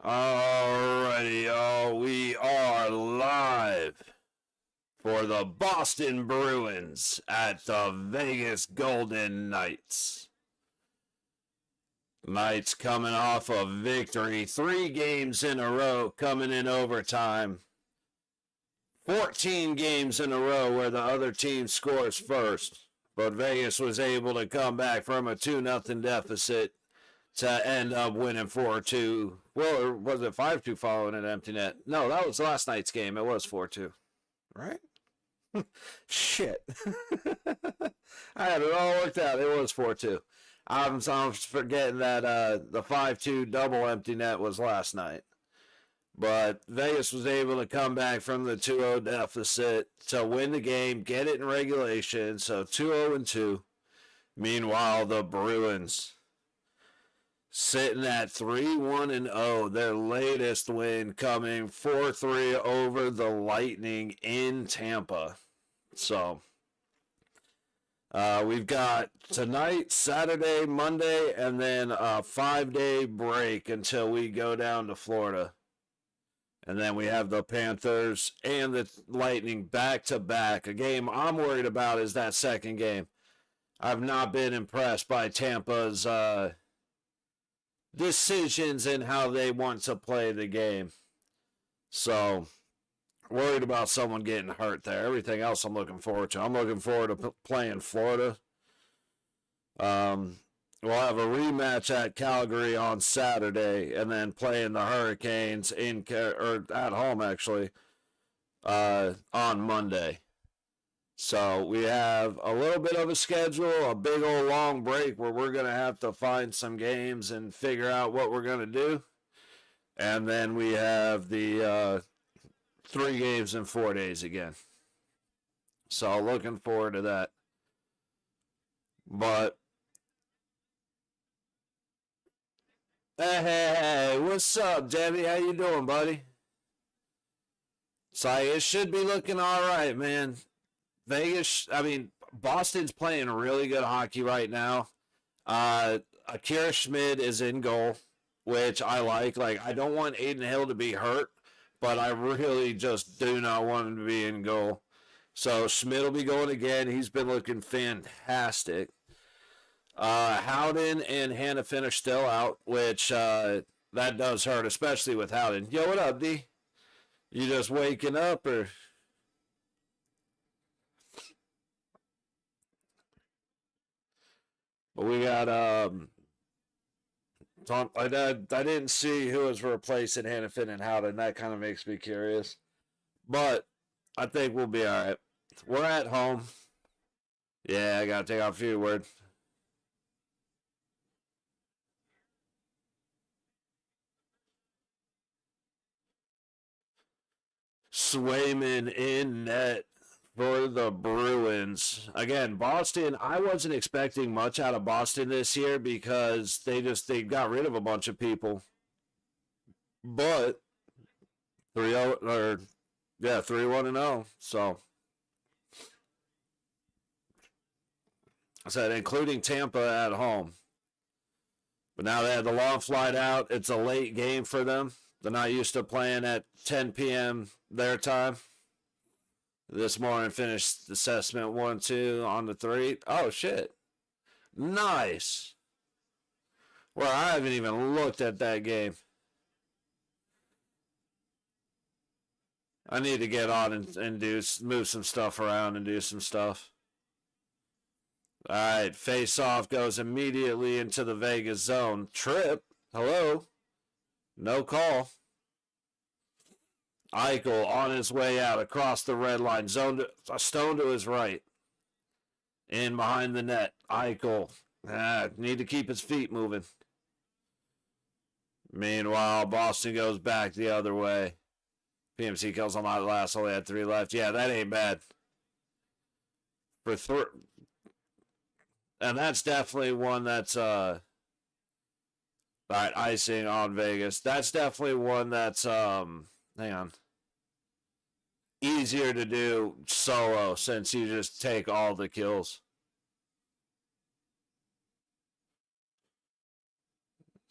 Alrighty, we are live for the Boston Bruins at the Vegas Golden Knights. Knights coming off a victory, 3 games in a row, coming in overtime. 14 games in a row where the other team scores first, but Vegas was able to come back from a 2-0 deficit to end up winning 4-2. Well, or was it 5-2 following an empty net? No, that was last night's game. It was 4-2. Right? Shit. I had it all worked out. It was 4-2. I'm forgetting that the 5-2 double empty net was last night. But Vegas was able to come back from the 2-0 deficit to win the game, get it in regulation, so 2-0-2. Meanwhile, the Bruins sitting at 3-1-0, their latest win coming 4-3 over the Lightning in Tampa. So we've got tonight, Saturday, Monday, and then a 5-day break until we go down to Florida. And then we have the Panthers and the Lightning back-to-back. A game I'm worried about is that second game. I've not been impressed by Tampa's decisions and how they want to play the game. So, worried about someone getting hurt there. Everything else I'm looking forward to. I'm looking forward to playing Florida. We'll have a rematch at Calgary on Saturday, and then playing the Hurricanes at home, actually, on Monday. So we have a little bit of a schedule, a big old long break where we're going to have to find some games and figure out what we're going to do. And then we have the 3 games in 4 days again. So looking forward to that. But hey, what's up, Debbie? How you doing, buddy? So it should be looking all right, man. Boston's playing really good hockey right now. Akira Schmid is in goal, which I like. I don't want Aiden Hill to be hurt, but I really just do not want him to be in goal. So Schmid will be going again. He's been looking fantastic. Howden and Hannafin are still out, which that does hurt, especially with Howden. Yo, what up, D? You just waking up, or? But we got I didn't see who was replacing Hannafin and Howden. That kind of makes me curious. But I think we'll be all right. We're at home. Yeah, I got to take off a few words. Swayman in net for the Bruins. Again, Boston, I wasn't expecting much out of Boston this year because they got rid of a bunch of people. But 3-1-0. So I said including Tampa at home. But now they had the long flight out. It's a late game for them. They're not used to playing at 10 p.m. their time. This morning finished assessment 1-2 on the 3. Oh, shit. Nice. Well, I haven't even looked at that game. I need to get on and move some stuff around and do some stuff. All right, face-off goes immediately into the Vegas zone. Trip. Hello. No call. Eichel on his way out across the red line. A stone to his right. In behind the net. Eichel. Need to keep his feet moving. Meanwhile, Boston goes back the other way. PMC kills on my last. Only had 3 left. Yeah, that ain't bad. And that's definitely one that's all right, icing on Vegas. That's definitely one that's hang on. Easier to do solo since you just take all the kills.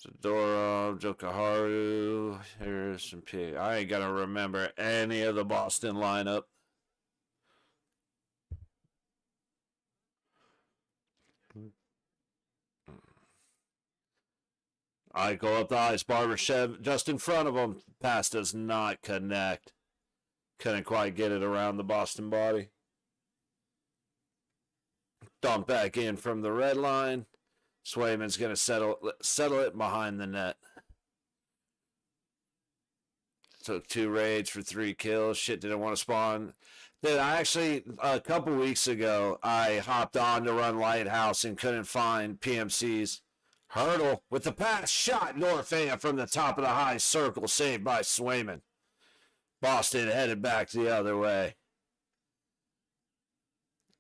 Zadorov, Jokiharju, Harrison P. I ain't gonna remember any of the Boston lineup. I go up the ice. Barbashev just in front of him. Pass does not connect. Couldn't quite get it around the Boston body. Dump back in from the red line. Swayman's going to settle it behind the net. Took 2 raids for 3 kills. Shit, didn't want to spawn. Then I actually, a couple weeks ago, I hopped on to run Lighthouse and couldn't find PMC's. Hurdle with the pass, shot Norfan from the top of the high circle, saved by Swayman. Boston headed back the other way.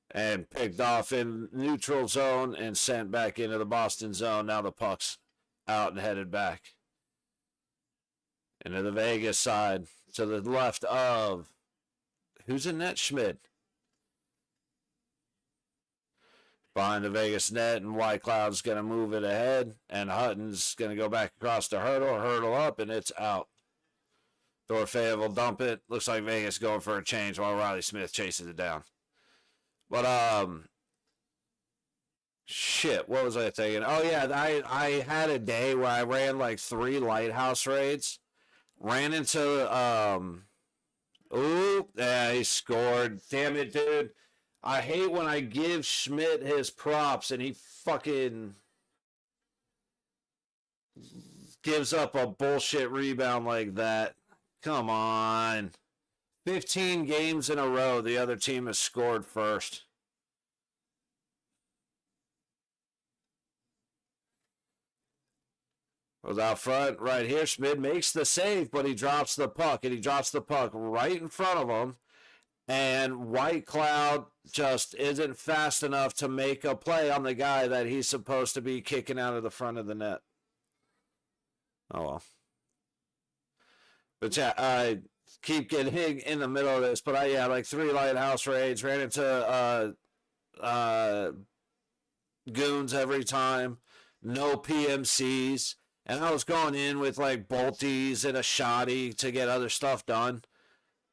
And picked off in neutral zone and sent back into the Boston zone. Now the puck's out and headed back. Into the Vegas side, to the left of, who's in net? Schmidt. Behind the Vegas net, and White Cloud's going to move it ahead, and Hutton's going to go back across the hurdle up, and it's out. Dorofeyev will dump it. Looks like Vegas going for a change while Riley Smith chases it down. But, shit, what was I thinking? Oh, yeah, I had a day where I ran like 3 Lighthouse raids. Ran into, ooh, yeah, he scored. Damn it, dude. I hate when I give Schmidt his props and he fucking gives up a bullshit rebound like that. Come on. 15 games in a row, the other team has scored first. Was out front right here. Schmidt makes the save, but he drops the puck, and he drops the puck right in front of him. And White Cloud just isn't fast enough to make a play on the guy that he's supposed to be kicking out of the front of the net. Oh, well. But, yeah, I keep getting in the middle of this. But, I like 3 Lighthouse raids. Ran into goons every time. No PMCs. And I was going in with, like, bolties and a shoddy to get other stuff done.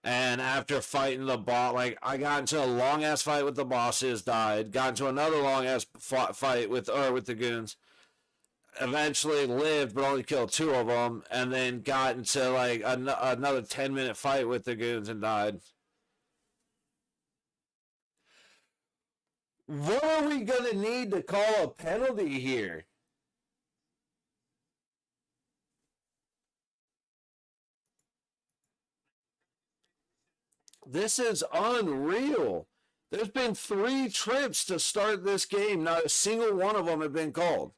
And after fighting the boss, like, I got into a long-ass fight with the bosses, died. Got into another long-ass fight with the goons. Eventually lived, but only killed 2 of them. And then got into, like, another 10-minute fight with the goons and died. What are we going to need to call a penalty here? This is unreal. There's been 3 trips to start this game. Not a single one of them have been called.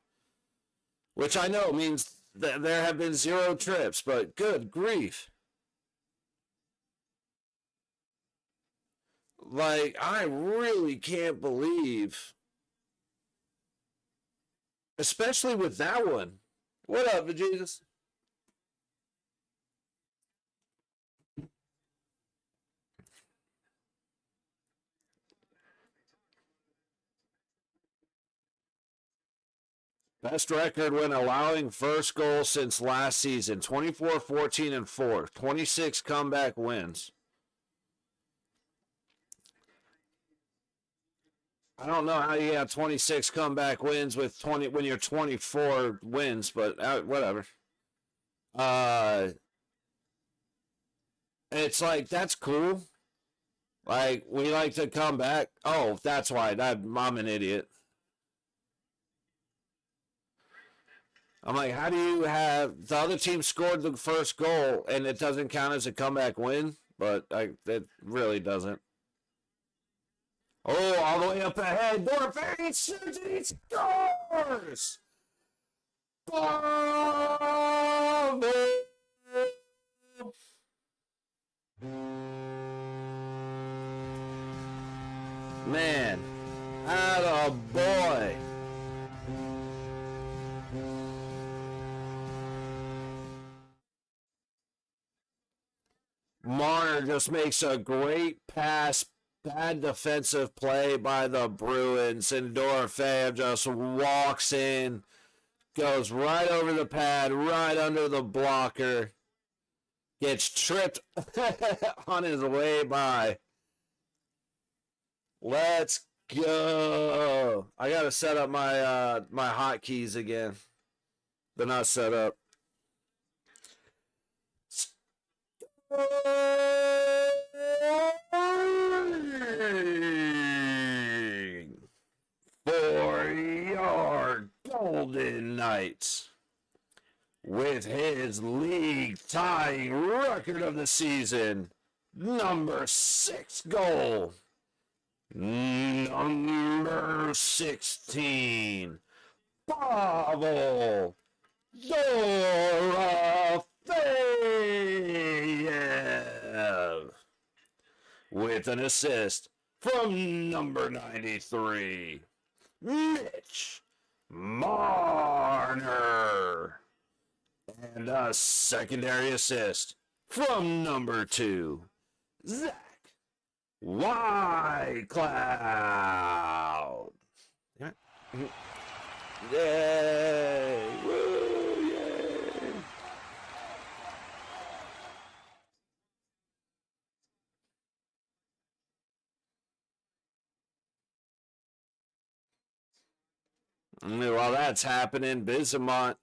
Which I know means that there have been 0 trips, but good grief. Like, I really can't believe. Especially with that one. What up, Jesus? Best record when allowing first goal since last season. 24, 14, and 4. 26 comeback wins. I don't know how you have 26 comeback wins with 20 when you're 24 wins, but whatever. It's like, that's cool. Like, we like to come back. Oh, that's why. I'm an idiot. I'm like, how do you have the other team scored the first goal and it doesn't count as a comeback win? But it really doesn't. Oh, all the way up ahead. Dorfan shoots and he scores! Man, atta boy. Marner just makes a great pass. Bad defensive play by the Bruins, and Dorofeyev just walks in, goes right over the pad, right under the blocker. Gets tripped on his way by. Let's go. I gotta set up my my hotkeys again. They're not set up. For your Golden Knights, with his league-tying record of the season, number 6 goal, number 16, Pavel Dorofeyev, with an assist from number 93, Mitch Marner, and a secondary assist from number 2, Zach Whitecloud. Yay! Woo! Yay! While that's happening, Bismarck.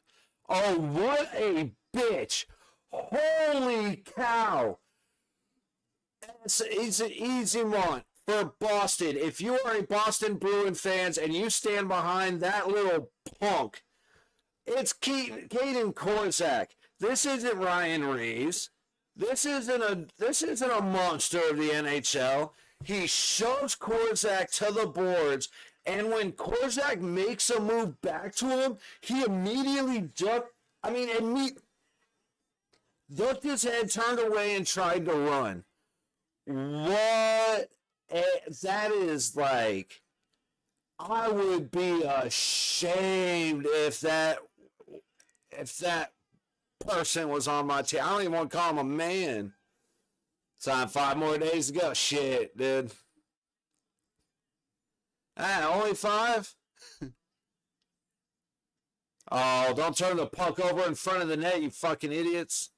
Oh, what a bitch! Holy cow! It's an easy one for Boston. If you are a Boston Bruins fans and you stand behind that little punk, it's Caden Korczak. This isn't Ryan Reeves. This isn't a monster of the NHL. He shoves Korczak to the boards, and when Korczak makes a move back to him, he immediately ducked his head, turned away, and tried to run. What? That is like, I would be ashamed if that person was on my team. I don't even want to call him a man. Time 5 more days to go. Shit, dude. Only 5? Oh, don't turn the puck over in front of the net, you fucking idiots.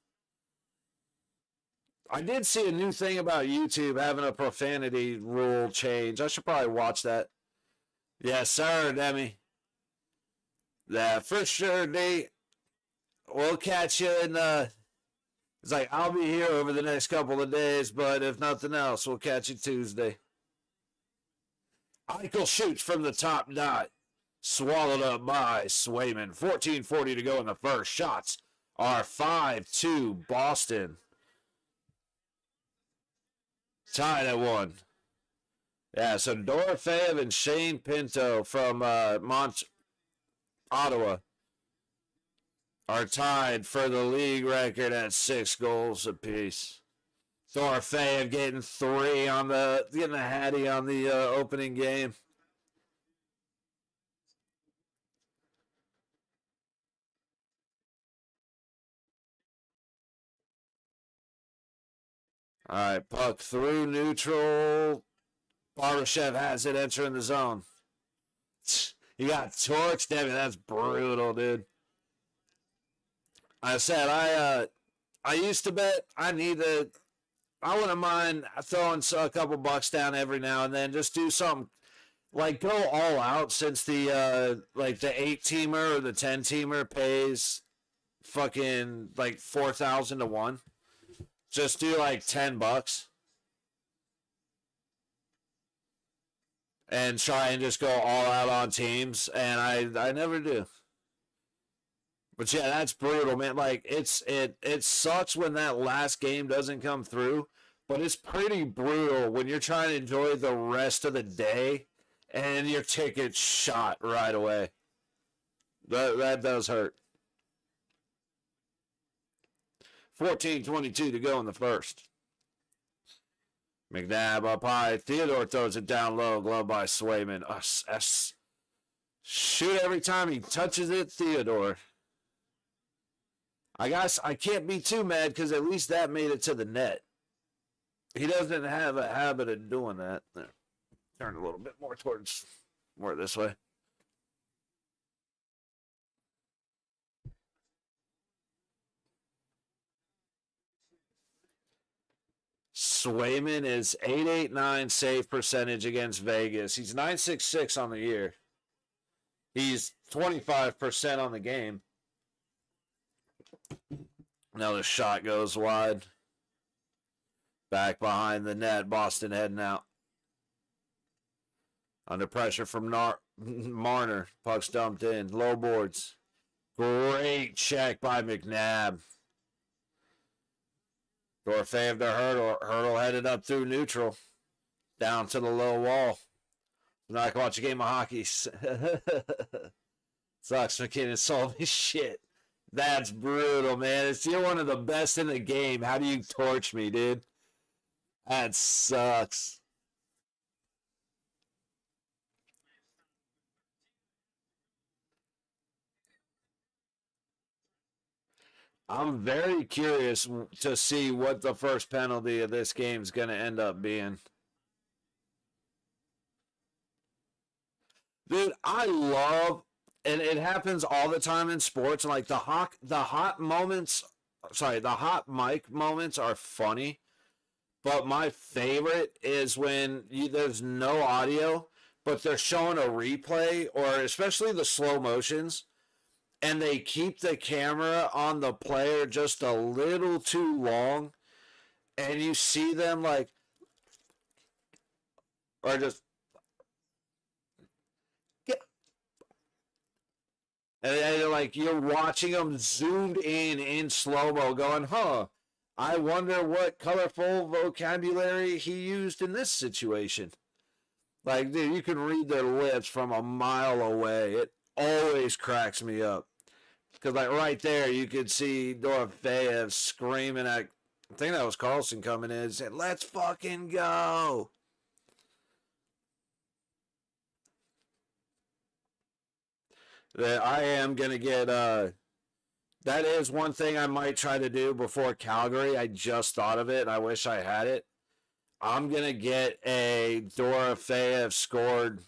I did see a new thing about YouTube having a profanity rule change. I should probably watch that. Yes, sir, Demi. Yeah, for sure, D. We'll catch you in it's like, I'll be here over the next couple of days, but if nothing else, we'll catch you Tuesday. Eichel shoots from the top dot. Swallowed up by Swayman. 14:40 to go in the first. Shots are 5-2 Boston. Tied at 1. Yeah, so Dorofeyev and Shane Pinto from Ottawa are tied for the league record at 6 goals apiece. Dorofeyev getting 3 on getting a hattie on the opening game. All right, puck through neutral. Barbashev has it entering the zone. You got torched, Devin. That's brutal, dude. I said I used to bet. I wouldn't mind throwing a couple bucks down every now and then. Just do something like go all out, since the like the 8-teamer or the 10-teamer pays fucking like 4,000 to 1. Just do like $10 and try and just go all out on teams, and I never do. But yeah, that's brutal, man. Like it sucks when that last game doesn't come through, but it's pretty brutal when you're trying to enjoy the rest of the day and your ticket's shot right away. That does hurt. 14:22 to go in the first. McNabb up high. Theodore throws it down low. Glove by Swayman. Shoot every time he touches it, Theodore. I guess I can't be too mad because at least that made it to the net. He doesn't have a habit of doing that. There. Turn a little bit more this way. Swayman is 889 save percentage against Vegas. He's 966 on the year. He's 25% on the game. Another shot goes wide. Back behind the net. Boston heading out. Under pressure from Marner. Puck's dumped in. Low boards. Great check by McNabb. Dorofeyev to Hurdle. Hurdle headed up through neutral. Down to the low wall. Not gonna watch a game of hockey. Sucks McKinnon sold me shit. That's brutal, man. It's you're one of the best in the game. How do you torch me, dude? That sucks. I'm very curious to see what the first penalty of this game is going to end up being. Dude, I love, and it happens all the time in sports. Like the hot mic moments are funny. But my favorite is when there's no audio, but they're showing a replay, or especially the slow motions, and they keep the camera on the player just a little too long, and you see them like, or just, and like you're watching them zoomed in slow-mo going, huh, I wonder what colorful vocabulary he used in this situation. Like, dude, you can read their lips from a mile away. It always cracks me up. Because, like, right there, you could see Dorofeyev screaming at, I think that was Carlson coming in and saying, let's fucking go. I am going to get, that is one thing I might try to do before Calgary. I just thought of it, and I wish I had it. I'm going to get a Dorofeyev scored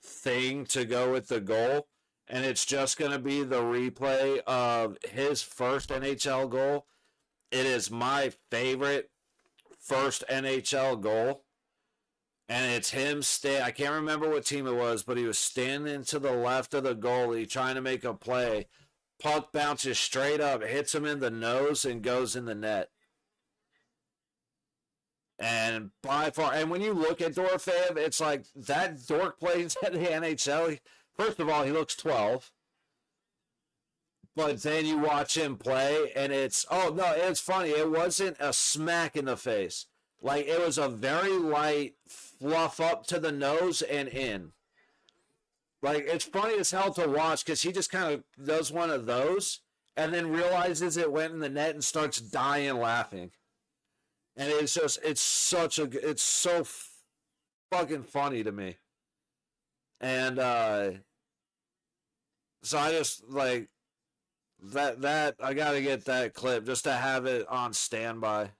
thing to go with the goal, and it's just going to be the replay of his first NHL goal. It is my favorite first NHL goal, and it's him I can't remember what team it was, but he was standing to the left of the goalie trying to make a play. Puck bounces straight up, hits him in the nose, and goes in the net. And by far, and when you look at Dorofeyev, it's like that dork plays at the NHL. First of all, he looks 12. But then you watch him play, and it's funny. It wasn't a smack in the face. Like, it was a very light fluff up to the nose and in. Like, it's funny as hell to watch because he just kind of does one of those and then realizes it went in the net and starts dying laughing. And it's just, it's so fucking funny to me. And so I just, like, that I got to get that clip just to have it on standby.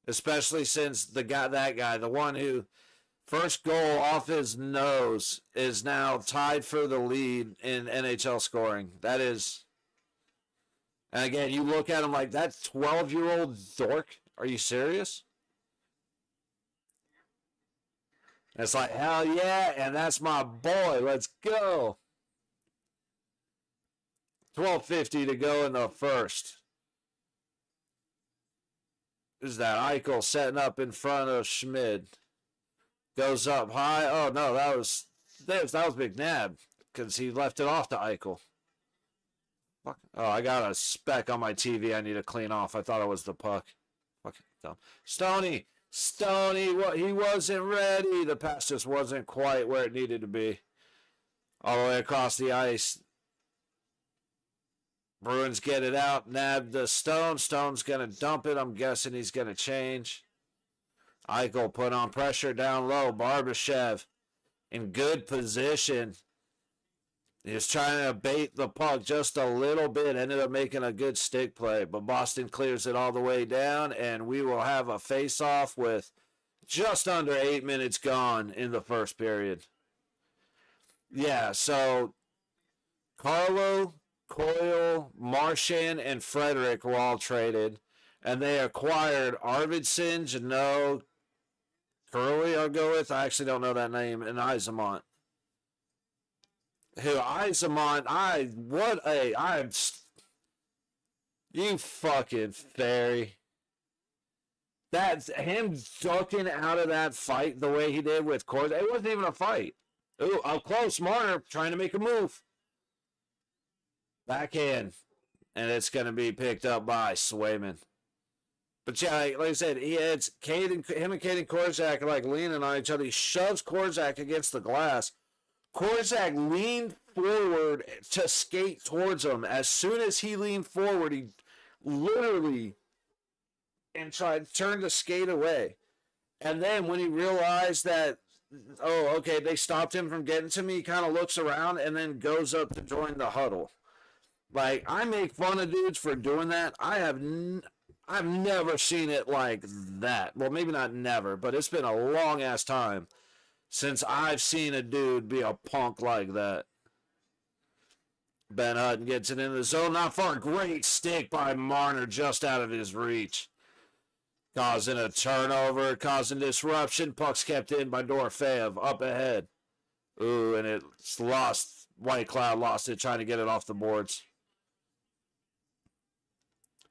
Especially since that guy, the one who first goal off his nose, is now tied for the lead in NHL scoring. That is, and again, you look at him like, that 12-year-old dork. Are you serious? And it's like, hell yeah, and that's my boy. Let's go. 12:50 to go in the first. Is that Eichel setting up in front of Schmid? Goes up high. Oh no, that was McNabb because he left it off to Eichel. Fuck. Oh, I got a speck on my TV I need to clean off. I thought it was the puck. Fucking dumb. Stoney, what? He wasn't ready. The pass just wasn't quite where it needed to be. All the way across the ice. Bruins get it out. Nab the Stone. Stone's gonna dump it. I'm guessing he's gonna change. Eichel put on pressure down low. Barbashev in good position. He was trying to bait the puck just a little bit. Ended up making a good stick play. But Boston clears it all the way down. And we will have a face-off with just under 8 minutes gone in the first period. Yeah, so Carlo, Coyle, Marchand, and Frederick were all traded. And they acquired Arvidsson, Janot, Curley, I'll go with. I actually don't know that name. And Isamont. Who, Isamont, you fucking fairy. That's him ducking out of that fight the way he did with Korczak. It wasn't even a fight. Ooh, up close, Marner trying to make a move. Backhand. And it's going to be picked up by Swayman. But yeah, like I said, him and Caden Korczak are like leaning on each other. He shoves Korczak against the glass. Korczak leaned forward to skate towards him. As soon as he leaned forward, he literally turned to skate away. And then when he realized that, oh, okay, they stopped him from getting to me, he kind of looks around and then goes up to join the huddle. Like, I make fun of dudes for doing that. I've never seen it like that. Well, maybe not never, but it's been a long-ass time since I've seen a dude be a punk like that. Ben Hutton gets it in the zone. Not far. Great stick by Marner just out of his reach. Causing a turnover, causing disruption. Puck's kept in by Dorofeyev. Up ahead. Ooh, and it's lost. White Cloud lost it, trying to get it off the boards.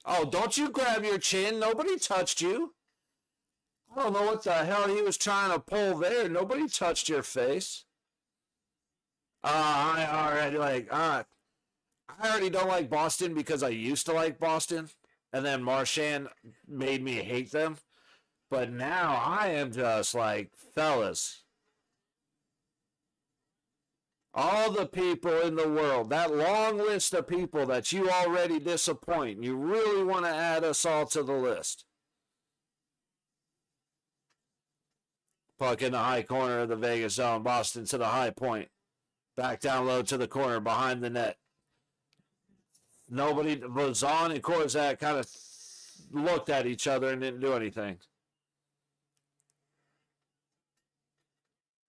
Oh, don't you grab your chin. Nobody touched you. I don't know what the hell he was trying to pull there. Nobody touched your face. I already don't like Boston because I used to like Boston. And then Marchand made me hate them. But now I am just like, fellas. All the people in the world, that long list of people that you already disappoint, you really want to add us all to the list. Puck in the high corner of the Vegas zone. Boston to the high point. Back down low to the corner behind the net. Nobody, Vazon and Korczak kind of looked at each other and didn't do anything.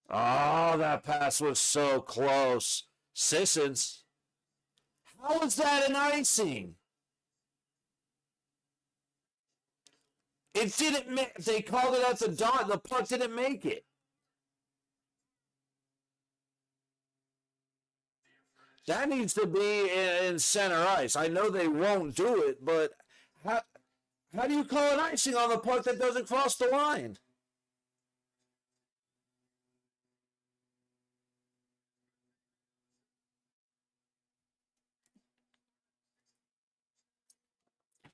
Oh, that pass was so close. Sissons. How is that an icing? It didn't make, they called it at the dot. The puck didn't make it. That needs to be in center ice. I know they won't do it, but how do you call an icing on the puck that doesn't cross the line?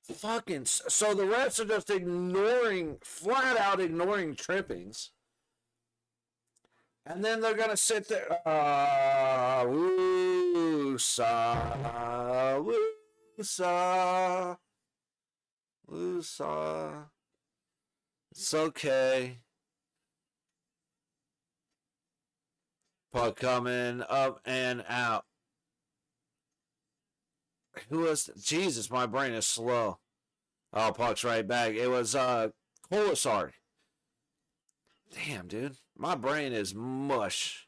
Fucking, so the refs are just flat out ignoring trippings. And then they're going to sit there. Woosa. It's okay. Puck coming up and out. Who was... Jesus, my brain is slow. Oh, puck's right back. It was Colasar. Damn, dude. My brain is mush.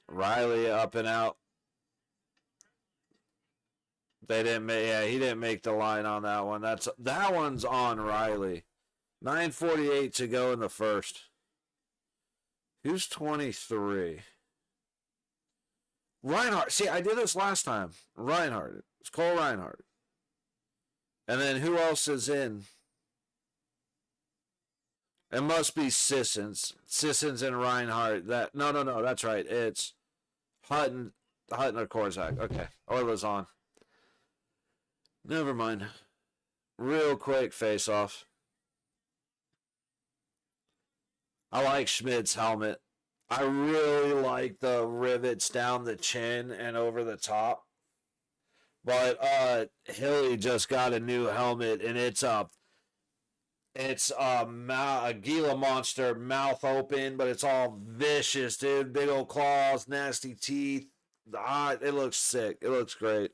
Riley up and out. They didn't make, yeah, he didn't make the line on that one. That one's on Riley. 9:48 to go in the first. Who's 23? Reinhardt. See, I did this last time. Reinhardt. It's Cole Reinhardt. And then who else is in? It must be Sissons. Sissons and Reinhardt. No, that's right. It's Hutton or Korczak. Okay. Oilers on. Never mind. Real quick face-off. I like Schmidt's helmet. I really like the rivets down the chin and over the top. But Hilly just got a new helmet, and it's a Gila monster, mouth open, but it's all vicious, dude. Big old claws, nasty teeth. It looks sick. It looks great.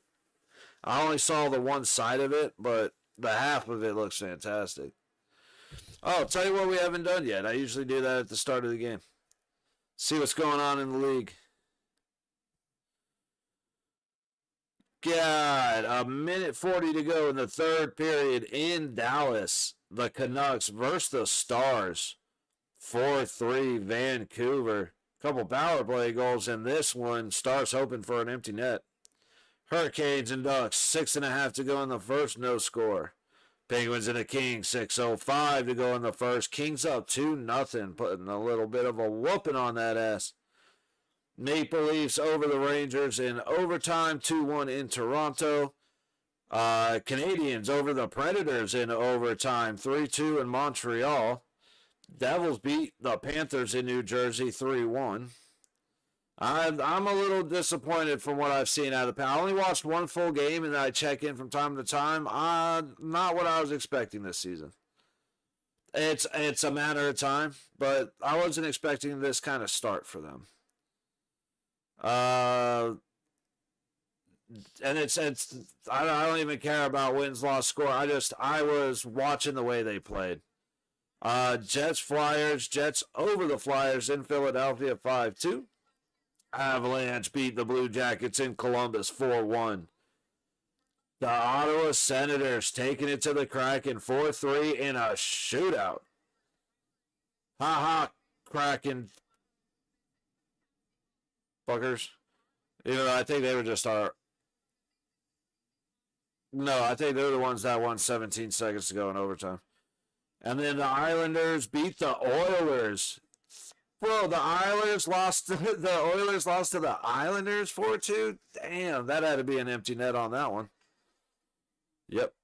I only saw the one side of it, but the half of it looks fantastic. Oh, I'll tell you what we haven't done yet. I usually do that at the start of the game. See what's going on in the league. God, a minute 40 to go in the third period in Dallas. The Canucks versus the Stars. 4-3 Vancouver. Couple power play goals in this one. Stars hoping for an empty net. Hurricanes and Ducks, 6.5 to go in the first, no score. Penguins and the Kings, 6:05 to go in the first. Kings up 2-0, putting a little bit of a whooping on that ass. Maple Leafs over the Rangers in overtime, 2-1 in Toronto. Canadians over the Predators in overtime, 3-2 in Montreal. Devils beat the Panthers in New Jersey, 3-1. I'm a little disappointed from what I've seen out of the Panthers. I only watched one full game, and I check in from time to time. Not what I was expecting this season. It's a matter of time, but I wasn't expecting this kind of start for them. And it's I don't even care about wins, loss, score. I was watching the way they played. Jets, Flyers, Jets over the Flyers in Philadelphia, 5-2. Avalanche beat the Blue Jackets in Columbus, 4-1. The Ottawa Senators taking it to the Kraken, 4-3 in a shootout. Kraken fuckers. Even though I think they were just our... No, I think they were the ones that won 17 seconds to go in overtime. And then the Islanders beat the Oilers. Bro, the Oilers lost to the Islanders 4-2. Damn, that had to be an empty net on that one. Yep.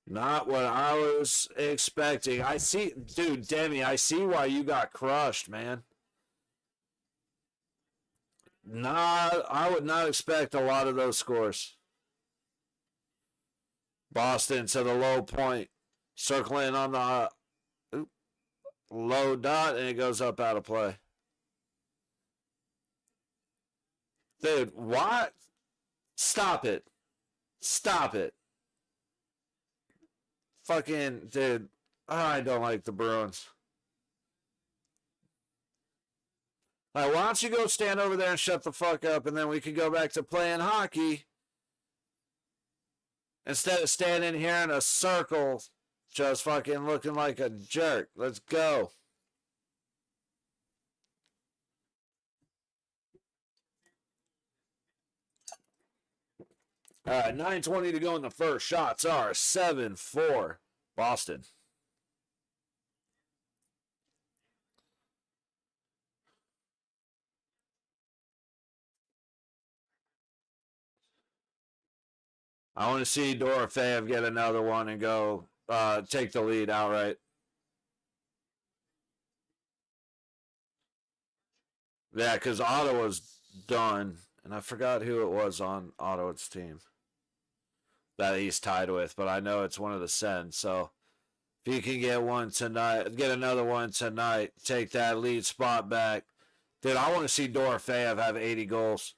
Not what I was expecting. I see, dude, Demi, I see why you got crushed, man. I would not expect a lot of those scores. Boston to the low point. Circling on the low dot, and it goes up out of play. Dude, what? Stop it. Stop it. Fucking, dude, I don't like the Bruins. Like, why don't you go stand over there and shut the fuck up, and then we can go back to playing hockey instead of standing here in a circle just fucking looking like a jerk. Let's go. All right, 9:20 to go in the first. Shots are 7-4 Boston. I want to see Dorofeyev get another one and go take the lead outright. Yeah, because Ottawa's done. And I forgot who it was on Ottawa's team that he's tied with, but I know it's one of the Sens. So if he can get one tonight, get another one tonight, take that lead spot back. Dude, I want to see Dorofeyev have 80 goals.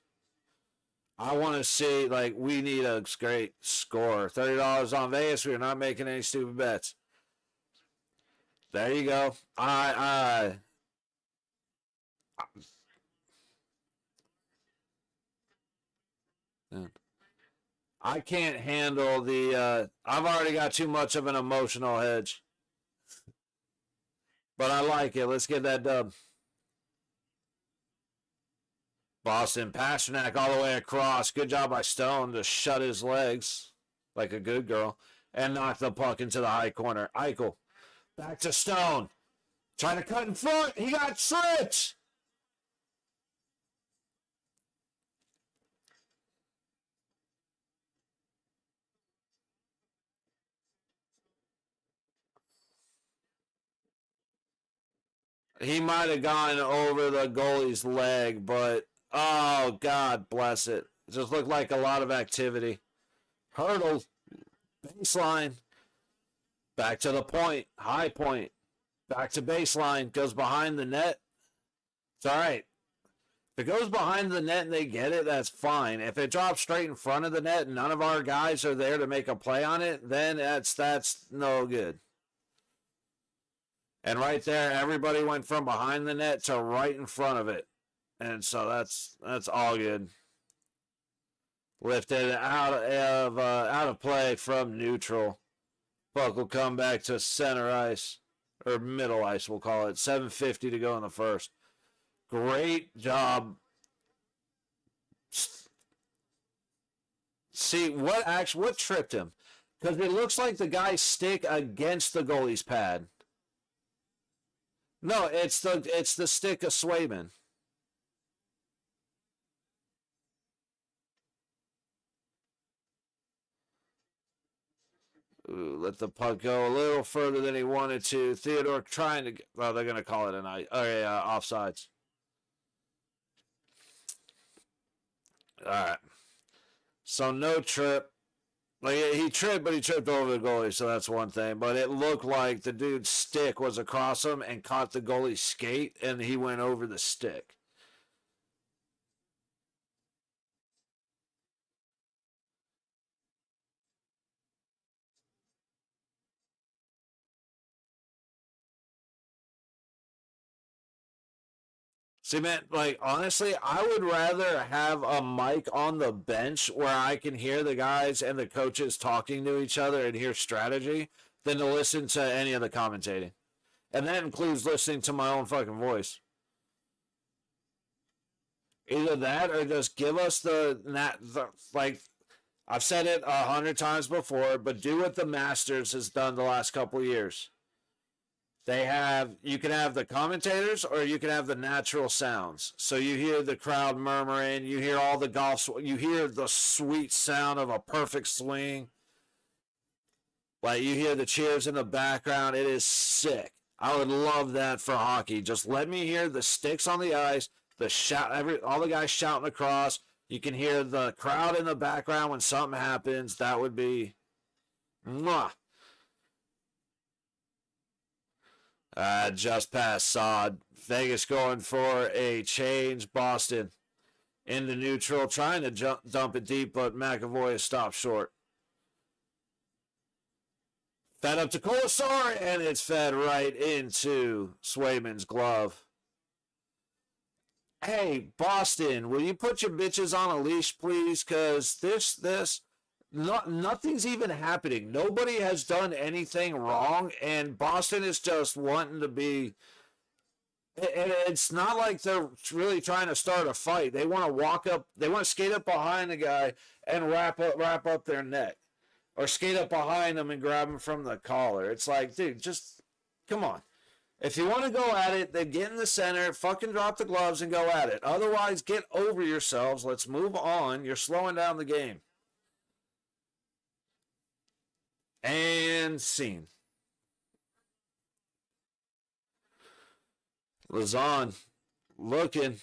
I want to see, like, we need a great score. $30 on Vegas. We're not making any stupid bets. There you go. I can't handle the, I've already got too much of an emotional hedge. But I like it. Let's get that dub. Boston, Pasternak all the way across. Good job by Stone to shut his legs like a good girl and knock the puck into the high corner. Eichel, back to Stone. Trying to cut in front. He got tripped. He might have gone over the goalie's leg, but oh, God bless it. It just looked like a lot of activity. Hurdle, baseline, back to the point, high point, back to baseline, goes behind the net. It's all right. If it goes behind the net and they get it, that's fine. If it drops straight in front of the net and none of our guys are there to make a play on it, then that's no good. And right there, everybody went from behind the net to right in front of it. And so that's all good. Lifted out of play from neutral. Puck will come back to center ice, or middle ice, we'll call it. 7:50 to go in the first. Great job. See, what tripped him? Because it looks like the guy's stick against the goalie's pad. No, it's the stick of Swayman. Ooh, let the puck go a little further than he wanted to. Theodore trying to. Well, they're going to call it offsides. All right. So no trip. Like he tripped, but he tripped over the goalie, so that's one thing. But it looked like the dude's stick was across him and caught the goalie's skate, and he went over the stick. See, man, like, honestly, I would rather have a mic on the bench where I can hear the guys and the coaches talking to each other and hear strategy than to listen to any of the commentating. And that includes listening to my own fucking voice. Either that or just give us like, I've said it 100 times before, but do what the Masters has done the last couple of years. You can have the commentators or you can have the natural sounds. So you hear the crowd murmuring, you hear all the you hear the sweet sound of a perfect swing. Like you hear the cheers in the background. It is sick. I would love that for hockey. Just let me hear the sticks on the ice, the shout, all the guys shouting across. You can hear the crowd in the background when something happens. That would be mwah. Just past Sod. Vegas going for a change. Boston into neutral, trying to dump it deep, but McAvoy is stopped short. Fed up to Colasar, and it's fed right into Swayman's glove. Hey, Boston, will you put your bitches on a leash, please? Because nothing's even happening. Nobody has done anything wrong, and Boston is just wanting to be. It's not like they're really trying to start a fight. They want to walk up. They want to skate up behind the guy and wrap up their neck, or skate up behind them and grab him from the collar. It's like, dude, just come on. If you want to go at it, then get in the center, fucking drop the gloves and go at it. Otherwise, get over yourselves. Let's move on. You're slowing down the game. And scene. Lazan looking.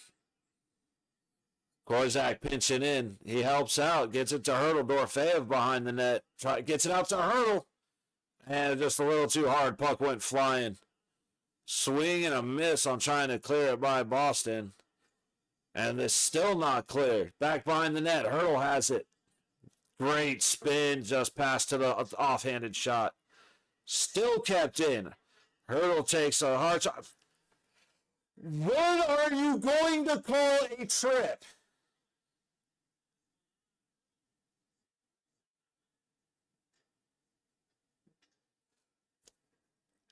Korzak pinching in. He helps out. Gets it to Hurdle. Dorofeyev behind the net. Gets it out to Hurdle. And just a little too hard. Puck went flying. Swing and a miss on trying to clear it by Boston. And it's still not clear. Back behind the net. Hurdle has it. Great spin, just passed to the offhanded shot. Still kept in. Hurdle takes a hard shot. What are you going to call a trip?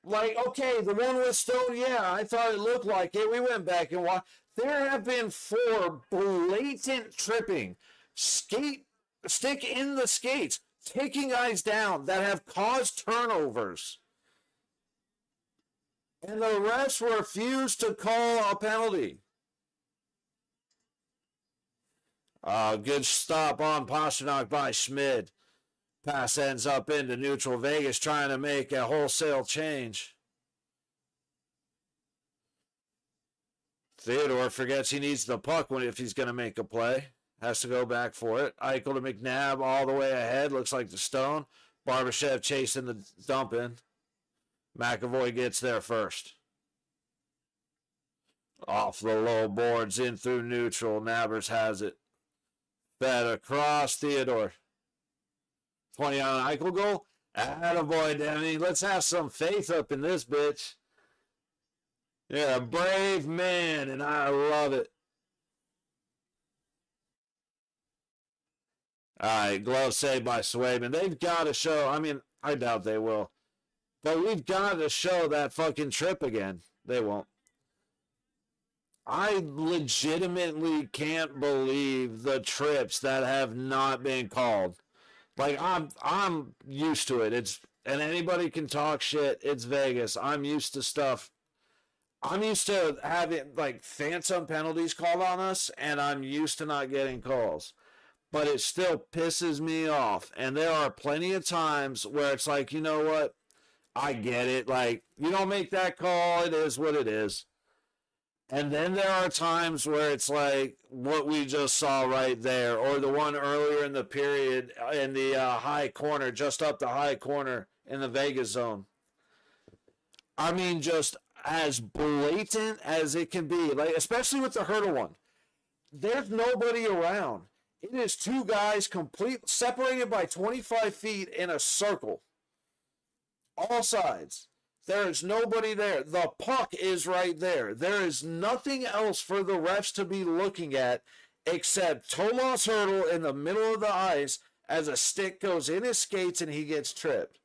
Like, okay, the one with Stone, yeah, I thought it looked like it. We went back and watched. There have been 4 blatant tripping. Stick in the skates, taking guys down that have caused turnovers. And the refs refuse to call a penalty. Good stop on Pastrnak by Schmid. Pass ends up into neutral. Vegas trying to make a wholesale change. Theodore forgets he needs the puck if he's going to make a play. Has to go back for it. Eichel to McNabb all the way ahead. Looks like the Stone. Barbashev chasing the dump in. McAvoy gets there first. Off the low boards, in through neutral. Nabbers has it. Fed across Theodore. 20 on an Eichel goal. Attaboy, Demi. Let's have some faith up in this bitch. You're a brave man, and I love it. All right, glove saved by Swayman. They've got to show. I mean, I doubt they will. But we've got to show that fucking trip again. They won't. I legitimately can't believe the trips that have not been called. Like I'm used to it. It's and anybody can talk shit. It's Vegas. I'm used to stuff. I'm used to having like phantom penalties called on us, and I'm used to not getting calls. But it still pisses me off. And there are plenty of times where it's like, you know what? I get it. Like, you don't make that call. It is what it is. And then there are times where it's like what we just saw right there, or the one earlier in the period in the high corner, just up the high corner in the Vegas zone. I mean, just as blatant as it can be, like especially with the hurdle one. There's nobody around. It is two guys separated by 25 feet in a circle. All sides. There is nobody there. The puck is right there. There is nothing else for the refs to be looking at except Tomas Hurdle in the middle of the ice as a stick goes in his skates and he gets tripped.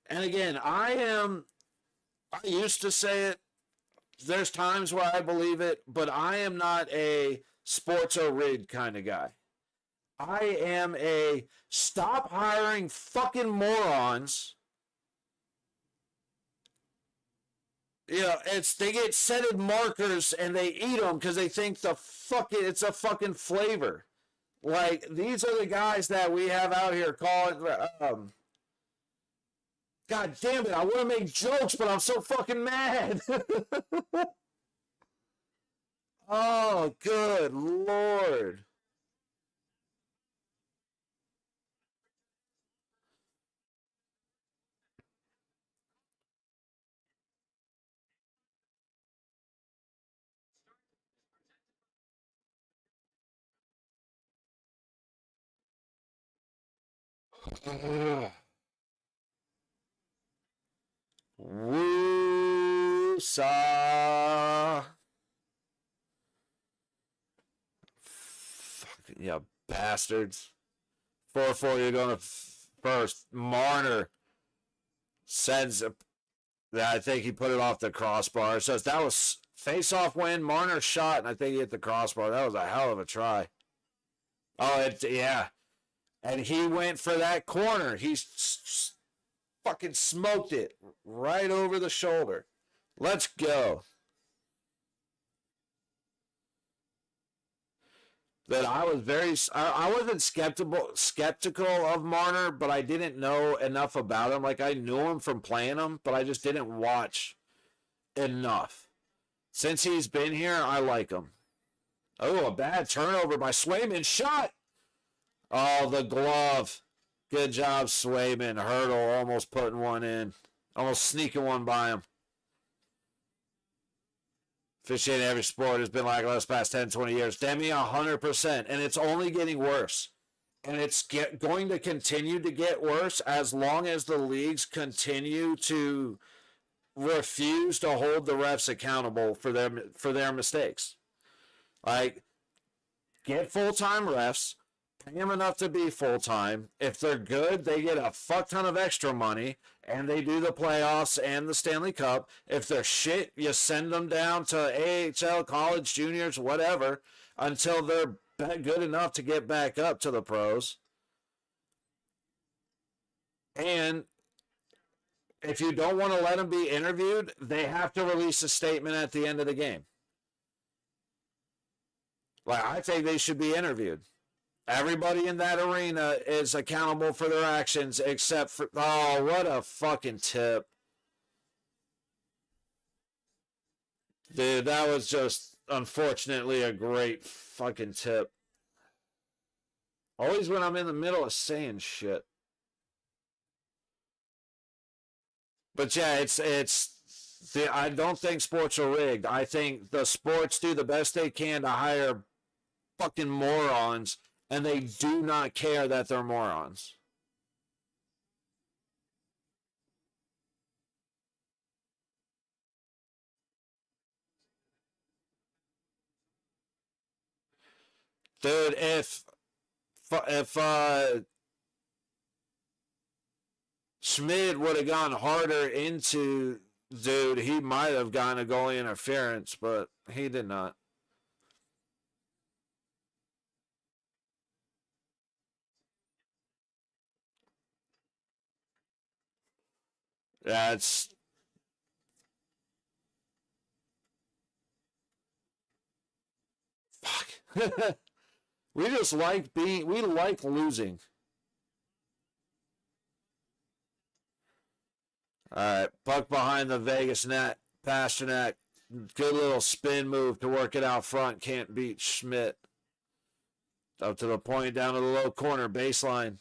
And again, I used to say it. There's times where I believe it, but I am not a sports are rigged kind of guy. I am a stop hiring fucking morons. You know, they get scented markers and they eat them because they think it's a fucking flavor. Like, these are the guys that we have out here calling. God damn it! I want to make jokes, but I'm so fucking mad. Oh, good Lord. Woo-saw. Fucking, yeah, bastards. 4-4, you're going to first. Marner sends I think he put it off the crossbar. So that was face-off win. Marner shot, and I think he hit the crossbar. That was a hell of a try. Oh, yeah. And he went for that corner. He fucking smoked it right over the shoulder. Let's go. That I was I wasn't skeptical of Marner, but I didn't know enough about him. Like, I knew him from playing him, but I just didn't watch enough. Since he's been here, I like him. Oh, a bad turnover by Swayman. Shot. Oh, the glove. Good job, Swayman. Hurdle almost putting one in. Almost sneaking one by him. Officiating every sport has been like this past 10, 20 years. Demi, 100%. And it's only getting worse. And it's going to continue to get worse as long as the leagues continue to refuse to hold the refs accountable for their mistakes. Like, get full-time refs, pay them enough to be full-time. If they're good, they get a fuck ton of extra money, and they do the playoffs and the Stanley Cup. If they're shit, you send them down to AHL, college, juniors, whatever, until they're good enough to get back up to the pros. And if you don't want to let them be interviewed, they have to release a statement at the end of the game. Like, I think they should be interviewed. Everybody in that arena is accountable for their actions except for... Oh, what a fucking tip. Dude, that was just, unfortunately, a great fucking tip. Always when I'm in the middle of saying shit. But yeah, I don't think sports are rigged. I think the sports do the best they can to hire fucking morons, and they do not care that they're morons. Dude, if if Schmidt would have gone harder into dude, he might have gotten a goalie interference, but he did not. That's fuck. We just like we like losing. All right, puck behind the Vegas net. Pasternak, good little spin move to work it out front. Can't beat Schmidt. Up to the point, down to the low corner, baseline.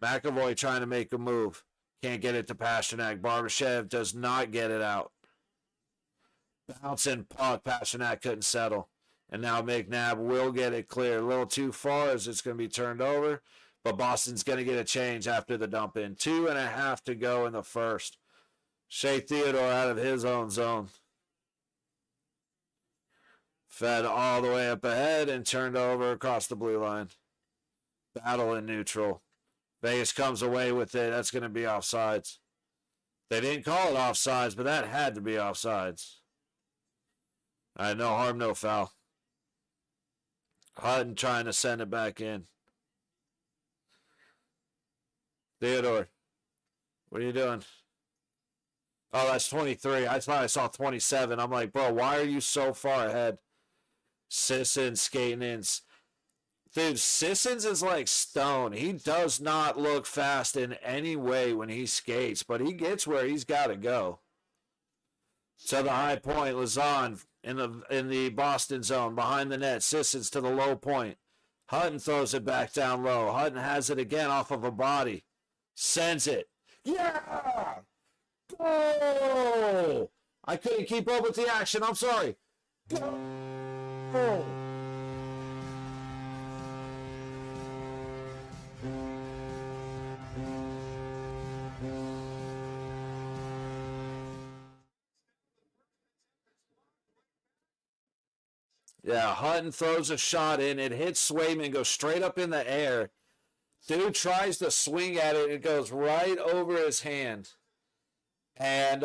McAvoy trying to make a move. Can't get it to Pasternak. Barbashev does not get it out. Bouncing puck. Pasternak couldn't settle. And now McNabb will get it clear. A little too far as it's going to be turned over. But Boston's going to get a change after the dump in. 2.5 to go in the first. Shea Theodore out of his own zone. Fed all the way up ahead and turned over across the blue line. Battle in neutral. Vegas comes away with it. That's going to be offsides. They didn't call it offsides, but that had to be offsides. All right, no harm, no foul. Hutton trying to send it back in. Theodore, what are you doing? Oh, that's 23. I thought I saw 27. I'm like, bro, why are you so far ahead? Sissons skating in. Dude, Sissons is like stone. He does not look fast in any way when he skates, but he gets where he's got to go. To the high point, Lazan in the Boston zone, behind the net. Sissons to the low point. Hutton throws it back down low. Hutton has it again off of a body. Sends it. Yeah! Goal! I couldn't keep up with the action. I'm sorry. Goal! Yeah, Hutton throws a shot in. It hits Swayman, goes straight up in the air. Dude tries to swing at it. It goes right over his hand. And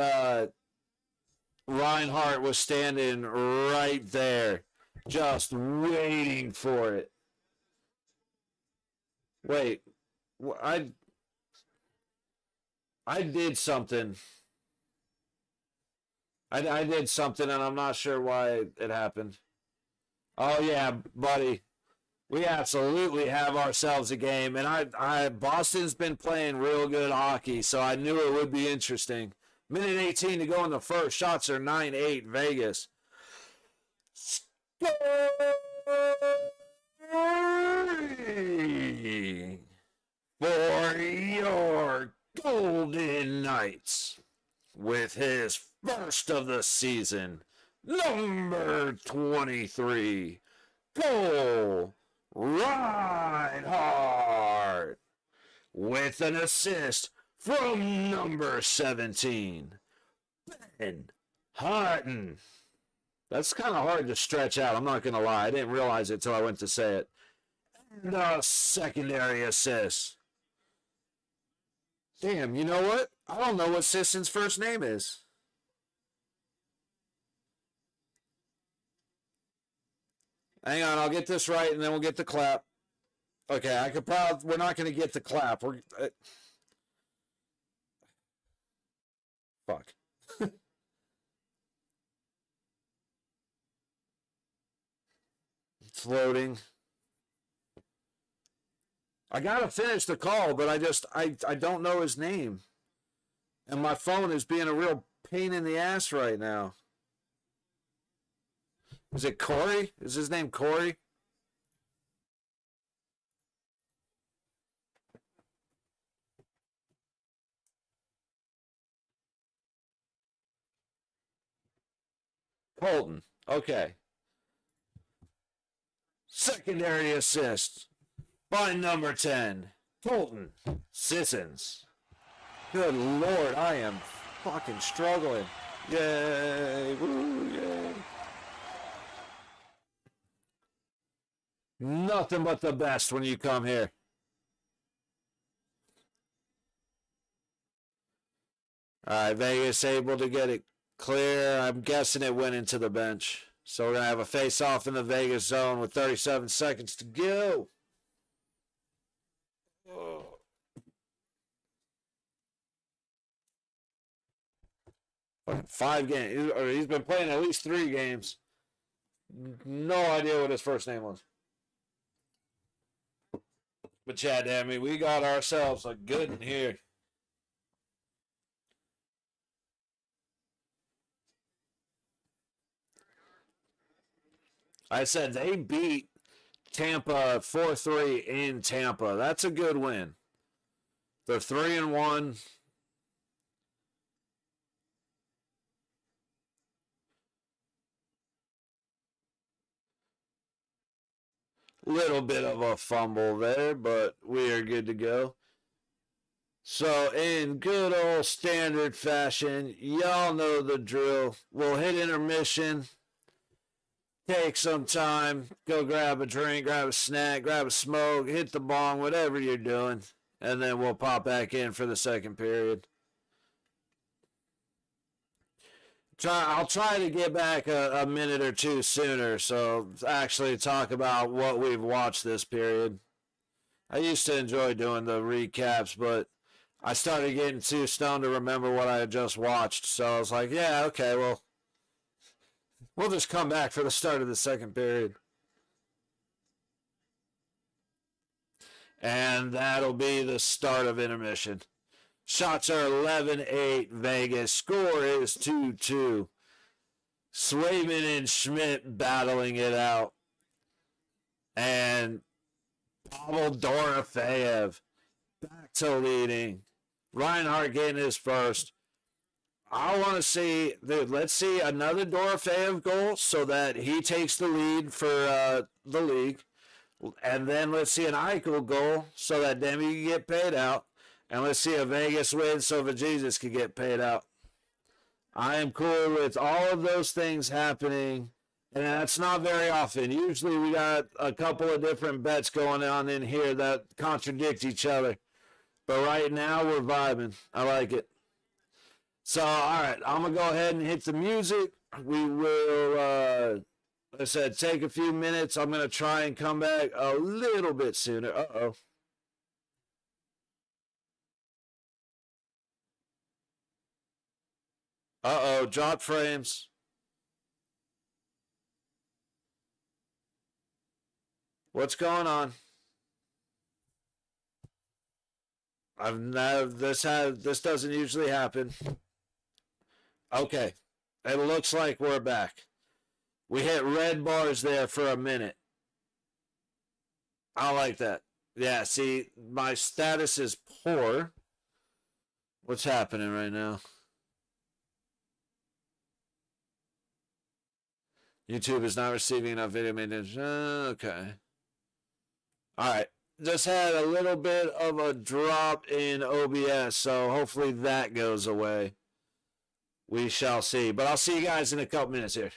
Reinhart was standing right there, just waiting for it. Wait, I did something. I did something, and I'm not sure why it happened. Oh yeah, buddy. We absolutely have ourselves a game, and Boston's been playing real good hockey, so I knew it would be interesting. Minute 18 to go in the first. Shots are 9-8 Vegas. Scoring for your Golden Knights with his first of the season, number 23, Cole Reinhart, with an assist from number 17, Ben Hutton. That's kind of hard to stretch out. I'm not going to lie. I didn't realize it until I went to say it. And a secondary assist. Damn, you know what? I don't know what Sisson's first name is. Hang on, I'll get this right, and then we'll get the clap. Okay, I could probably. We're not going to get the clap. We're. Fuck. It's loading. I gotta finish the call, but I don't know his name, and my phone is being a real pain in the ass right now. Is it Corey? Is his name Corey? Colton. Okay. Secondary assist by number 10, Colton Sissons. Good Lord, I am fucking struggling. Yay! Woo, yay! Nothing but the best when you come here. All right, Vegas able to get it clear. I'm guessing it went into the bench. So we're going to have a face-off in the Vegas zone with 37 seconds to go. Oh. 5 games. He's been playing at least 3 games. No idea what his first name was. But yeah, damn it, we got ourselves a good one here. I said they beat Tampa 4-3 in Tampa. That's a good win. They're 3-1. Little bit of a fumble there, but we are good to go. So in good old standard fashion, y'all know the drill. We'll hit intermission. Take some time, go grab a drink, grab a snack, grab a smoke, hit the bong, whatever you're doing, and then we'll pop back in for the second period. I'll try to get back a minute or two sooner, so actually talk about what we've watched this period. I used to enjoy doing the recaps, but I started getting too stoned to remember what I had just watched, so I was like, yeah, okay, well, we'll just come back for the start of the second period. And that'll be the start of intermission. Shots are 11-8 Vegas. Score is 2-2. Swayman and Schmidt battling it out. And Pavel Dorofeyev back to leading. Reinhart getting his first. I want to see, dude, let's see another Dorofeyev goal so that he takes the lead for the league. And then let's see an Eichel goal so that Demi can get paid out. And let's see a Vegas win so Jesus can get paid out. I am cool with all of those things happening. And that's not very often. Usually we got a couple of different bets going on in here that contradict each other. But right now we're vibing. I like it. So, all right, I'm going to go ahead and hit the music. We will, like I said, take a few minutes. I'm going to try and come back a little bit sooner. Uh-oh. Uh-oh, drop frames. What's going on? This doesn't usually happen. Okay. It looks like we're back. We hit red bars there for a minute. I like that. Yeah, see, my status is poor. What's happening right now? YouTube is not receiving enough video maintenance. Okay. All right. Just had a little bit of a drop in OBS, so hopefully that goes away. We shall see. But I'll see you guys in a couple minutes here.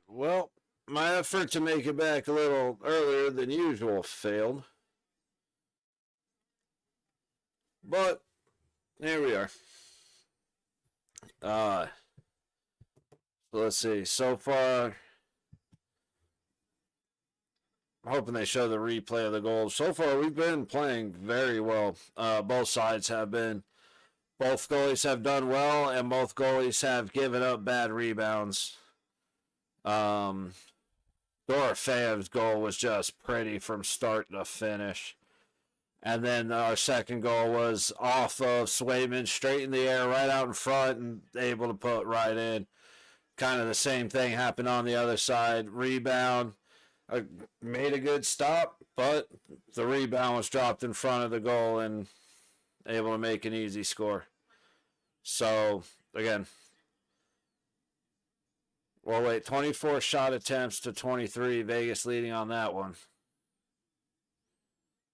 Well, my effort to make it back a little earlier than usual failed. But here we are. So let's see. So far, I'm hoping they show the replay of the goals. So far, we've been playing very well. Both sides have been. Both goalies have done well, and both goalies have given up bad rebounds. Dorofeev's goal was just pretty from start to finish. And then our second goal was off of Swayman, straight in the air, right out in front, and able to put right in. Kind of the same thing happened on the other side. Rebound, made a good stop, but the rebound was dropped in front of the goal and able to make an easy score. So, again, well, wait, 24 shot attempts to 23, Vegas leading on that one.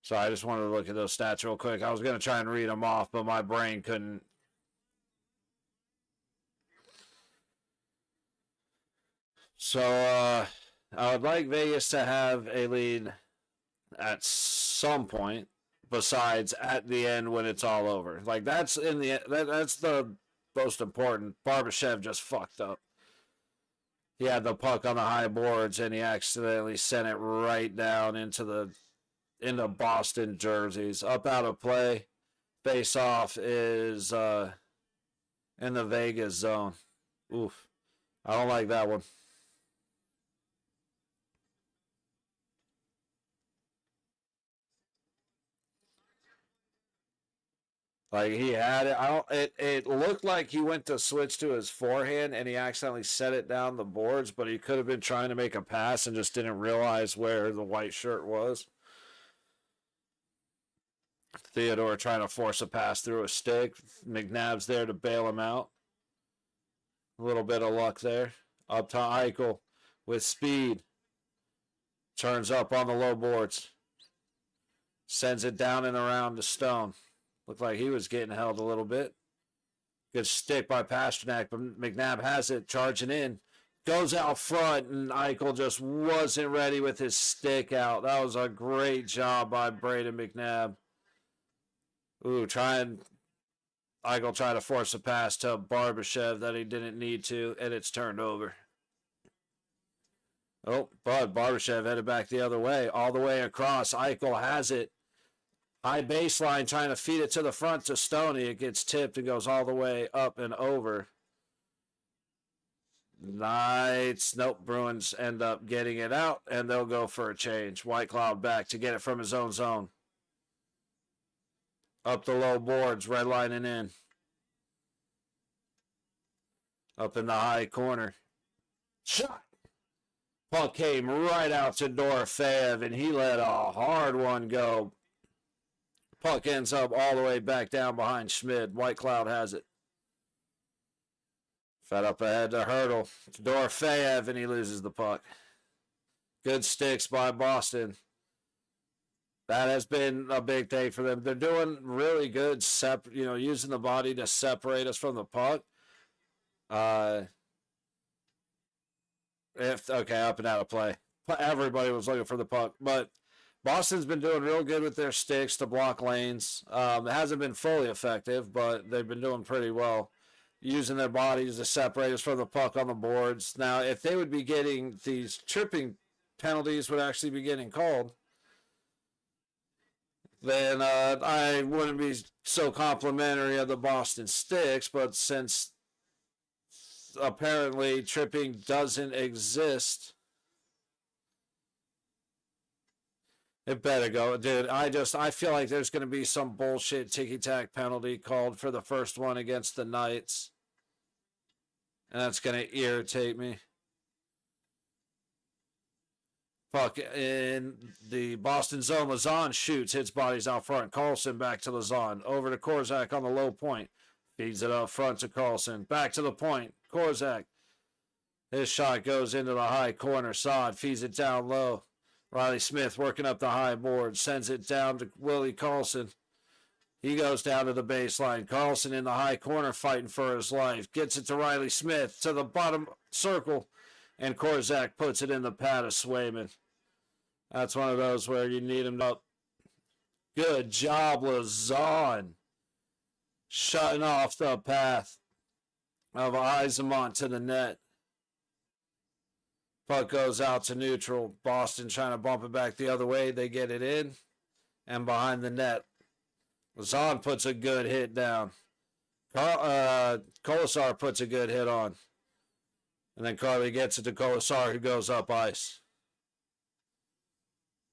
So I just wanted to look at those stats real quick. I was going to try and read them off, but my brain couldn't. So I would like Vegas to have a lead at some point, besides at the end when it's all over. Like that's the most important. Barbashev just fucked up. He had the puck on the high boards and he accidentally sent it right down into Boston jerseys. Up out of play. Face off is in the Vegas zone. Oof. I don't like that one. Like he had it. It looked like he went to switch to his forehand and he accidentally set it down the boards, but he could have been trying to make a pass and just didn't realize where the white shirt was. Theodore trying to force a pass through a stick. McNabb's there to bail him out. A little bit of luck there. Up to Eichel with speed. Turns up on the low boards. Sends it down and around to Stone. Looked like he was getting held a little bit. Good stick by Pasternak, but McNabb has it, charging in. Goes out front, and Eichel just wasn't ready with his stick out. That was a great job by Braden McNabb. Ooh, Eichel tried to force a pass to Barbashev that he didn't need to, and it's turned over. Oh, but Barbashev headed back the other way, all the way across. Eichel has it. High baseline, trying to feed it to the front to Stoney. It gets tipped and goes all the way up and over. Knights. Nope, Bruins end up getting it out, and they'll go for a change. Whitecloud back to get it from his own zone. Up the low boards, redlining in. Up in the high corner. Shot! Puck came right out to Dorofeev, and he let a hard one go. Puck ends up all the way back down behind Schmid. Whitecloud has it. Fed up ahead to Hurdle. Dorofeev, and he loses the puck. Good sticks by Boston. That has been a big thing for them. They're doing really good, using the body to separate us from the puck. Up and out of play. Everybody was looking for the puck, but Boston's been doing real good with their sticks to block lanes. It hasn't been fully effective, but they've been doing pretty well, using their bodies to separate us from the puck on the boards. Now, if they would be getting these tripping penalties would actually be getting called, then I wouldn't be so complimentary of the Boston sticks, but since apparently tripping doesn't exist, it better go. Dude, I feel like there's going to be some bullshit ticky-tack penalty called for the first one against the Knights. And that's going to irritate me. Puck in the Boston zone. Lazan shoots, hits bodies out front. Carlson back to Lazan. Over to Korzak on the low point. Feeds it up front to Carlson. Back to the point. Korzak. His shot goes into the high corner. Saad feeds it down low. Riley Smith working up the high board. Sends it down to Willie Carlson. He goes down to the baseline. Carlson in the high corner fighting for his life. Gets it to Riley Smith to the bottom circle. And Korzak puts it in the pad of Swayman. That's one of those where you need him up. Good job, Lazon. Shutting off the path of Yzerman to the net. Puck goes out to neutral. Boston trying to bump it back the other way. They get it in. And behind the net. Lazon puts a good hit down. Kolesar puts a good hit on. And then Carly gets it to Kolesar, who goes up ice.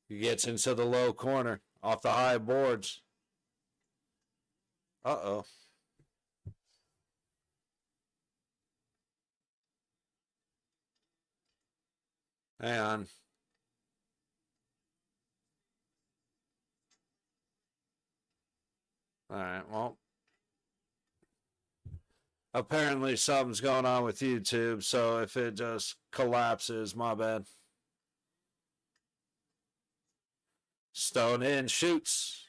He gets into the low corner off the high boards. Uh-oh. Hang on. All right, well. Apparently something's going on with YouTube, so if it just collapses, my bad. Stone in, shoots.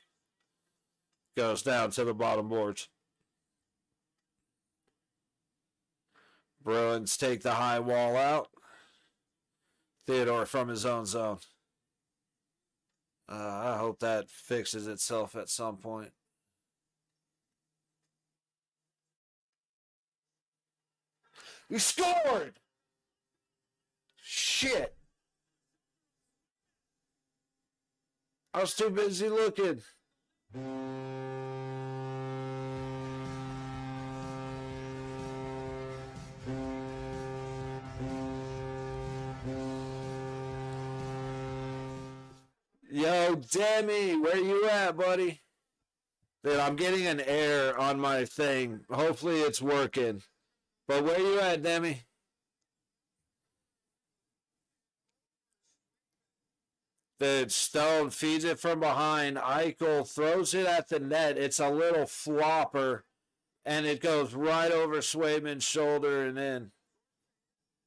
Goes down to the bottom boards. Bruins take the high wall out. Theodore from his own zone. I hope that fixes itself at some point. We scored! Shit. I was too busy looking. Yo, Demi, where you at, buddy? Dude, I'm getting an error on my thing. Hopefully it's working. But where you at, Demi? The Stone feeds it from behind. Eichel throws it at the net. It's a little flopper, and it goes right over Swayman's shoulder and in.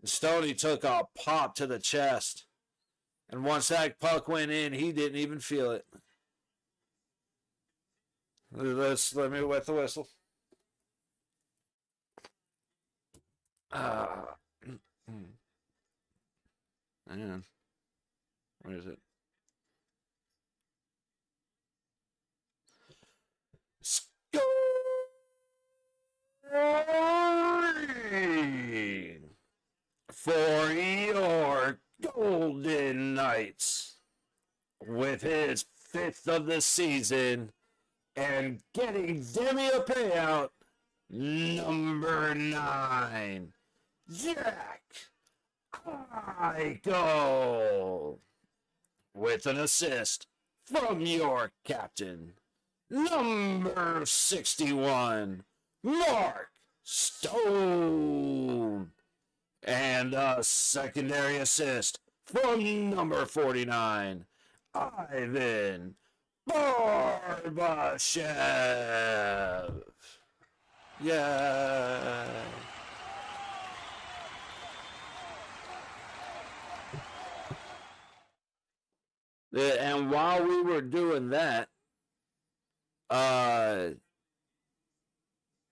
Stoney took a pop to the chest. And once that puck went in, he didn't even feel it. Let me wet the whistle. Man. Where is it? Scoring for your Golden Knights with his 5th of the season and getting Demi a payout, number 9, Jack Eichel, with an assist from your captain, number 61, Mark Stone, and a secondary assist from number 49, Ivan Barbashev. Yeah. And while we were doing that,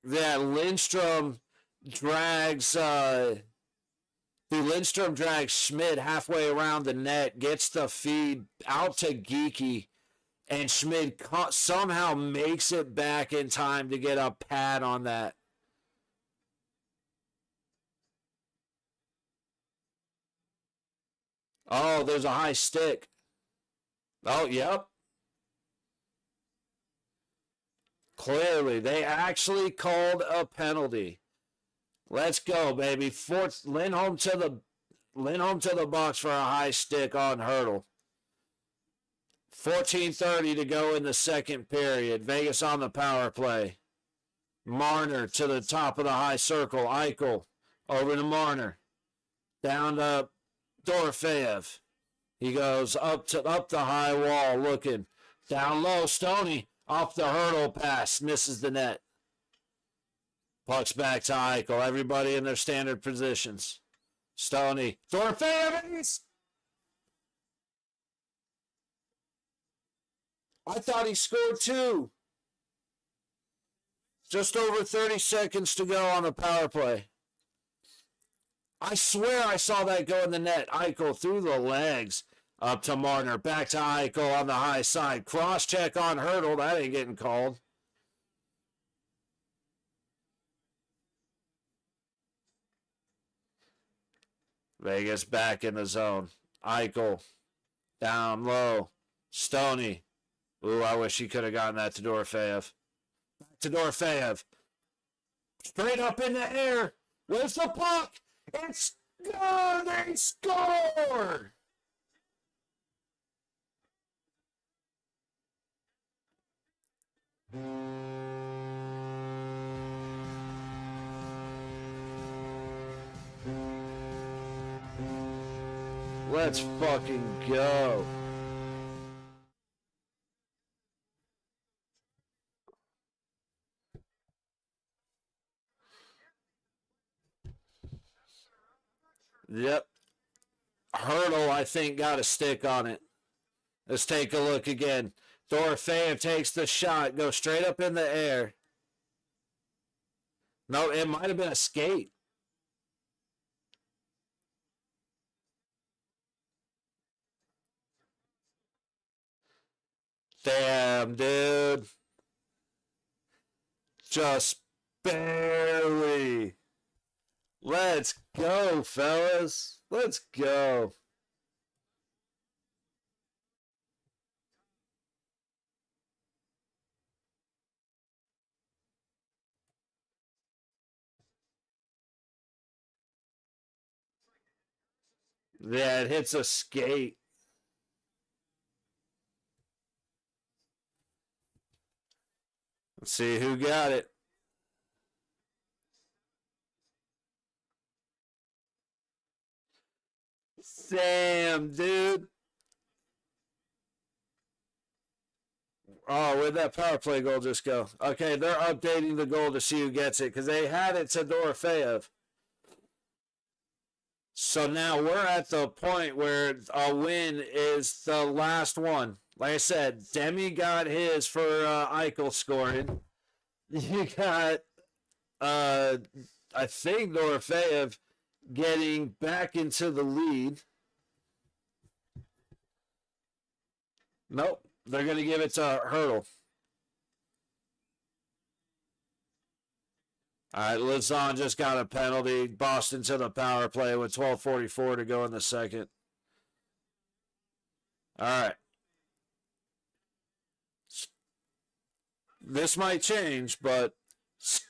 Lindstrom drags Schmidt halfway around the net, gets the feed out to Geeky, and Schmidt somehow makes it back in time to get a pad on that. Oh, there's a high stick. Oh, yep. Clearly, they actually called a penalty. Let's go, baby. Lindholm to the box for a high stick on Hurdle. 14:30 to go in the second period. Vegas on the power play. Marner to the top of the high circle. Eichel over to Marner. Down to Dorofeyev. He goes up the high wall looking. Down low, Stoney. Off the Hurdle pass. Misses the net. Puck's back to Eichel. Everybody in their standard positions. Stoney. Dorofeyev. I thought he scored 2. Just over 30 seconds to go on the power play. I swear I saw that go in the net. Eichel through the legs. Up to Marner. Back to Eichel on the high side. Cross check on Hurdle. That ain't getting called. Vegas back in the zone. Eichel. Down low. Stoney. Ooh, I wish he could have gotten that to Dorofeyev. Back to Dorofeyev. Straight up in the air. Where's the puck? It's good. They score. Let's fucking go. Yep. Hurdle, I think, got a stick on it. Let's take a look again. Dorofeyev takes the shot, goes straight up in the air. No, it might have been a skate. Damn, dude. Just barely. Let's go, fellas. Let's go. Yeah, it hits a skate. Let's see who got it. Damn, dude. Oh, where'd that power play goal just go? Okay, they're updating the goal to see who gets it because they had it to Dorofeyev. So now we're at the point where a win is the last one. Like I said, Demi got his for Eichel scoring. You got, I think, Dorofeyev getting back into the lead. Nope. They're going to give it to Hurdle. All right, Lizotte just got a penalty. Boston to the power play with 12:44 to go in the second. All right. This might change, but scoring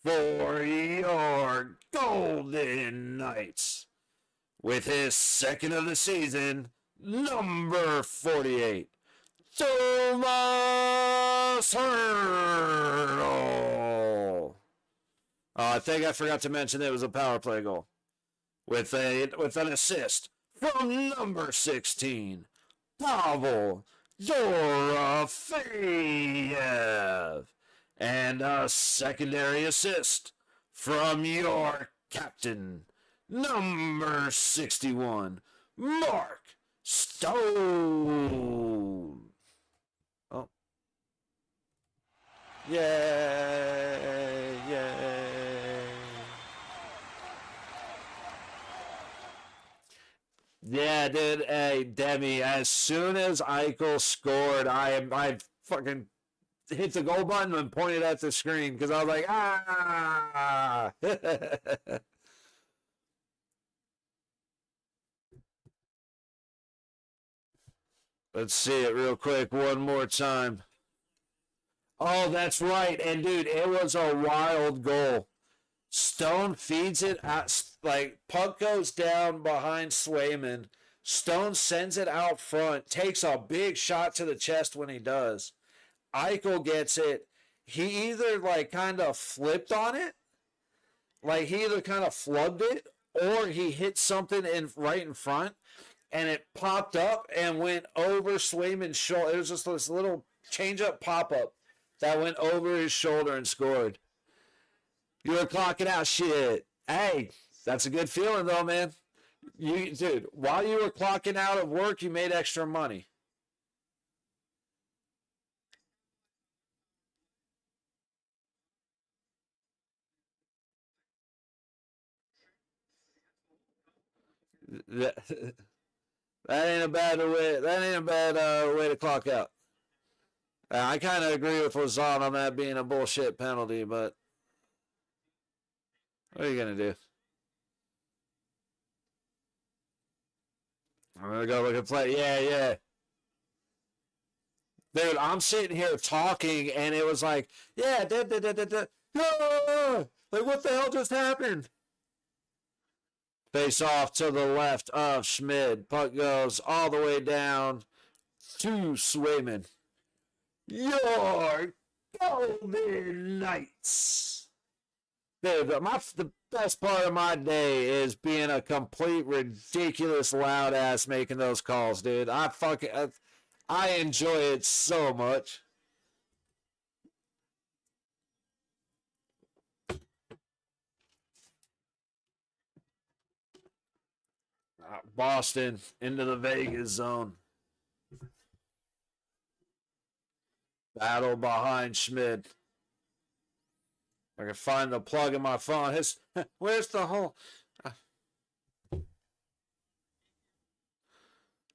for your Golden Knights with his second of the season, number 48. Thomas Hurdle. I think I forgot to mention it was a power play goal with an assist from number 16, Pavel Dorofeyev, and a secondary assist from your captain, number 61, Mark Stone. Oh. Yay, yay. Yeah, dude. Hey, Demi, as soon as Eichel scored, I fucking hit the goal button and pointed at the screen because I was like, ah. Let's see it real quick one more time. Oh, that's right. And, dude, it was a wild goal. Stone feeds it out, like, puck goes down behind Swayman. Stone sends it out front, takes a big shot to the chest when he does. Eichel gets it. He either, like, kind of flipped on it, like, he either kind of flubbed it, or he hit something right in front, and it popped up and went over Swayman's shoulder. It was just this little change-up pop-up that went over his shoulder and scored. You were clocking out shit. Hey, that's a good feeling, though, man. Dude, while you were clocking out of work, you made extra money. That, that ain't a bad way. That ain't a bad way to clock out. I kind of agree with Lazard on that being a bullshit penalty, but what are you gonna do? I'm gonna go look at play. Yeah, yeah. Dude, I'm sitting here talking, and it was like, yeah, like what the hell just happened? Face off to the left of Schmid. Puck goes all the way down to Swayman. Your Golden Knights. Dude, the best part of my day is being a complete ridiculous loud ass making those calls, dude. I enjoy it so much. Boston into the Vegas zone. Battle behind Schmid. I can find the plug in my phone. Where's the hole?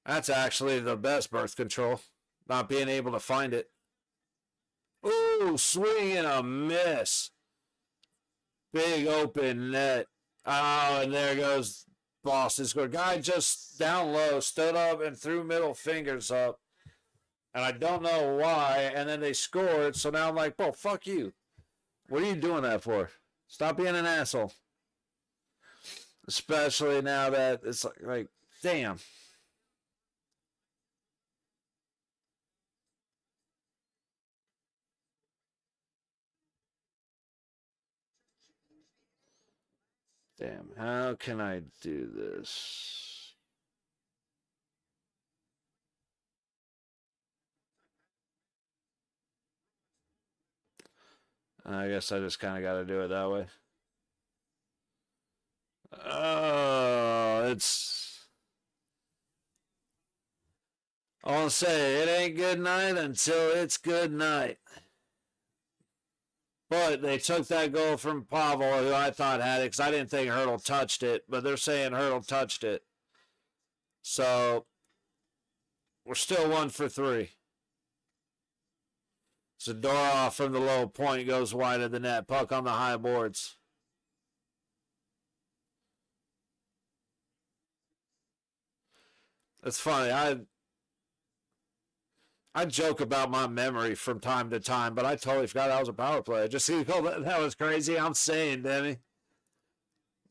That's actually the best birth control. Not being able to find it. Ooh, swing and a miss. Big open net. Oh, and there goes Boston score. Guy just down low, stood up and threw middle fingers up. And I don't know why. And then they scored. So now I'm like, bro, fuck you. What are you doing that for? Stop being an asshole. Especially now that it's like damn. Damn, how can I do this? I guess I just kind of got to do it that way. Oh, it's... I'll say, it ain't good night until it's good night. But they took that goal from Pavel, who I thought had it, because I didn't think Hurdle touched it, but they're saying Hurdle touched it. So, we're still 1 for 3. Zadorov from the low point goes wide of the net. Puck on the high boards. It's funny. I joke about my memory from time to time, but I totally forgot that was a power play. Just see, that was crazy. I'm saying, Demi.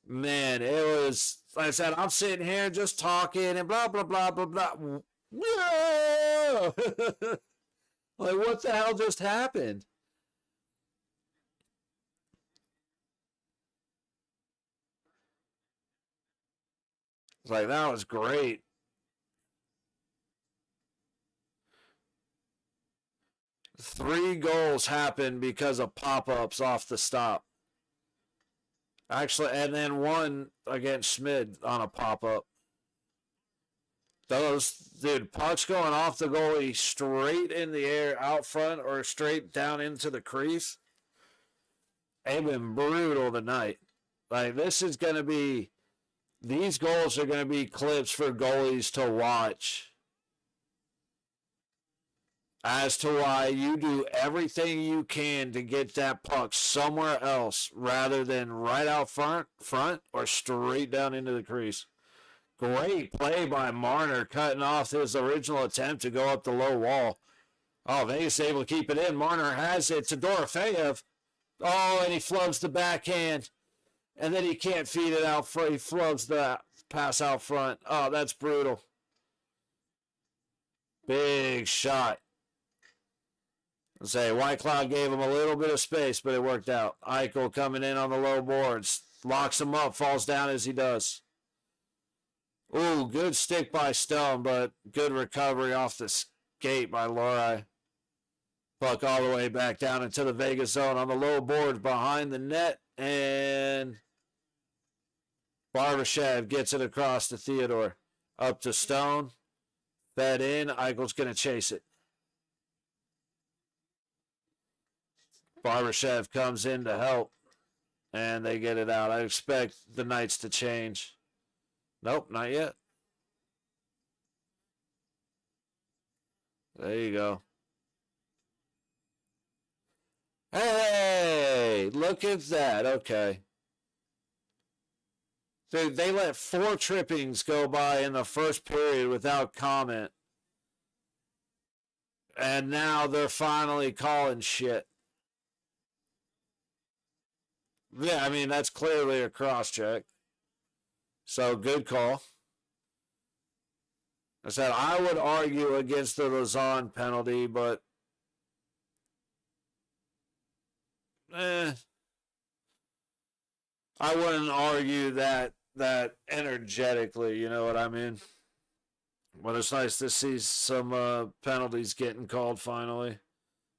Man, it was, like I said, I'm sitting here just talking and blah, blah, blah, blah, blah. Whoa! Like, what the hell just happened? It's like, that was great. Three goals happened because of pop-ups off the stop. Actually, and then one against Schmid on a pop-up. Those, dude, pucks going off the goalie straight in the air out front or straight down into the crease. They've been brutal tonight. Like, this is going to be, these goals are going to be clips for goalies to watch as to why you do everything you can to get that puck somewhere else rather than right out front or straight down into the crease. Great play by Marner, cutting off his original attempt to go up the low wall. Oh, Vegas able to keep it in. Marner has it to Dorofeyev. Oh, and he flubs the backhand. And then he can't feed it out front. He flubs the pass out front. Oh, that's brutal. Big shot. Let's say White Cloud gave him a little bit of space, but it worked out. Eichel coming in on the low boards. Locks him up, falls down as he does. Ooh, good stick by Stone, but good recovery off the skate by Lohrei. Puck all the way back down into the Vegas zone on the low board behind the net, and Barbashev gets it across to Theodore. Up to Stone. Fed in. Eichel's going to chase it. Barbashev comes in to help, and they get it out. I expect the Knights to change. Nope, not yet. There you go. Hey, look at that. Okay. Dude, they let 4 trippings go by in the first period without comment. And now they're finally calling shit. Yeah, I mean, that's clearly a cross check. So, good call. I said I would argue against the Lazon penalty, but I wouldn't argue that energetically. You know what I mean? But it's nice to see some penalties getting called finally,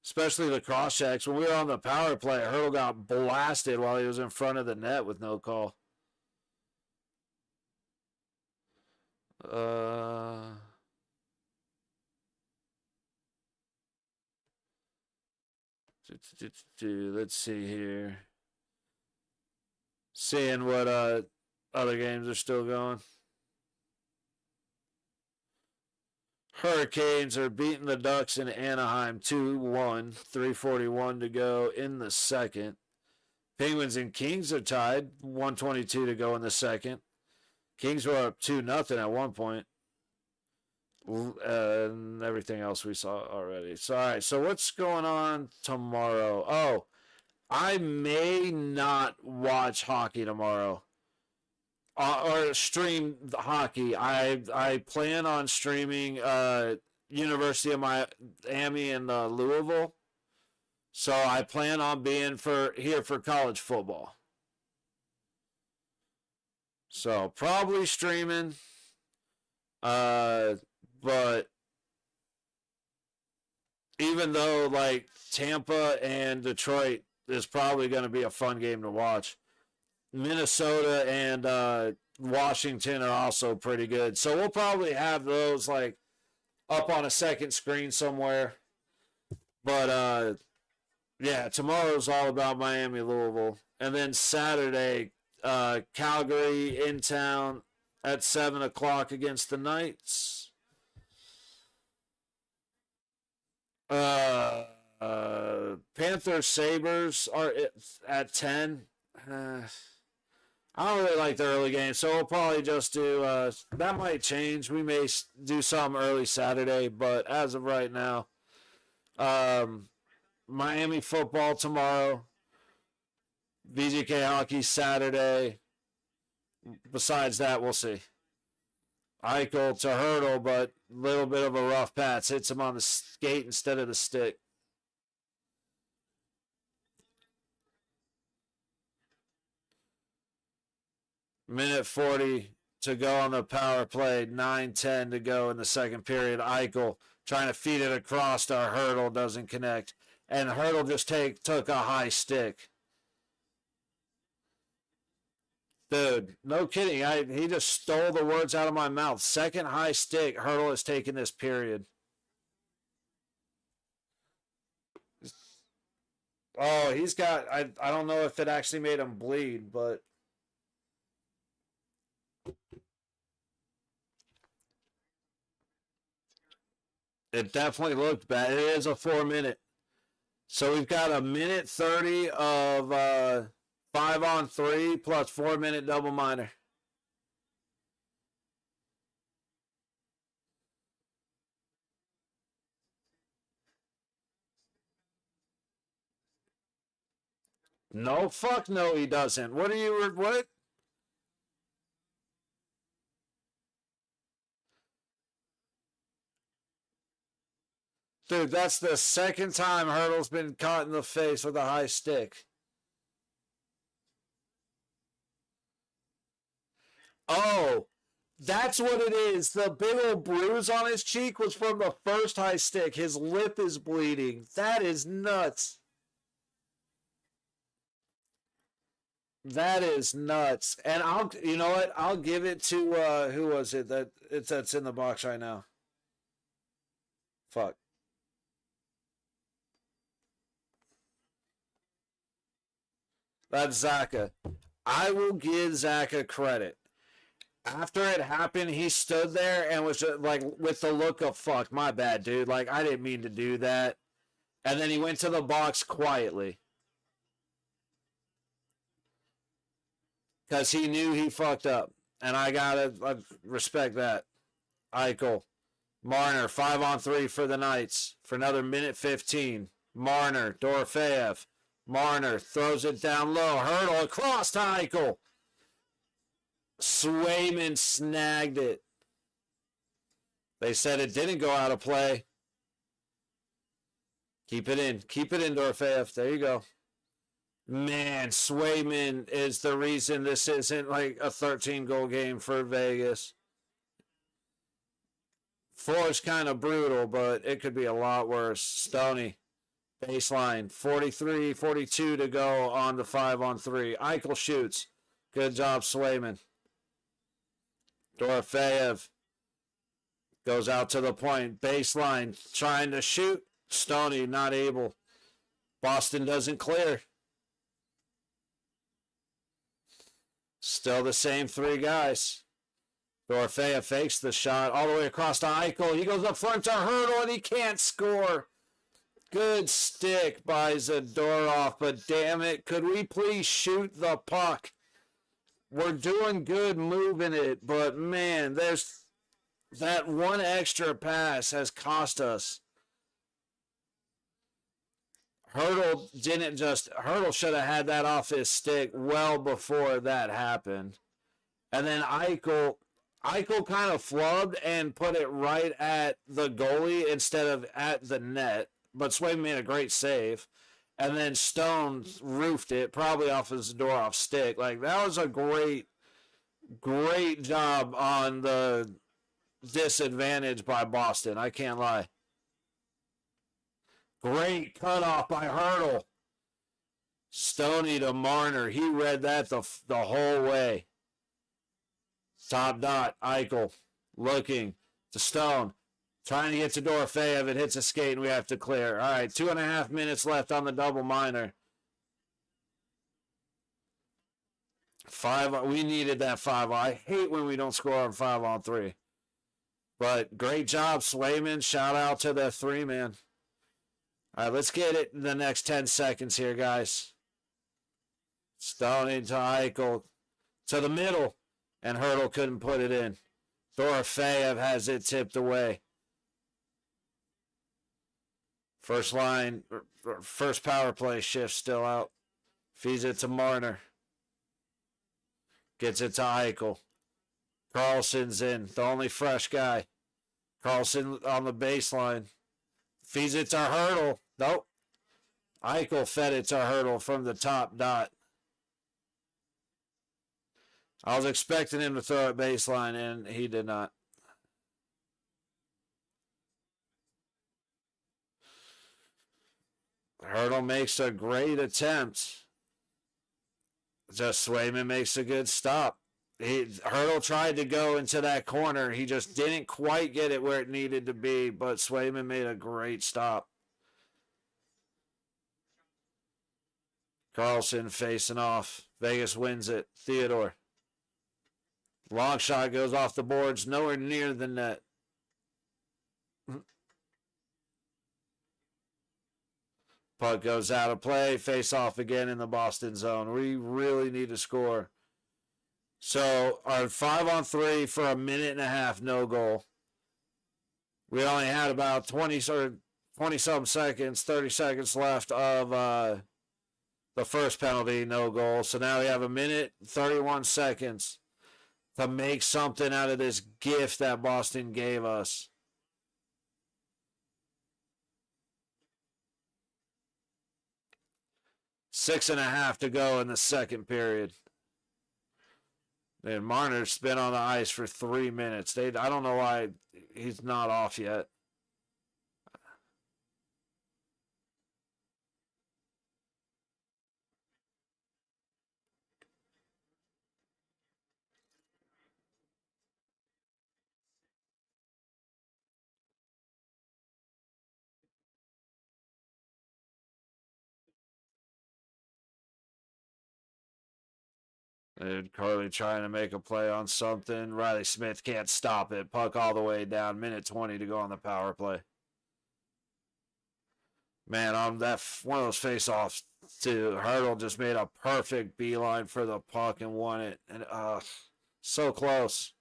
especially the cross checks. When we were on the power play, Hurdle got blasted while he was in front of the net with no call. Let's see here. Seeing what other games are still going. Hurricanes are beating the Ducks in Anaheim 2-1, 3:41 to go in the second. Penguins and Kings are tied, 1:22 to go in the second. Kings were up 2-0 at one point. And everything else we saw already. So, all right, so what's going on tomorrow? Oh, I may not watch hockey tomorrow. Or stream the hockey. I plan on streaming University of Miami and Louisville. So I plan on being here for college football. So probably streaming. But even though like Tampa and Detroit is probably going to be a fun game to watch, Minnesota and Washington are also pretty good. So we'll probably have those like up on a second screen somewhere. But yeah, tomorrow's all about Miami, Louisville. And then Saturday, Calgary in town at 7 o'clock against the Knights. Panthers Sabres are at 10. I don't really like the early game, so we'll probably just do that. Might change. We may do some early Saturday, but as of right now, Miami football tomorrow, VGK hockey Saturday. Besides that, we'll see. Eichel to Hurdle, but a little bit of a rough pass. Hits him on the skate instead of the stick. Minute 40 to go on the power play. 9:10 to go in the second period. Eichel trying to feed it across to Hurdle. Doesn't connect. And Hurdle just took a high stick. Dude, no kidding. He just stole the words out of my mouth. Second high stick, Hurdle has taken this period. Oh, he's got, I don't know if it actually made him bleed, but it definitely looked bad. It is a 4-minute. So we've got a minute 30 of 5-on-3 plus 4-minute double minor. No, fuck no, he doesn't. What are you, what? Dude, that's the second time Hurdle's been caught in the face with a high stick. Oh, that's what it is. The big old bruise on his cheek was from the first high stick. His lip is bleeding. That is nuts. That is nuts. And you know what? I'll give it to who was it that's in the box right now? Fuck. That's Zaka. I will give Zaka credit. After it happened, he stood there and was just, like, with the look of, fuck, my bad, dude. Like, I didn't mean to do that. And then he went to the box quietly because he knew he fucked up. And I respect that. Eichel. Marner, 5-on-3 for the Knights for another minute 15. Marner, Dorofeyev. Marner throws it down low. Hurdle across to Eichel. Swayman snagged it. They said it didn't go out of play. Keep it in. Keep it in, Dorofeyev. There you go. Man, Swayman is the reason this isn't like a 13-goal game for Vegas. 4 is kind of brutal, but it could be a lot worse. Stoney, baseline, 43-42 to go on the 5-on-3. Eichel shoots. Good job, Swayman. Dorofeyev goes out to the point. Baseline, trying to shoot. Stoney not able. Boston doesn't clear. Still the same 3 guys. Dorofeyev fakes the shot all the way across to Eichel. He goes up front to Hurdle and he can't score. Good stick by Zadorov, but damn it, could we please shoot the puck? We're doing good moving it, but man, there's that one extra pass has cost us. Hurdle should have had that off his stick well before that happened. And then Eichel kind of flubbed and put it right at the goalie instead of at the net. But Swayman made a great save. And then Stone roofed it, probably off his Zadorov stick. Like, that was a great job on the disadvantage by Boston. I can't lie. Great cutoff by Hurdle. Stoney to Marner. He read that the whole way. Top dot. Eichel looking to Stone. Trying to get to Dorofeyev. It hits a skate and we have to clear. All right, 2.5 minutes left on the double minor. 5. We needed that 5. I hate when we don't score on 5-on-3. But great job, Swayman. Shout out to the 3-man. All right, let's get it in the next 10 seconds here, guys. Stone into Eichel to the middle, and Hurdle couldn't put it in. Dorofeyev has it tipped away. First line, first power play shift still out. Feeds it to Marner. Gets it to Eichel. Carlson's in, the only fresh guy. Carlson on the baseline. Feeds it to Hurdle. Nope. Eichel fed it to Hurdle from the top dot. I was expecting him to throw it baseline, and he did not. Hurdle makes a great attempt. Just Swayman makes a good stop. Hurdle tried to go into that corner. He just didn't quite get it where it needed to be, but Swayman made a great stop. Carlson facing off. Vegas wins it. Theodore. Long shot goes off the boards, nowhere near the net. Puck goes out of play. Face off again in the Boston zone. We really need to score. So our 5-on-3 for a minute and a half, no goal. We only had about 20-some seconds, 30 seconds left of the first penalty, no goal. So now we have a minute, 31 seconds to make something out of this gift that Boston gave us. Six and a half to go in the second period. And Marner's been on the ice for 3 minutes. I don't know why he's not off yet. And Carly trying to make a play on something. Riley Smith can't stop it. Puck all the way down. Minute 20 to go on the power play. Man, on that one of those face-offs to Hurdle just made a perfect beeline for the puck and won it. And so close.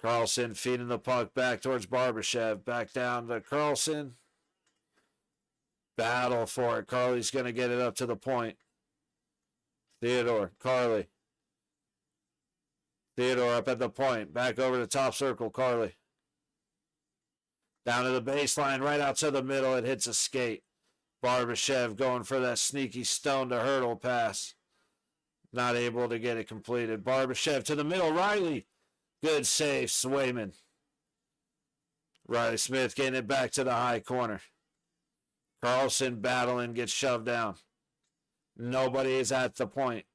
Carlson feeding the puck back towards Barbashev. Back down to Carlson. Battle for it. Carly's going to get it up to the point. Theodore, Carly. Theodore up at the point. Back over the top circle, Carly. Down to the baseline, right out to the middle. It hits a skate. Barbashev going for that sneaky stone to Hurdle pass. Not able to get it completed. Barbashev to the middle. Riley. Good save, Swayman. Riley Smith getting it back to the high corner. Carlson battling, gets shoved down. Nobody is at the point.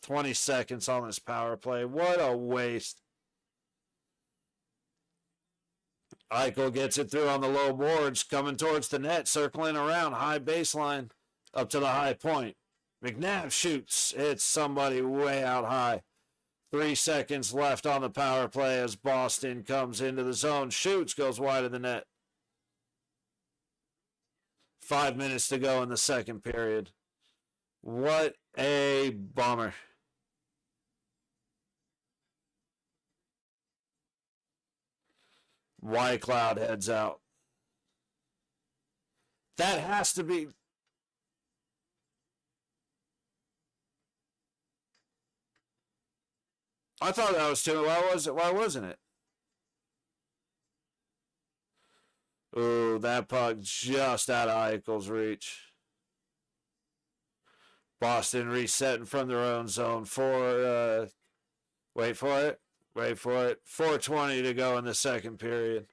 "20 seconds on this power play. What a waste." Eichel gets it through on the low boards, coming towards the net, circling around, high baseline, up to the high point. McNabb shoots. It's somebody way out high. 3 seconds left on the power play as Boston comes into the zone. Shoots, goes wide of the net. 5 minutes to go in the second period. What a bummer. Whitecloud heads out. That has to be... I thought that was too... Why wasn't it? Ooh, that puck just out of Eichel's reach. Boston resetting from their own zone for... wait for it. 4:20 to go in the second period.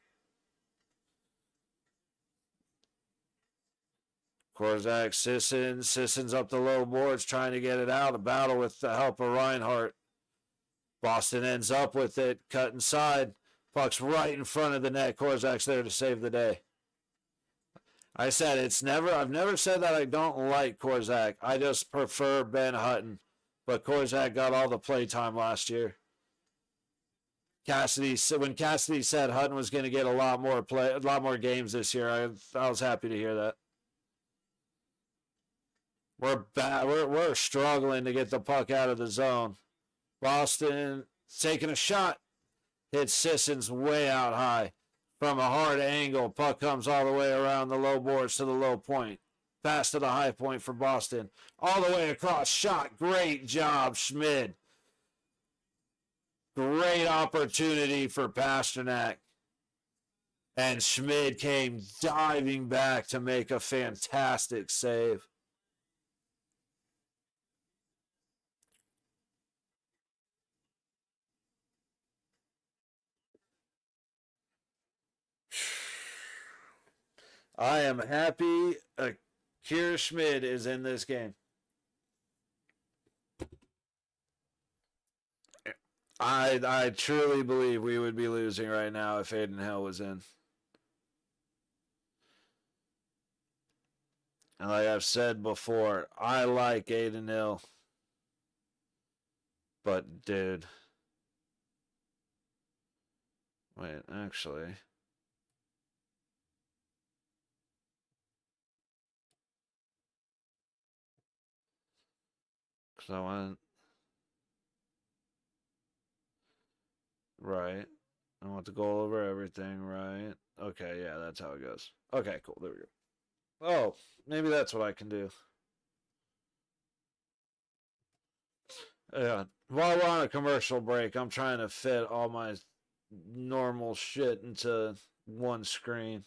Korzak, Sissons up the low boards trying to get it out. A battle with the help of Reinhart. Boston ends up with it, cut inside. Puck's right in front of the net. Korzak's there to save the day. I said I've never said that I don't like Korzak. I just prefer Ben Hutton. But Korzak got all the play time last year. When Cassidy said Hutton was going to get a lot more games this year, I was happy to hear that. We're struggling to get the puck out of the zone. Boston taking a shot. Hits Sissons way out high. From a hard angle, puck comes all the way around the low boards to the low point. Pass to the high point for Boston. All the way across. Shot. Great job, Schmid. Great opportunity for Pasternak. And Schmid came diving back to make a fantastic save. I am happy Kira Schmid is in this game. I truly believe we would be losing right now if Aiden Hill was in. And like I've said before, I like Aiden Hill. But, dude. Wait, actually. Because I want... Right. I want to go over everything, right? Okay, yeah, that's how it goes. Okay, cool. There we go. Oh, maybe that's what I can do. Yeah. While we're on a commercial break, I'm trying to fit all my normal shit into one screen.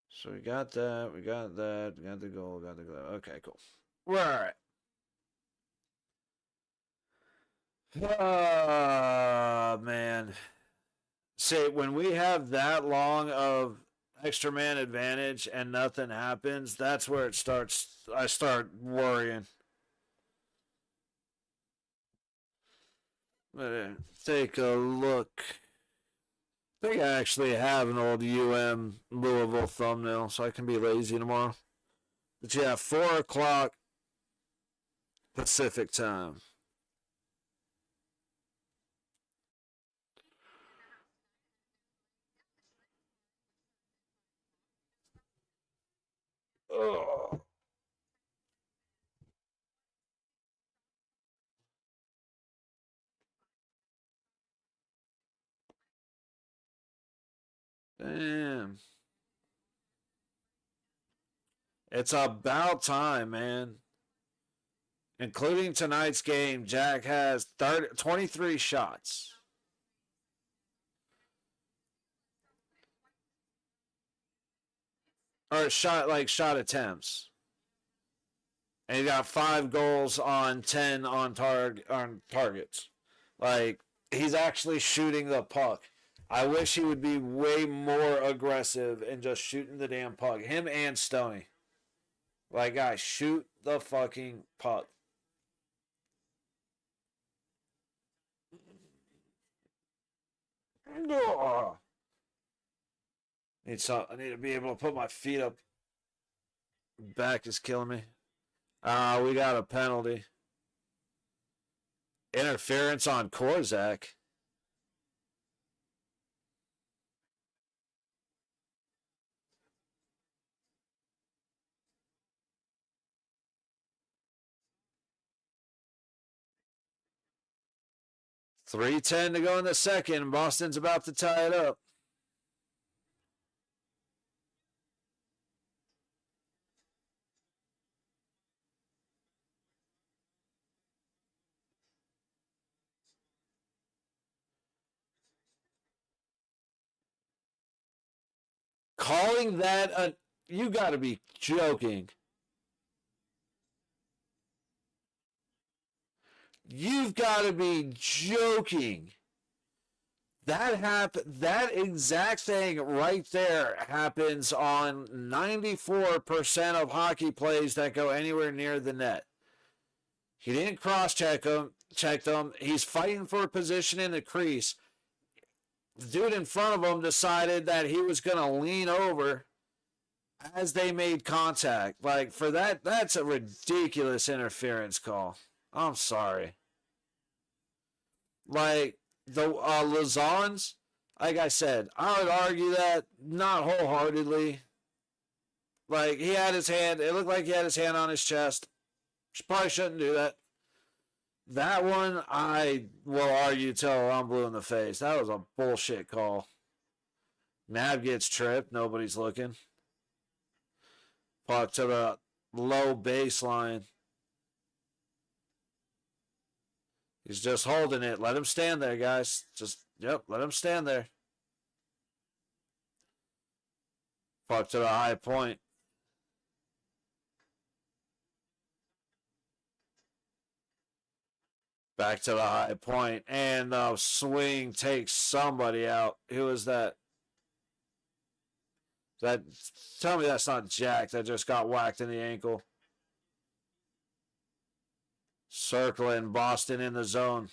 So we got that, we got the goal, got the goal. Okay, cool. We're all right. Oh, man. See, when we have that long of extra man advantage and nothing happens, that's where I start worrying. Take a look I think I actually have an old Louisville thumbnail, so I can be lazy tomorrow. But yeah, 4 o'clock Pacific time. Oh. Damn. It's about time, man. Including tonight's game, Jack has 23 shots. Or shot attempts. And he got 5 goals on 10 on targets. Like, he's actually shooting the puck. I wish he would be way more aggressive and just shooting the damn puck. Him and Stoney. Like, guys, shoot the fucking puck. I need to be able to put my feet up. Back is killing me. We got a penalty. Interference on Korzak. .310 to go in the second. Boston's about to tie it up. Calling that a... You got to be joking. You've got to be joking. That exact thing right there happens on 94% of hockey plays that go anywhere near the net. He didn't cross-check them. He's fighting for a position in the crease. The dude in front of him decided that he was going to lean over as they made contact. Like, for that, that's a ridiculous interference call. I'm sorry. Like, the Lazans, like I said, I would argue that not wholeheartedly. Like, he had his hand, it looked like he had his hand on his chest. Probably shouldn't do that. That one, I will argue till I'm blue in the face. That was a bullshit call. Nav gets tripped. Nobody's looking. Puck to the low baseline. He's just holding it. Let him stand there, guys. Let him stand there. Puck to the high point. Back to the high point, and the swing takes somebody out. Who is that? Tell me that's not Jack that just got whacked in the ankle. Circling Boston in the zone.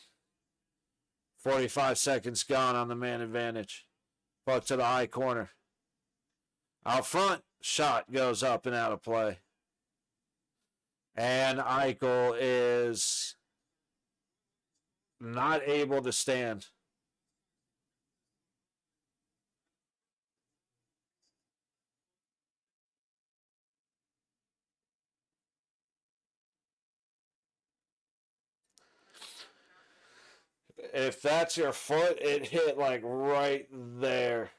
45 seconds gone on the man advantage. Puck to the high corner. Out front, shot goes up and out of play. And Eichel is not able to stand. If that's your foot, it hit like right there.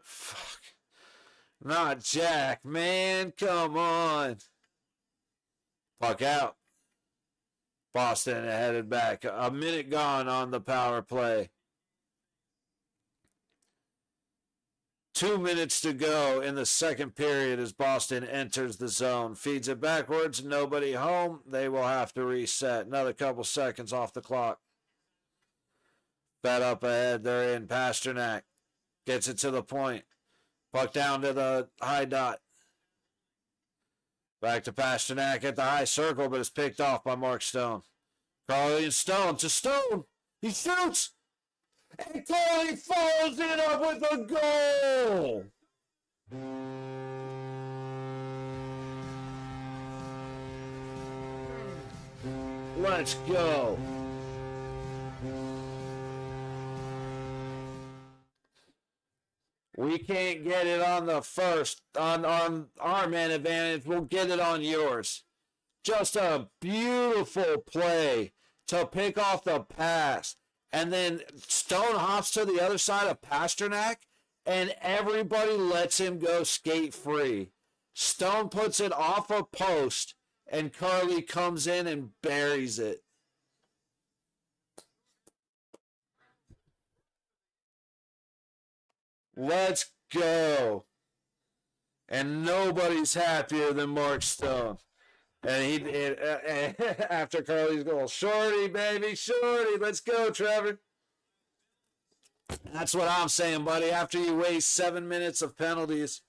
Fuck. Not Jack, man. Come on. Puck out. Boston headed back. A minute gone on the power play. 2 minutes to go in the second period as Boston enters the zone. Feeds it backwards. Nobody home. They will have to reset. Another couple seconds off the clock. Bet up ahead. They're in. Pasternak gets it to the point. Puck down to the high dot. Back to Pasternak at the high circle, but it's picked off by Mark Stone. Carly and Stone to Stone. He shoots. And Carly follows it up with a goal. Let's go. We can't get it on the first, on our man advantage. We'll get it on yours. Just a beautiful play to pick off the pass. And then Stone hops to the other side of Pasternak, and everybody lets him go skate free. Stone puts it off a post, and Carly comes in and buries it. Let's go. And nobody's happier than Mark Stone. And after Carly's goal, shorty, baby, shorty. Let's go, Trevor. That's what I'm saying, buddy. After you waste 7 minutes of penalties.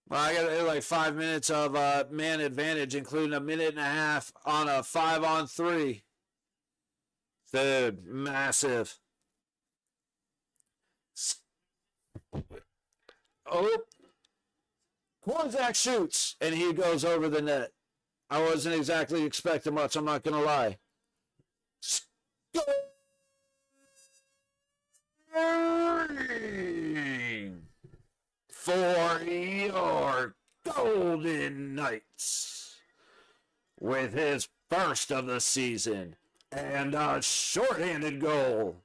Well, I got like 5 minutes of man advantage, including a minute and a half on a 5-on-3. Dude, massive. Oh, Korzak shoots, and he goes over the net. I wasn't exactly expecting much, I'm not going to lie. For your Golden Knights with his first of the season and a shorthanded goal.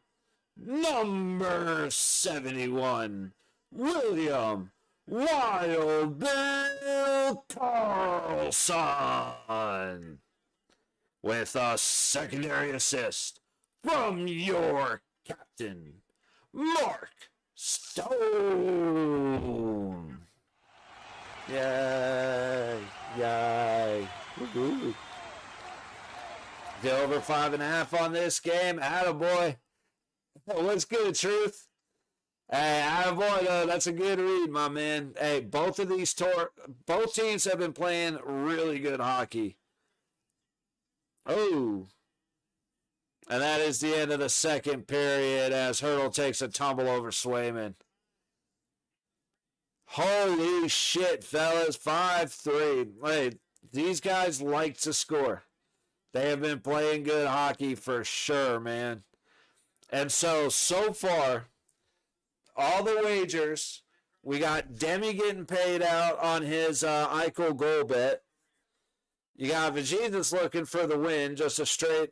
Number 71, William Wild Bill Carlson, with a secondary assist from your captain, Mark Stone. Yay, yay. Woo-hoo. The over 5.5 on this game. Attaboy. What's good, Truth? Hey, attaboy, though. That's a good read, my man. Hey, both teams have been playing really good hockey. Oh. And that is the end of the second period as Hurdle takes a tumble over Swayman. Holy shit, fellas. 5-3. Hey, these guys like to score. They have been playing good hockey for sure, man. And so far, all the wagers, we got Demi getting paid out on his Eichel goal bet. You got Vegeta's looking for the win, just a straight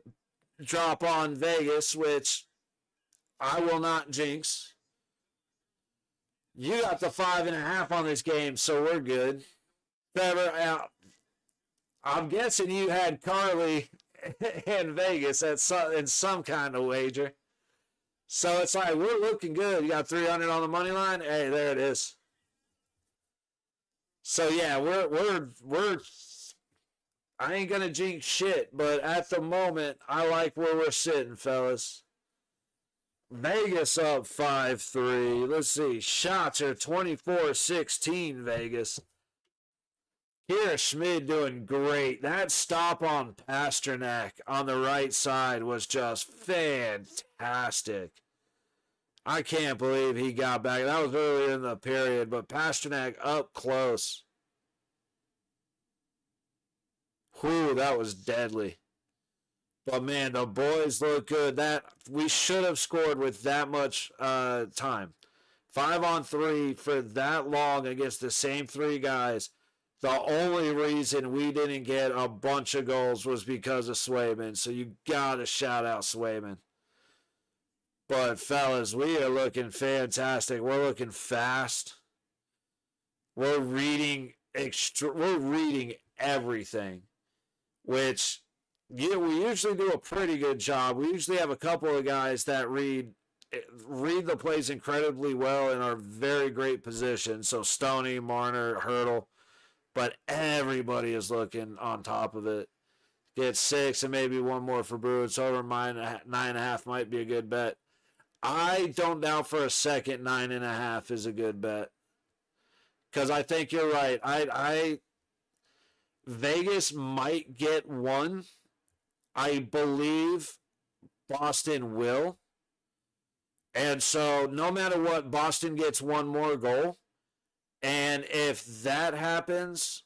drop on Vegas, which I will not jinx. You got the 5.5 on this game, so we're good. Trevor, I'm guessing you had Carly in Vegas in some kind of wager. So it's like, we're looking good. You got 300 on the money line. Hey, there it is. So yeah, we're I ain't gonna jinx shit, but at the moment, I like where we're sitting, fellas. Vegas up 5-3. Let's see. Shots are 24-16, Vegas. Here, Schmid doing great. That stop on Pasternak on the right side was just fantastic. I can't believe he got back. That was early in the period, but Pasternak up close. Whew, that was deadly. But man, the boys look good. That we should have scored with that much time. 5-on-3 for that long against the same three guys. The only reason we didn't get a bunch of goals was because of Swayman. So you gotta shout out Swayman. But fellas, we are looking fantastic. We're looking fast. We're reading everything, which we usually do a pretty good job. We usually have a couple of guys that read the plays incredibly well and are very great positions. So Stoney, Marner, Hurdle. But everybody is looking on top of it. Get 6 and maybe one more for Bruins. Over 9.5 might be a good bet. I don't doubt for a second 9.5 is a good bet. Because I think you're right. Vegas might get one. I believe Boston will. And so no matter what, Boston gets one more goal. And if that happens,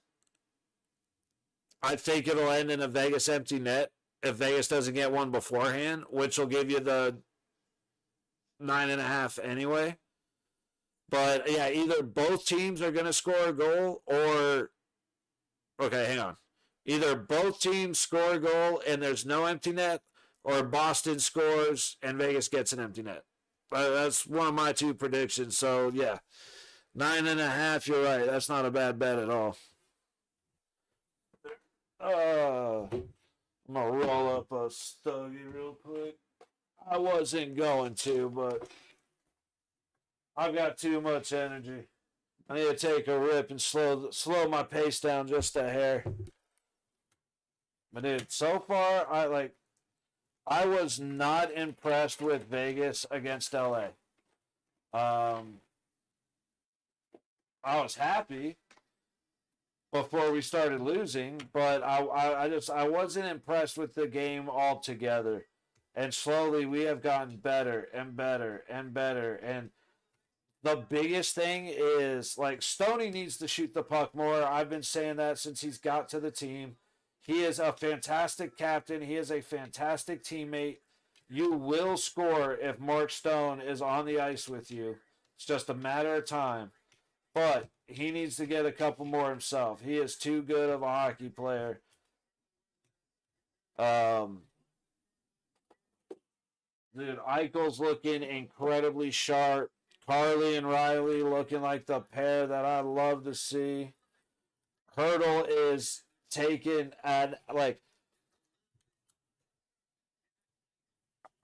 I think it'll end in a Vegas empty net if Vegas doesn't get one beforehand, which will give you the 9.5 anyway. But yeah, either both teams are going to score a goal or, okay, hang on. Either both teams score a goal and there's no empty net, or Boston scores and Vegas gets an empty net. That's one of my two predictions. So yeah, 9.5. You're right. That's not a bad bet at all. I'm gonna roll up a stogie real quick. I wasn't going to, but I've got too much energy. I need to take a rip and slow my pace down just a hair. But dude, so far I was not impressed with Vegas against LA. I was happy before we started losing, but I wasn't impressed with the game altogether. And slowly we have gotten better and better and better. And the biggest thing is, like, Stoney needs to shoot the puck more. I've been saying that since he's got to the team. He is a fantastic captain. He is a fantastic teammate. You will score if Mark Stone is on the ice with you. It's just a matter of time. But he needs to get a couple more himself. He is too good of a hockey player. Dude, Eichel's looking incredibly sharp. Carly and Riley looking like the pair that I love to see. Hurdle is taken at, like,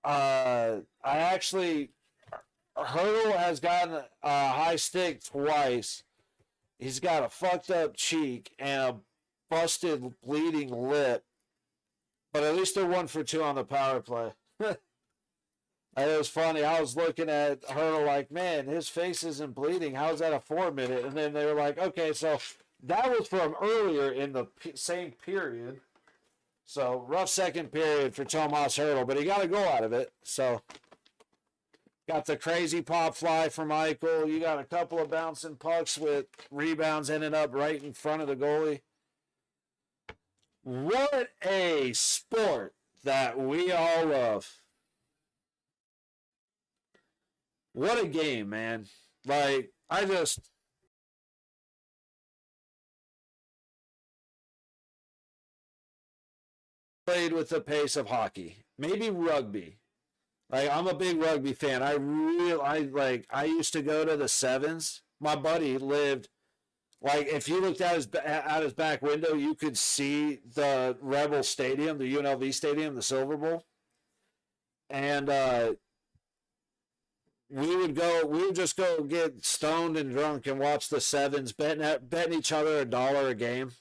Hurdle has gotten a high stick twice. He's got a fucked up cheek and a busted bleeding lip. But at least they're 1 for 2 on the power play. It was funny. I was looking at Hurdle like, man, his face isn't bleeding. How's that a 4-minute? And then they were like, okay, so that was from earlier in the same period. So rough second period for Tomas Hurdle, but he got a goal out of it. So got the crazy pop fly from Eichel. You got a couple of bouncing pucks with rebounds ending up right in front of the goalie. What a sport that we all love. What a game, man. Like, I just... played with the pace of hockey. Maybe rugby. Like, I'm a big rugby fan. I used to go to the sevens. My buddy lived, like, if you looked out his back window, you could see the Rebel Stadium, the UNLV Stadium, the Silver Bowl. And we would just go get stoned and drunk and watch the sevens, betting each other $1 a game.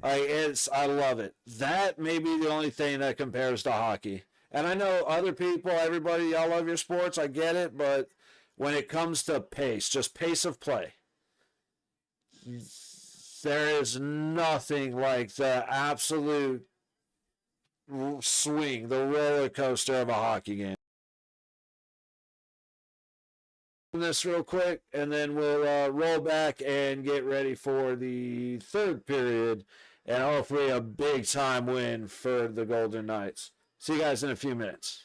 I love it. That may be the only thing that compares to hockey. And I know other people, everybody, y'all love your sports. I get it. But when it comes to pace, just pace of play, there is nothing like the absolute swing, the roller coaster of a hockey game. This real quick, and then we'll roll back and get ready for the third period, and hopefully a big time win for the Golden Knights. See you guys in a few minutes.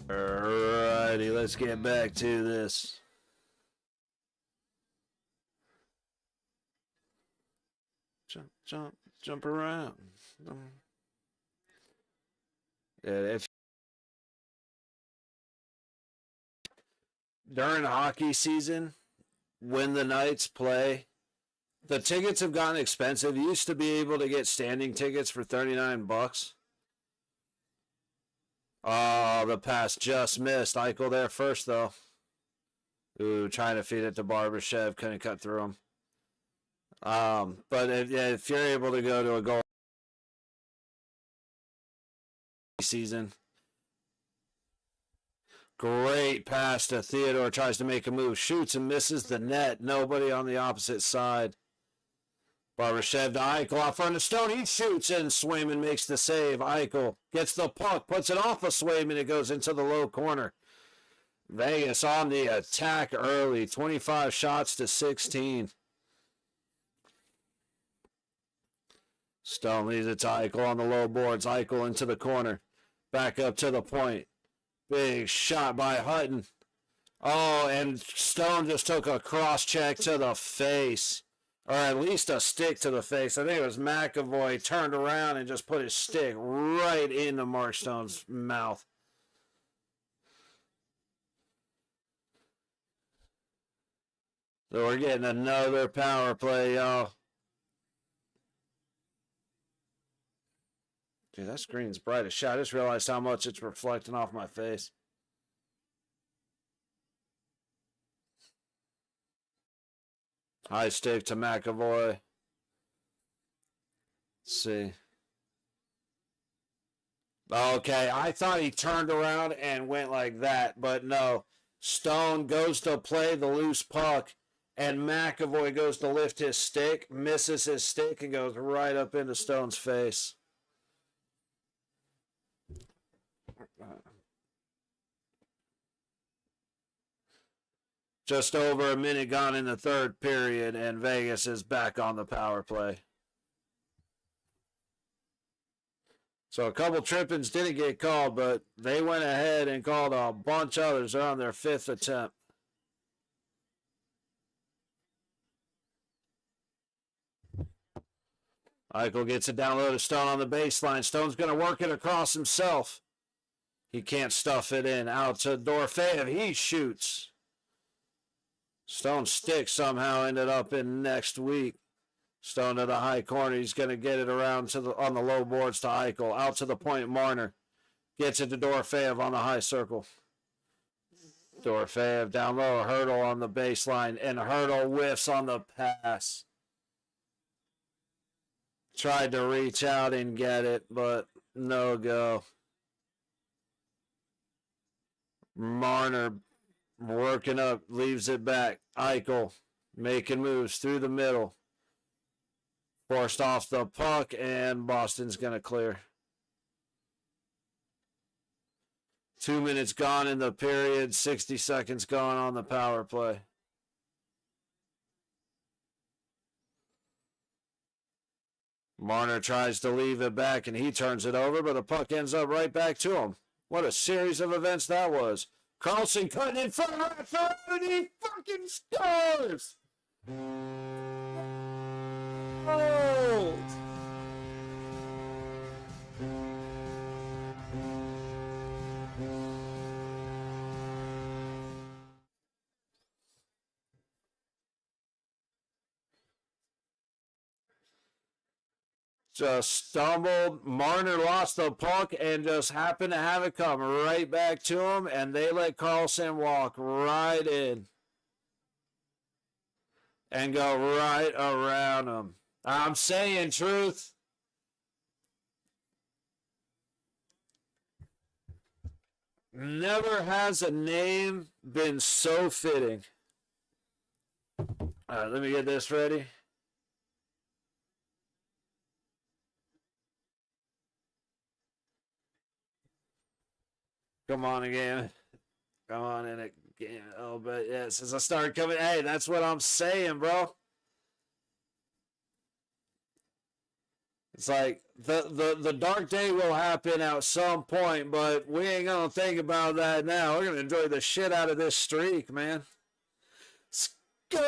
Alrighty, let's get back to this. Jump around. Yeah, if during hockey season, when the Knights play, the tickets have gotten expensive. You used to be able to get standing tickets for $39. Oh, the pass just missed. Eichel there first, though. Ooh, trying to feed it to Barbashev. Couldn't cut through him. But if you're able to go to a goal season, great pass to Theodore. Tries to make a move. Shoots and misses the net. Nobody on the opposite side. Barbashev to Eichel off front of Stone. He shoots and Swayman makes the save. Eichel gets the puck, puts it off of Swayman. It goes into the low corner. Vegas on the attack early. 25 shots to 16. Stone leaves it to Eichel on the low boards. Eichel into the corner. Back up to the point. Big shot by Hutton. Oh, and Stone just took a cross check to the face. Or at least a stick to the face. I think it was McAvoy turned around and just put his stick right into Mark Stone's mouth. So we're getting another power play, y'all. Dude, that screen's bright as shit. I just realized how much it's reflecting off my face. High stick to McAvoy. Let's see. Okay, I thought he turned around and went like that, but no. Stone goes to play the loose puck, and McAvoy goes to lift his stick, misses his stick, and goes right up into Stone's face. Just over a minute gone in the third period, and Vegas is back on the power play. So a couple trippings didn't get called, but they went ahead and called a bunch of others. They're on their fifth attempt. Eichel gets it down low to Stone on the baseline. Stone's going to work it across himself. He can't stuff it in. Out to Dorofeyev. He shoots. Stone's stick somehow ended up in next week. Stone to the high corner. He's going to get it around to on the low boards to Eichel. Out to the point, Marner. Gets it to Dorofeyev on the high circle. Dorofeyev down low. Hurdle on the baseline. And Hurdle whiffs on the pass. Tried to reach out and get it, but no go. Marner working up, leaves it back. Eichel making moves through the middle. Forced off the puck, and Boston's going to clear. 2 minutes gone in the period, 60 seconds gone on the power play. Marner tries to leave it back, and he turns it over, but the puck ends up right back to him. What a series of events that was. Carlson cutting in front of Ratford, and he fucking scores! Oh! Just stumbled. Marner lost the puck and just happened to have it come right back to him, and they let Carlson walk right in and go right around him. I'm saying truth. Never has a name been so fitting. All right, let me get this ready. Come on again. Come on in again. Oh, but yeah, since I started coming, hey, that's what I'm saying, bro. It's like the dark day will happen at some point, but we ain't gonna think about that now. We're gonna enjoy the shit out of this streak, man. Score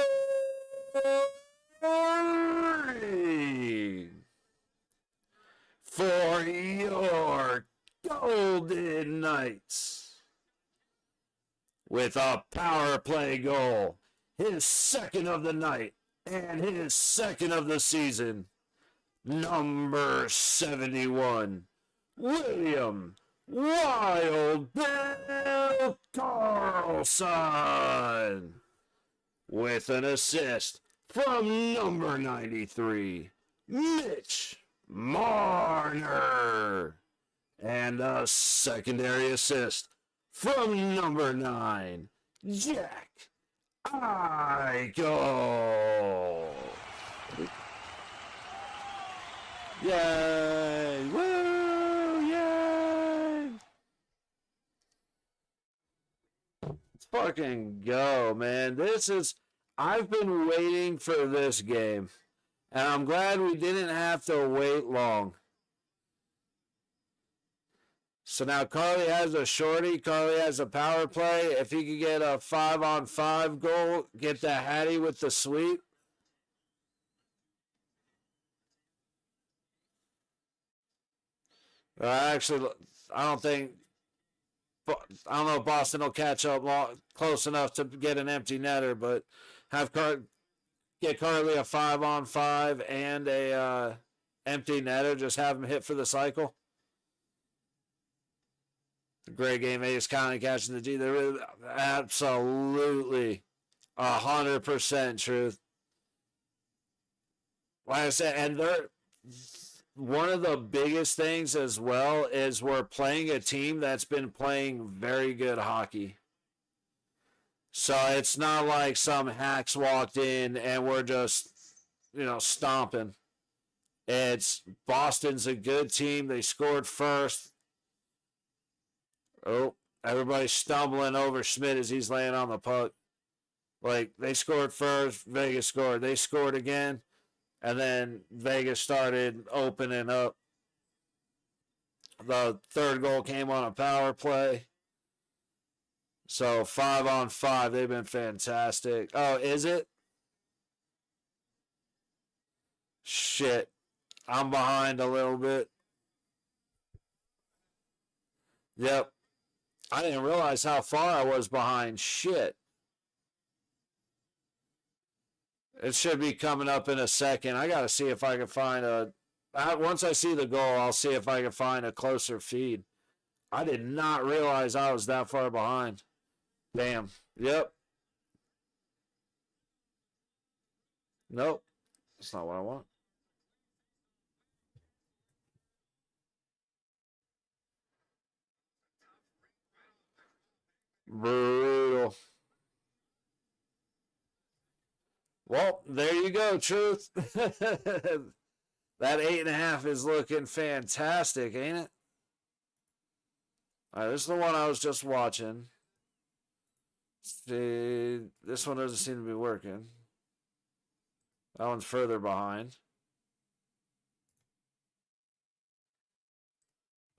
for your Golden Knights with a power play goal, his second of the night and his second of the season. Number 71, William Wild Bill Carlson. With an assist from number 93, Mitch Marner. And a secondary assist from number 9, Jack Eichel. Yay! Woo! Yay! Let's fucking go, man. I've been waiting for this game, and I'm glad we didn't have to wait long. So now Carly has a shorty. Carly has a power play. If he could get a 5-on-5 goal, get the Hattie with the sweep. Actually, I don't know if Boston will catch up close enough to get an empty netter, but get Carly a 5-on-5 and a empty netter. Just have him hit for the cycle. Great game. Ace County catching the G. They're really, absolutely 100% truth. Like I said, and one of the biggest things as well is we're playing a team that's been playing very good hockey. So it's not like some hacks walked in and we're just, stomping. It's Boston's a good team. They scored first. Oh, everybody's stumbling over Schmidt as he's laying on the puck. Like, they scored first, Vegas scored. They scored again, and then Vegas started opening up. The third goal came on a power play. So 5-on-5, they've been fantastic. Oh, is it? Shit. I'm behind a little bit. Yep. I didn't realize how far I was behind. Shit. It should be coming up in a second. I got to see if I can find once I see the goal, I'll see if I can find a closer feed. I did not realize I was that far behind. Damn. Yep. Nope. That's not what I want. Brutal. Well, there you go, Truth. That 8.5 is looking fantastic, ain't it? All right, this is the one I was just watching. See, this one doesn't seem to be working. That one's further behind.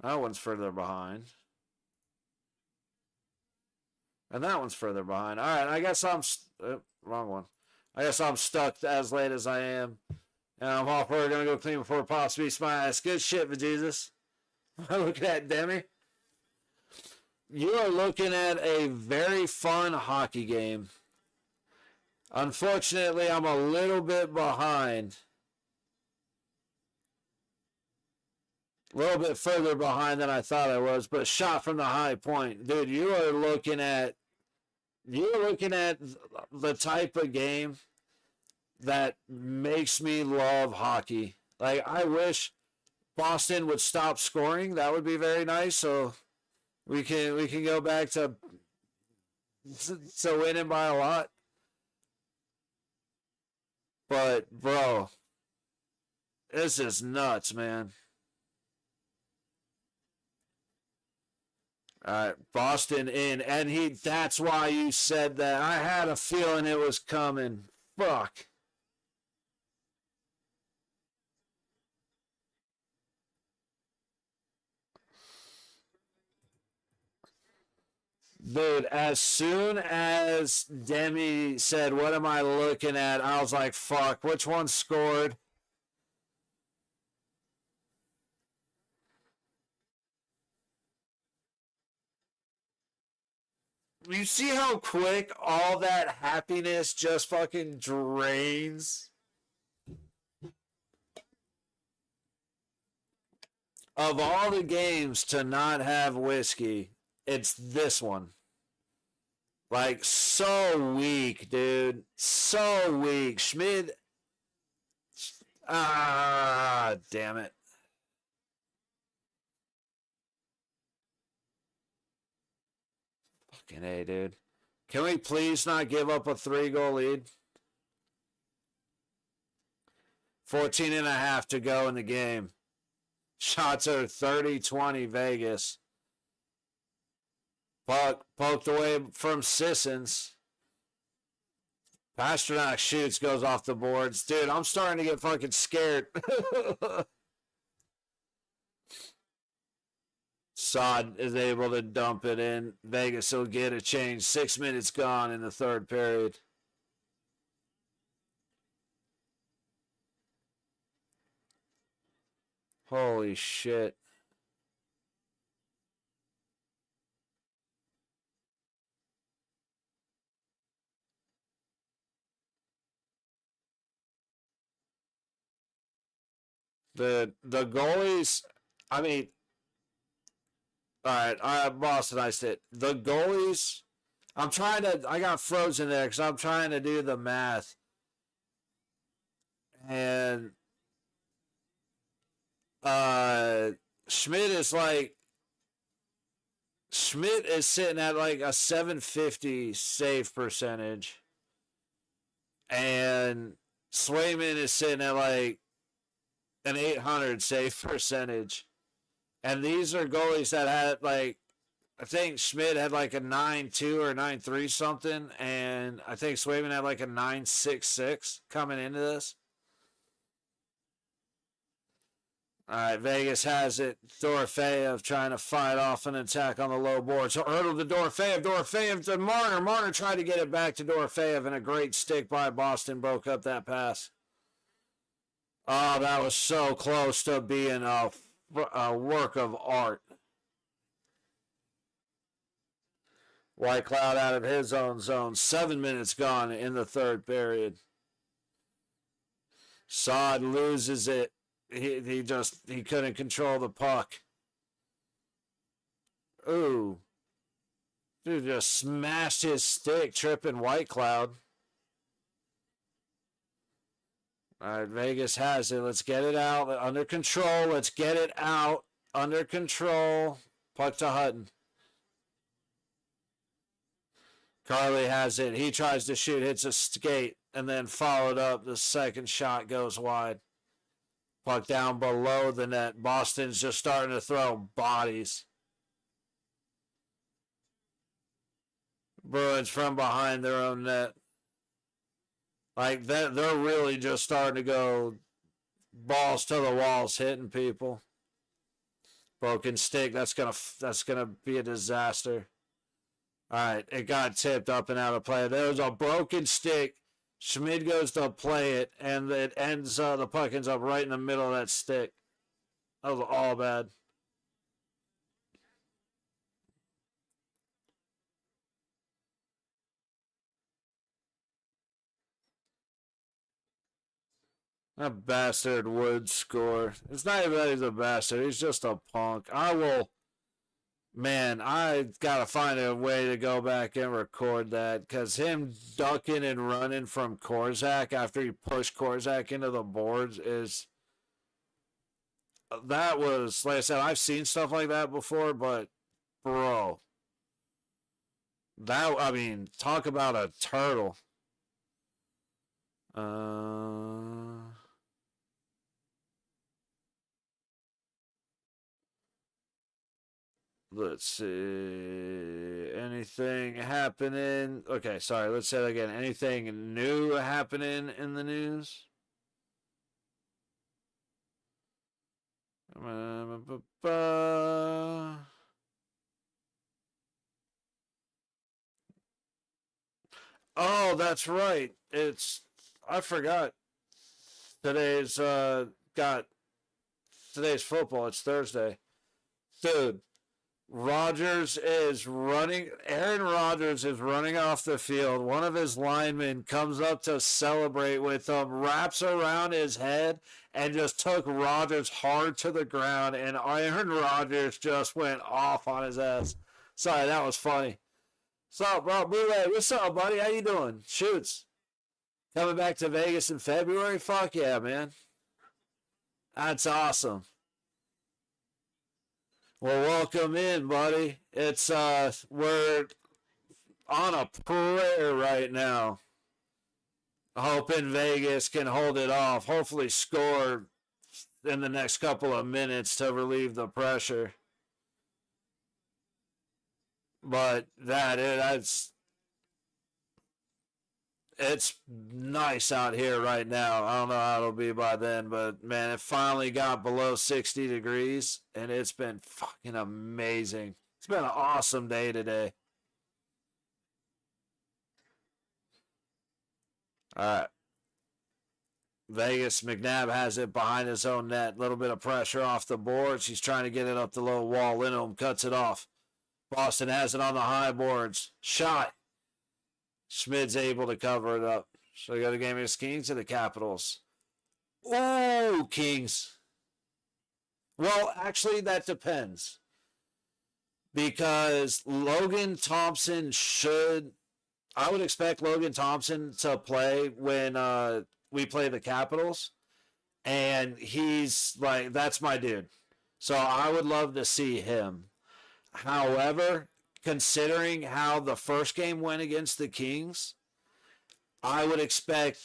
That one's further behind. And that one's further behind. All right, I guess I'm... wrong one. I guess I'm stuck as late as I am. And I'm off. We're going to go clean before Pops beats my ass. Good shit, Jesus. Look at that, Demi. You are looking at a very fun hockey game. Unfortunately, I'm a little bit behind. A little bit further behind than I thought I was, but shot from the high point. Dude, you're looking at the type of game that makes me love hockey. Like, I wish Boston would stop scoring. That would be very nice. So we can go back to winning by a lot. But bro, this is nuts, man. All right, Boston in, and that's why you said that. I had a feeling it was coming. Fuck. Dude, as soon as Demi said, "What am I looking at?" I was like, "Fuck, which one scored?" You see how quick all that happiness just fucking drains? Of all the games to not have whiskey, it's this one. Like, so weak, dude. So weak. Schmid. Ah, damn it. Fucking A, dude. Can we please not give up a 3-goal lead? 14 and a half to go in the game. Shots are 30-20 Vegas. Puck poked away from Sissons. Pasternak shoots, goes off the boards. Dude, I'm starting to get fucking scared. Sod is able to dump it in. Vegas will get a change. 6 minutes gone in the third period. Holy shit. The goalies, I mean, all right, Boston iced it. The goalies, I got frozen there because I'm trying to do the math. And Schmidt is like, Schmidt is sitting at like a 750 save percentage. And Swayman is sitting at like an 800 save percentage. And these are goalies that had like, I think Schmidt had like a 9.2 or 9.3 something, and I think Swayman had like a 9.66 coming into this. All right, Vegas has it. Dorofeyev trying to fight off an attack on the low board. So hurdle to Dorofeyev. Dorofeyev to Marner. Marner tried to get it back to Dorofeyev, and a great stick by Boston broke up that pass. Oh, that was so close to being a work of art. White Cloud out of his own zone. 7 minutes gone in the third period. Sod loses it. He couldn't control the puck. Ooh. Dude just smashed his stick, tripping White Cloud. All right, Vegas has it. Let's get it out. Under control. Let's get it out. Under control. Puck to Hutton. Carly has it. He tries to shoot, hits a skate, and then followed up. The second shot goes wide. Puck down below the net. Boston's just starting to throw bodies. Bruins from behind their own net. Like that, they're really just starting to go balls to the walls, hitting people. Broken stick. That's gonna be a disaster. All right, it got tipped up and out of play. There was a broken stick. Schmid goes to play it, and it ends. The puck ends up right in the middle of that stick. That was all bad. That bastard would score. It's not even that he's a bastard. He's just a punk. Man, I gotta find a way to go back and record that, because him ducking and running from Korzak after he pushed Korzak into the boards that was, like I said, I've seen stuff like that before, but bro, talk about a turtle. Let's see. Anything happening? Okay, sorry. Let's say that again. Anything new happening in the news? Oh, that's right. I forgot. Today's got today's football. It's Thursday. Dude, Aaron Rodgers is running off the field. One of his linemen comes up to celebrate with him, wraps around his head, and just took Rodgers hard to the ground. And Aaron Rodgers just went off on his ass. Sorry, that was funny. What's up, bro? Bootleg, what's up, buddy? How you doing? Shoots. Coming back to Vegas in February? Fuck yeah, man. That's awesome. Well, welcome in, buddy. It's we're on a prayer right now. Hoping Vegas can hold it off. Hopefully score in the next couple of minutes to relieve the pressure. But it's nice out here right now. I don't know how it'll be by then, but man, it finally got below 60 degrees, and it's been fucking amazing. It's been an awesome day today. All right. Vegas, McNabb has it behind his own net. Little bit of pressure off the boards. He's trying to get it up the low wall. Lindholm cuts it off. Boston has it on the high boards. Shot. Schmid's able to cover it up. So we got a game against Kings or the Capitals. Oh, Kings. Well, actually, that depends. Because Logan Thompson I would expect Logan Thompson to play when we play the Capitals. And he's like, that's my dude. So I would love to see him. However, considering how the first game went against the Kings, I would expect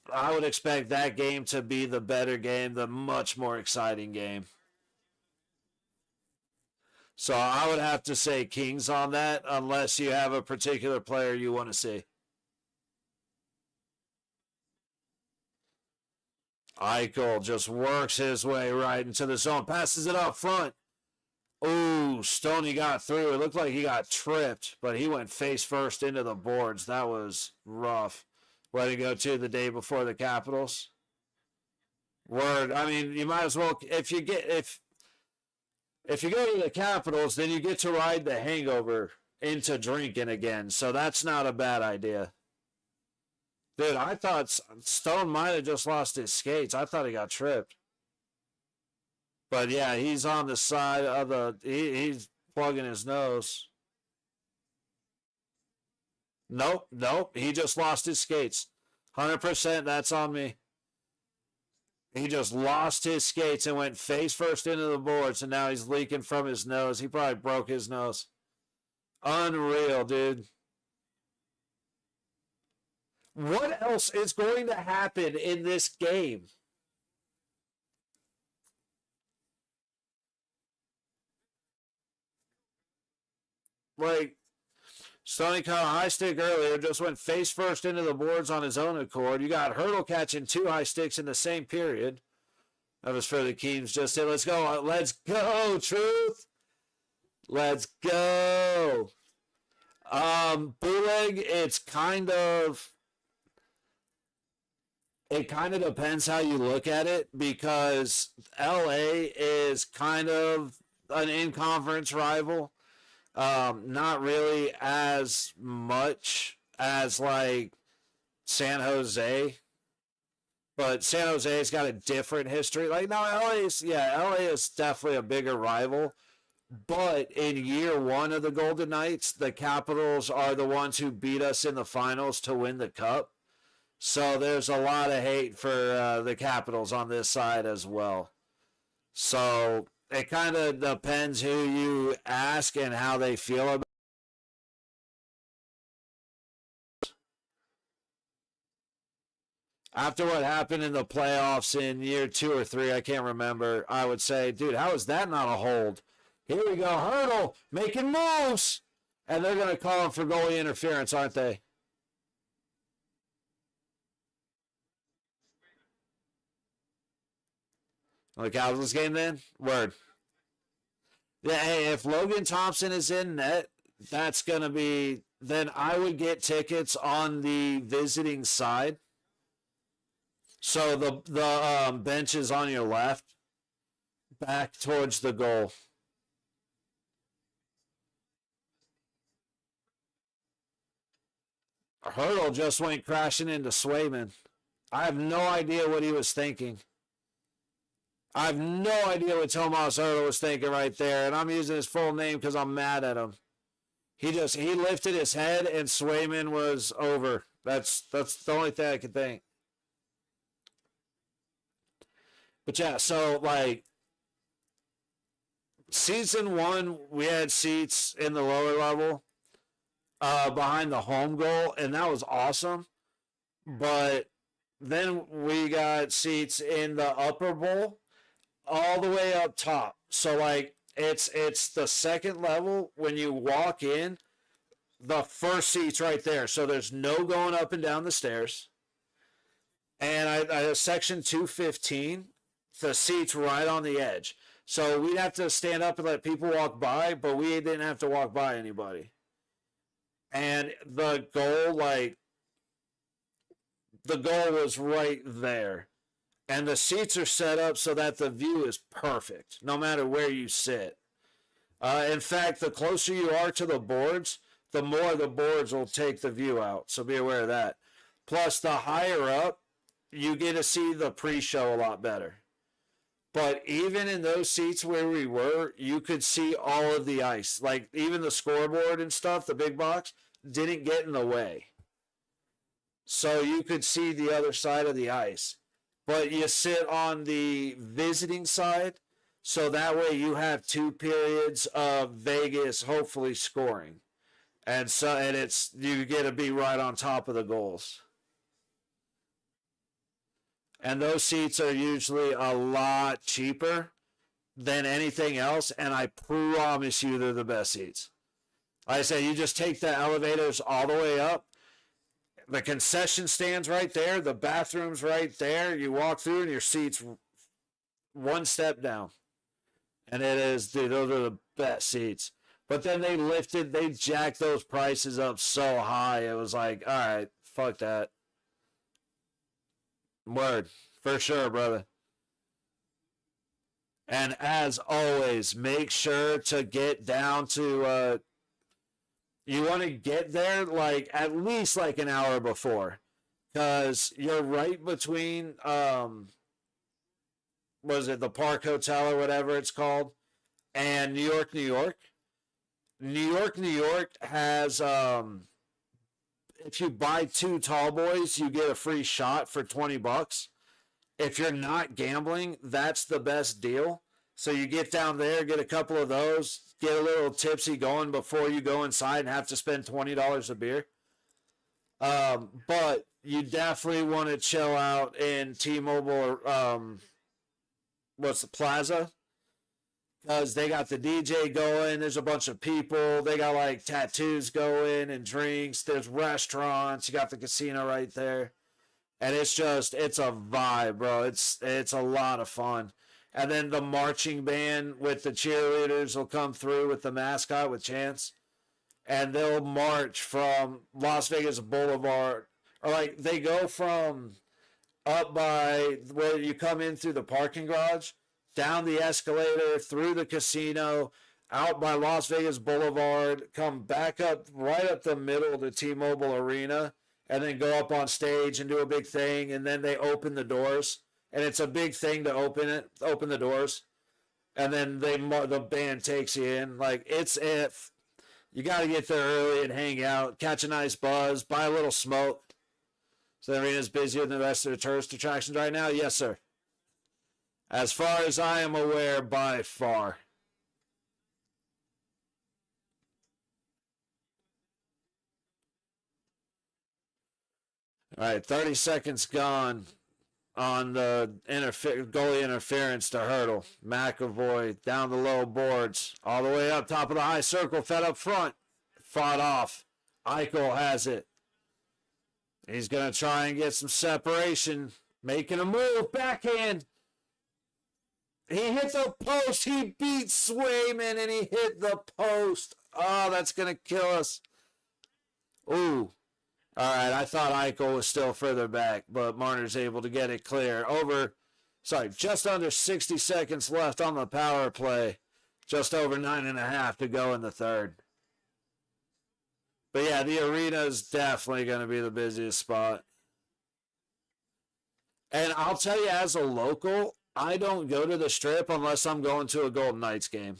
that game to be the better game, the much more exciting game. So I would have to say Kings on that, unless you have a particular player you want to see. Eichel just works his way right into the zone, passes it up front. Ooh, Stoney got through. It looked like he got tripped, but he went face first into the boards. That was rough. Where to go to the day before the Capitals? Word. I mean, you might as well if you go to the Capitals, then you get to ride the hangover into drinking again. So that's not a bad idea. Dude, I thought Stone might have just lost his skates. I thought he got tripped. But yeah, he's on the side of he's plugging his nose. Nope. He just lost his skates. 100% that's on me. He just lost his skates and went face first into the boards, and now he's leaking from his nose. He probably broke his nose. Unreal, dude. What else is going to happen in this game? Like, Stoney caught a high stick earlier, just went face first into the boards on his own accord. You got Hurdle catching 2 high sticks in the same period. That was for the Kings. Just said, let's go, Truth. Let's go. Bootleg, it kind of depends how you look at it, because LA is kind of an in-conference rival. Not really as much as like San Jose, but San Jose's got a different history. Like, no, LA is definitely a bigger rival. But in year one of the Golden Knights, the Capitals are the ones who beat us in the finals to win the cup. So there's a lot of hate for the Capitals on this side as well. So it kind of depends who you ask and how they feel about it. After what happened in the playoffs in year 2 or 3, I can't remember, I would say, dude, how is that not a hold? Here we go, Hurdle, making moves. And they're going to call him for goalie interference, aren't they? On the Capitals game then? Word. Yeah, hey, if Logan Thompson is in net, that's gonna be then I would get tickets on the visiting side. So the bench is on your left, back towards the goal. Hurdle just went crashing into Swayman. I have no idea what he was thinking. I have no idea what Tomas Hurdle was thinking right there, and I'm using his full name because I'm mad at him. He lifted his head and Swayman was over. That's the only thing I could think. But yeah, so like season 1, we had seats in the lower level behind the home goal, and that was awesome. But then we got seats in the upper bowl all the way up top. So like it's the second level. When you walk in, the first seat's right there. So there's no going up and down the stairs. And I section 215, the seat's right on the edge. So we'd have to stand up and let people walk by, but we didn't have to walk by anybody. And the goal was right there. And the seats are set up so that the view is perfect, no matter where you sit. In fact, the closer you are to the boards, the more the boards will take the view out. So be aware of that. Plus, the higher up, you get to see the pre-show a lot better. But even in those seats where we were, you could see all of the ice. Like, even the scoreboard and stuff, the big box, didn't get in the way. So you could see the other side of the ice. But you sit on the visiting side, so that way you have 2 periods of Vegas hopefully scoring. And you get to be right on top of the goals. And those seats are usually a lot cheaper than anything else, and I promise you they're the best seats. Like I said, you just take the elevators all the way up. The concession stand's right there. The bathroom's right there. You walk through and your seat's one step down. And it is, dude, those are the best seats. But then they jacked those prices up so high. It was like, all right, fuck that. Word. For sure, brother. And as always, make sure to get down to, you want to get there like at least like an hour before, because you're right between was it the Park Hotel or whatever it's called, and New York, New York. New York has if you buy 2 tall boys, you get a free shot for $20. If you're not gambling, that's the best deal. So you get down there, get a couple of those, get a little tipsy going before you go inside and have to spend $20 a beer. But you definitely want to chill out in T-Mobile, what's the Plaza? Because they got the DJ going. There's a bunch of people. They got like tattoos going and drinks. There's restaurants. You got the casino right there. And it's a vibe, bro. It's a lot of fun. And then the marching band with the cheerleaders will come through with the mascot with Chance. And they'll march from Las Vegas Boulevard. Or like they go from up by where you come in through the parking garage, down the escalator, through the casino, out by Las Vegas Boulevard, come back up right up the middle of the T-Mobile Arena, and then go up on stage and do a big thing, and then they open the doors. And it's a big thing to open the doors. And then the band takes you in. Like, you got to get there early and hang out, catch a nice buzz, buy a little smoke. So the arena's busier than the rest of the tourist attractions right now? Yes, sir. As far as I am aware, by far. All right, 30 seconds gone on the goalie interference to Hurdle. McAvoy down the low boards, all the way up top of the high circle, fed up front. Fought off. Eichel has it. He's going to try and get some separation. Making a move. Backhand. He hit the post. He beat Swayman and he hit the post. Oh, that's going to kill us. Ooh. All right, I thought Eichel was still further back, but Marner's able to get it clear. Just under 60 seconds left on the power play. Just over 9.5 to go in the third. But yeah, the arena is definitely going to be the busiest spot. And I'll tell you, as a local, I don't go to the Strip unless I'm going to a Golden Knights game.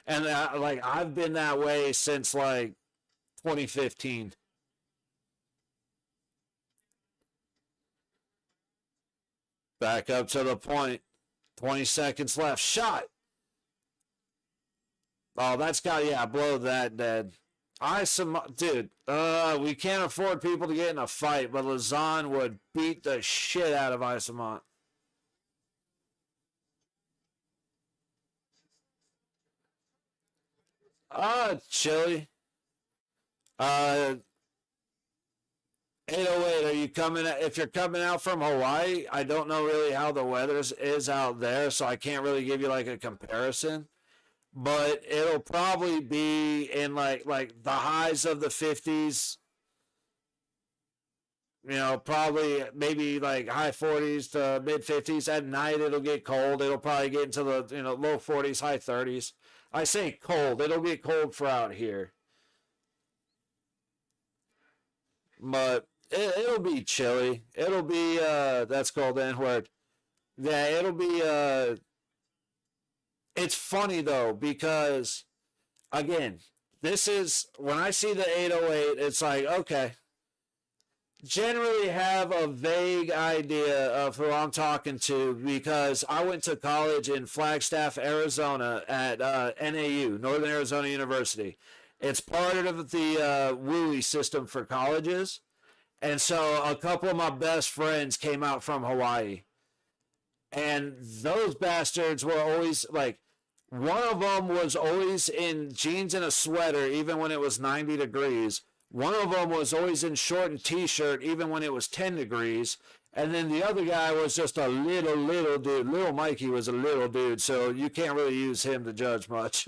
And I've been that way since 2015. Back up to the point. 20 seconds left. Shot. Oh, blow that dead. Dude, we can't afford people to get in a fight, but Lazan would beat the shit out of Isamont. Chili. 808, are you if you're coming out from Hawaii, I don't know really how the weather is out there, so I can't really give you a comparison. But it'll probably be in like the highs of the 50s. Probably maybe high 40s to mid 50s. At night it'll get cold. It'll probably get into the low 40s, high 30s. I say cold. It'll get cold for out here. But it'll be chilly. It'll be that's called the N-word. Yeah, it'll be it's funny though, because again, this is when I see the 808, it's okay. Generally have a vague idea of who I'm talking to, because I went to college in Flagstaff, Arizona at NAU, Northern Arizona University. It's part of the WUI system for colleges. And so a couple of my best friends came out from Hawaii. And those bastards were always one of them was always in jeans and a sweater, even when it was 90 degrees. One of them was always in short and t-shirt, even when it was 10 degrees. And then the other guy was just a little dude. Little Mikey was a little dude, so you can't really use him to judge much.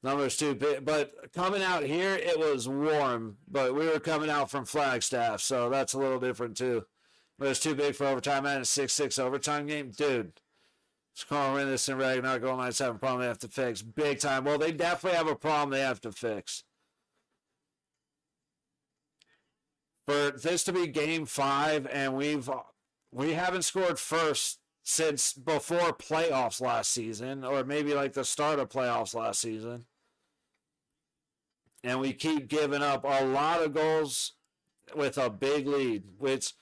Numbers too big, but coming out here, it was warm, but we were coming out from Flagstaff, so that's a little different too. But it's too big for overtime, and a 6-6 overtime game. Dude, Carl Rennis and Ragnar Golden Knights have a problem they have to fix. Big time. Well, they definitely have a problem they have to fix. For this to be game 5, and we haven't scored first since before playoffs last season, or maybe the start of playoffs last season. And we keep giving up a lot of goals with a big lead, which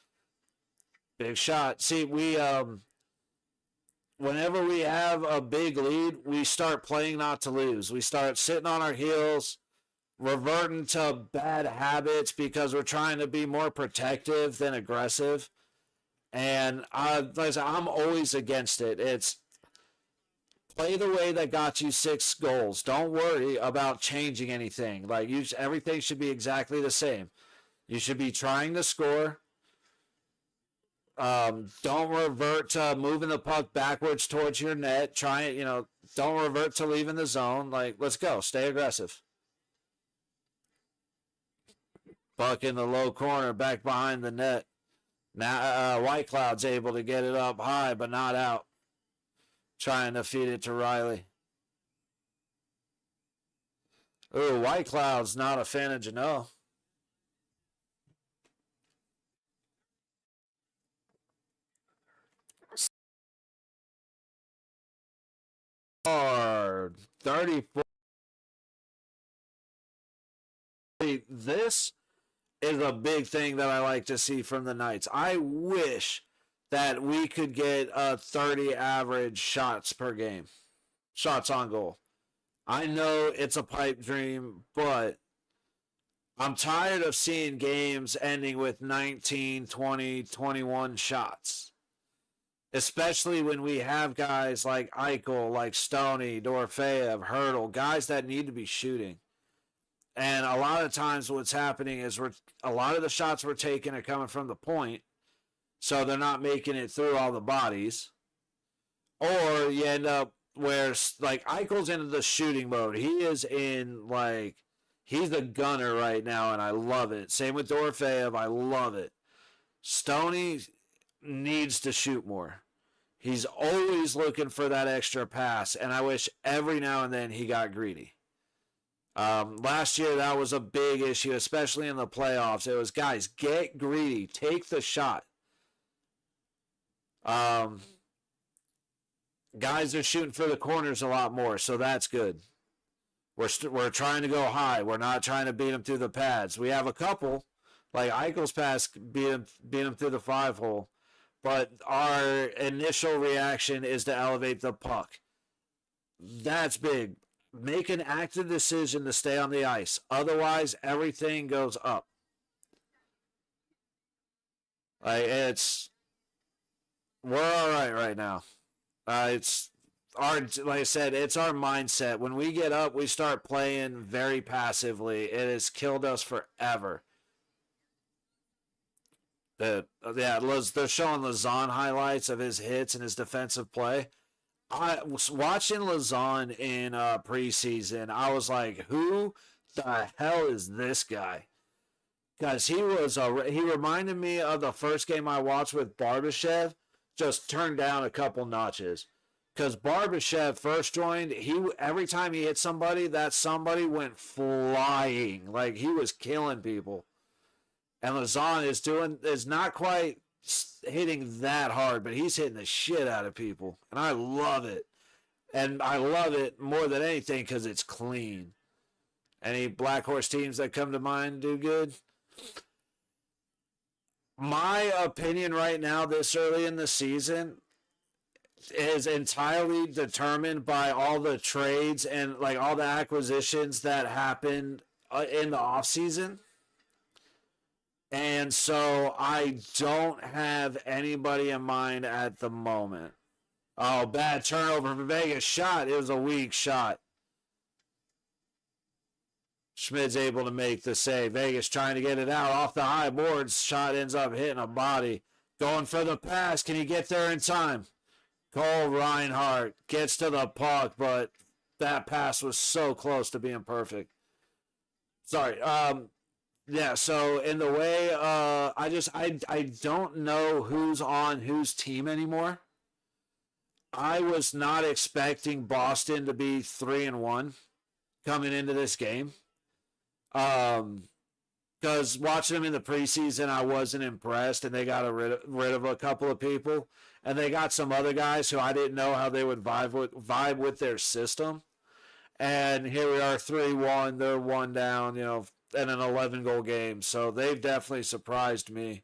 big shot. See, whenever we have a big lead, we start playing not to lose. We start sitting on our heels, reverting to bad habits because we're trying to be more protective than aggressive. And I'm always against it. It's play the way that got you 6 goals. Don't worry about changing anything. Everything should be exactly the same. You should be trying to score. Don't revert to moving the puck backwards towards your net. Don't revert to leaving the zone. Let's go. Stay aggressive. Puck in the low corner, back behind the net. Now White Cloud's able to get it up high, but not out. Trying to feed it to Riley. Ooh, White Cloud's not a fan of Janelle. Hard. 34. This is a big thing that I like to see from the Knights. I wish that we could get a 30 average shots per game. Shots on goal. I know it's a pipe dream, but I'm tired of seeing games ending with 19, 20, 21 shots. Especially when we have guys like Eichel, like Stoney, Dorofeyev, Hurdle, guys that need to be shooting. And a lot of times what's happening is a lot of the shots we're taking are coming from the point, so they're not making it through all the bodies. Or you end up where like Eichel's into the shooting mode. He is in like he's a gunner right now, and I love it. Same with Dorofeyev, I love it. Stoney needs to shoot more. He's always looking for that extra pass, and I wish every now and then he got greedy. Last year, that was a big issue, especially in the playoffs. It was, guys, get greedy. Take the shot. Guys are shooting for the corners a lot more, so that's good. We're trying to go high. We're not trying to beat them through the pads. We have a couple, like Eichel's pass beat him through the 5-hole. But our initial reaction is to elevate the puck. That's big. Make an active decision to stay on the ice. Otherwise, everything goes up. We're all right now. It's our, like I said, it's our mindset. When we get up, we start playing very passively. It has killed us forever. They're showing Lazan highlights of his hits and his defensive play. I was watching Lazan in preseason. I was like, who the hell is this guy? Because he reminded me of the first game I watched with Barbashev, just turned down a couple notches. Because Barbashev first joined, every time he hit somebody, that somebody went flying. Like, he was killing people. And Lazan is not quite hitting that hard, but he's hitting the shit out of people. And I love it. And I love it more than anything because it's clean. Any Black Horse teams that come to mind do good? My opinion right now, this early in the season, is entirely determined by all the trades and like all the acquisitions that happened in the offseason. And so I don't have anybody in mind at the moment. Oh, bad turnover for Vegas. Shot. It was a weak shot. Schmid's able to make the save. Vegas trying to get it out off the high boards. Shot ends up hitting a body. Going for the pass. Can he get there in time? Cole Reinhardt gets to the puck, but that pass was so close to being perfect. Sorry. Yeah, so in the way, I don't know who's on whose team anymore. I was not expecting Boston to be 3-1 coming into this game. Because watching them in the preseason, I wasn't impressed, and they got rid of a couple of people, and they got some other guys who I didn't know how they would vibe with their system. And here we are, 3-1. They're one down, in an 11-goal game. So they've definitely surprised me.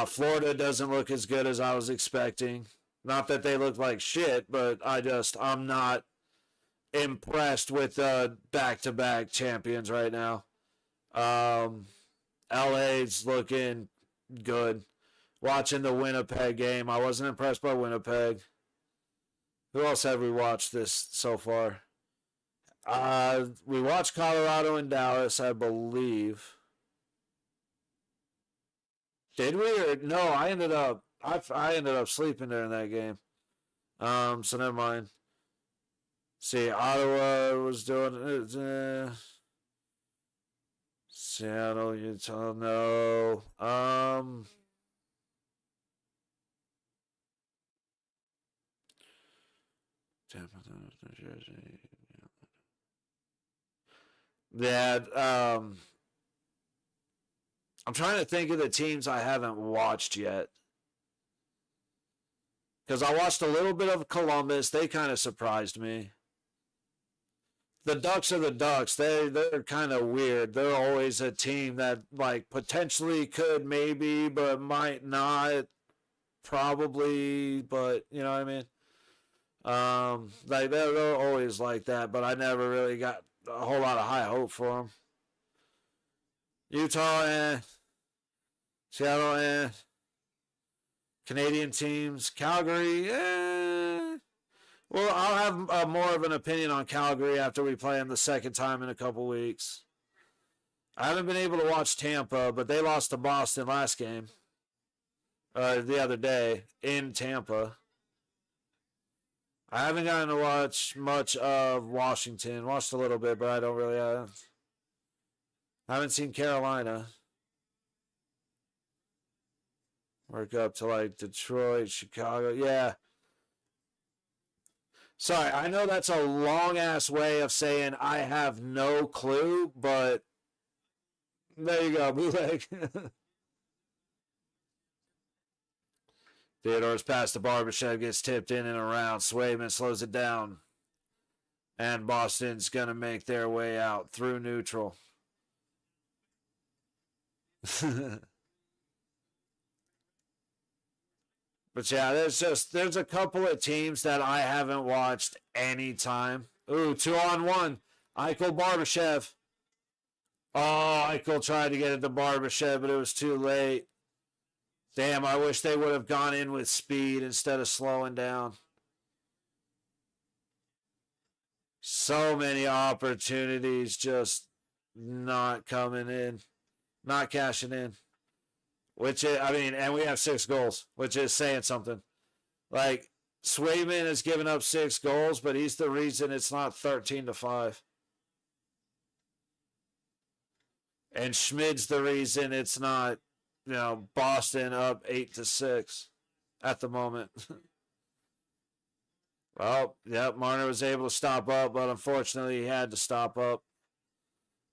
Florida doesn't look as good as I was expecting. Not that they look like shit, but I'm not impressed with the back-to-back champions right now. LA's looking good. Watching the Winnipeg game, I wasn't impressed by Winnipeg. Who else have we watched this so far? We watched Colorado and Dallas, I believe. Did we? Or no? I ended up sleeping during that game. So never mind. See, Ottawa was doing it. Seattle, Utah, no. Tampa, New Jersey. That I'm trying to think of the teams I haven't watched yet. Because I watched a little bit of Columbus. They kind of surprised me. The Ducks are the Ducks. They're kind of weird. They're always a team that like potentially could maybe, but might not. Probably, but you know what I mean? Like they're always like that, but I never really got a whole lot of high hope for them. Utah, Seattle, Canadian teams, Calgary, Well, I'll have more of an opinion on Calgary after we play them the second time in a couple weeks. I haven't been able to watch Tampa, but they lost to Boston last game. The other day in Tampa. I haven't gotten to watch much of Washington. Watched a little bit, but I don't really. Haven't seen Carolina. Work up to like Detroit, Chicago. Yeah. Sorry, I know that's a long ass way of saying I have no clue, but there you go, bootleg. Theodore's pass to Barbashev gets tipped in and around. Swayman slows it down. And Boston's going to make their way out through neutral. But yeah, there's a couple of teams that I haven't watched any time. Ooh, 2-on-1. Eichel Barbashev. Oh, Eichel tried to get it to Barbashev, but it was too late. Damn, I wish they would have gone in with speed instead of slowing down. So many opportunities just not coming in, not cashing in. Which is, I mean, and we have 6 goals, which is saying something. Like, Swayman has given up 6 goals, but he's the reason it's not 13-5. And Schmid's the reason it's not, Boston up 8-6 at the moment. Well, yep, Marner was able to stop up, but unfortunately he had to stop up.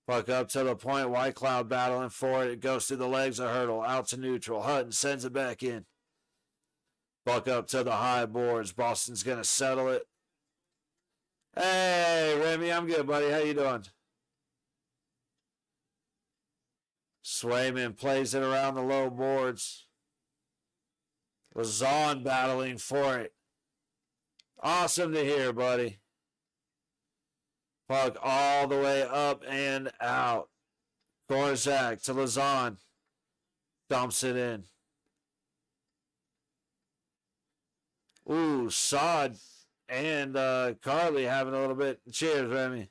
Puck up to the point. Whitecloud battling for it. It goes through the legs of Hurdle. Out to neutral. Hutton sends it back in. Puck up to the high boards. Boston's going to settle it. Hey, Remy, I'm good, buddy. How you doing? Swayman plays it around the low boards. Lazon battling for it. Awesome to hear, buddy. Puck all the way up and out. Gorzak to Lazon. Dumps it in. Ooh, Sod and Carly having a little bit. Cheers, Remy.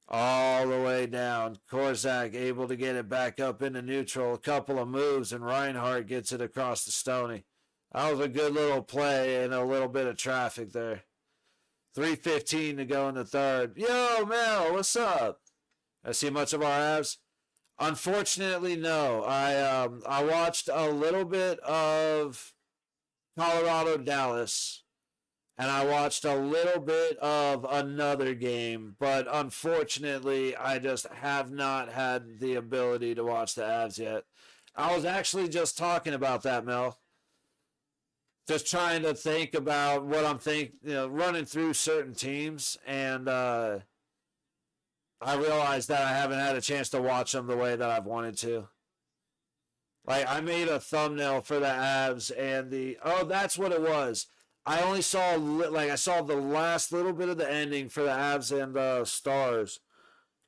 All the way down. Korzak able to get it back up into neutral. A couple of moves, and Reinhardt gets it across the Stoney. That was a good little play and a little bit of traffic there. 3:15 to go in the third. Yo, Mel, what's up? I see much of our abs? Unfortunately, no. I watched a little bit of Colorado Dallas, and I watched a little bit of another game, but unfortunately, I just have not had the ability to watch the abs yet. I was actually just talking about that, Mel. Just trying to think about what I'm running through certain teams, and I realized that I haven't had a chance to watch them the way that I've wanted to. Like, I made a thumbnail for the abs and that's what it was. I only saw, I saw the last little bit of the ending for the abs and the stars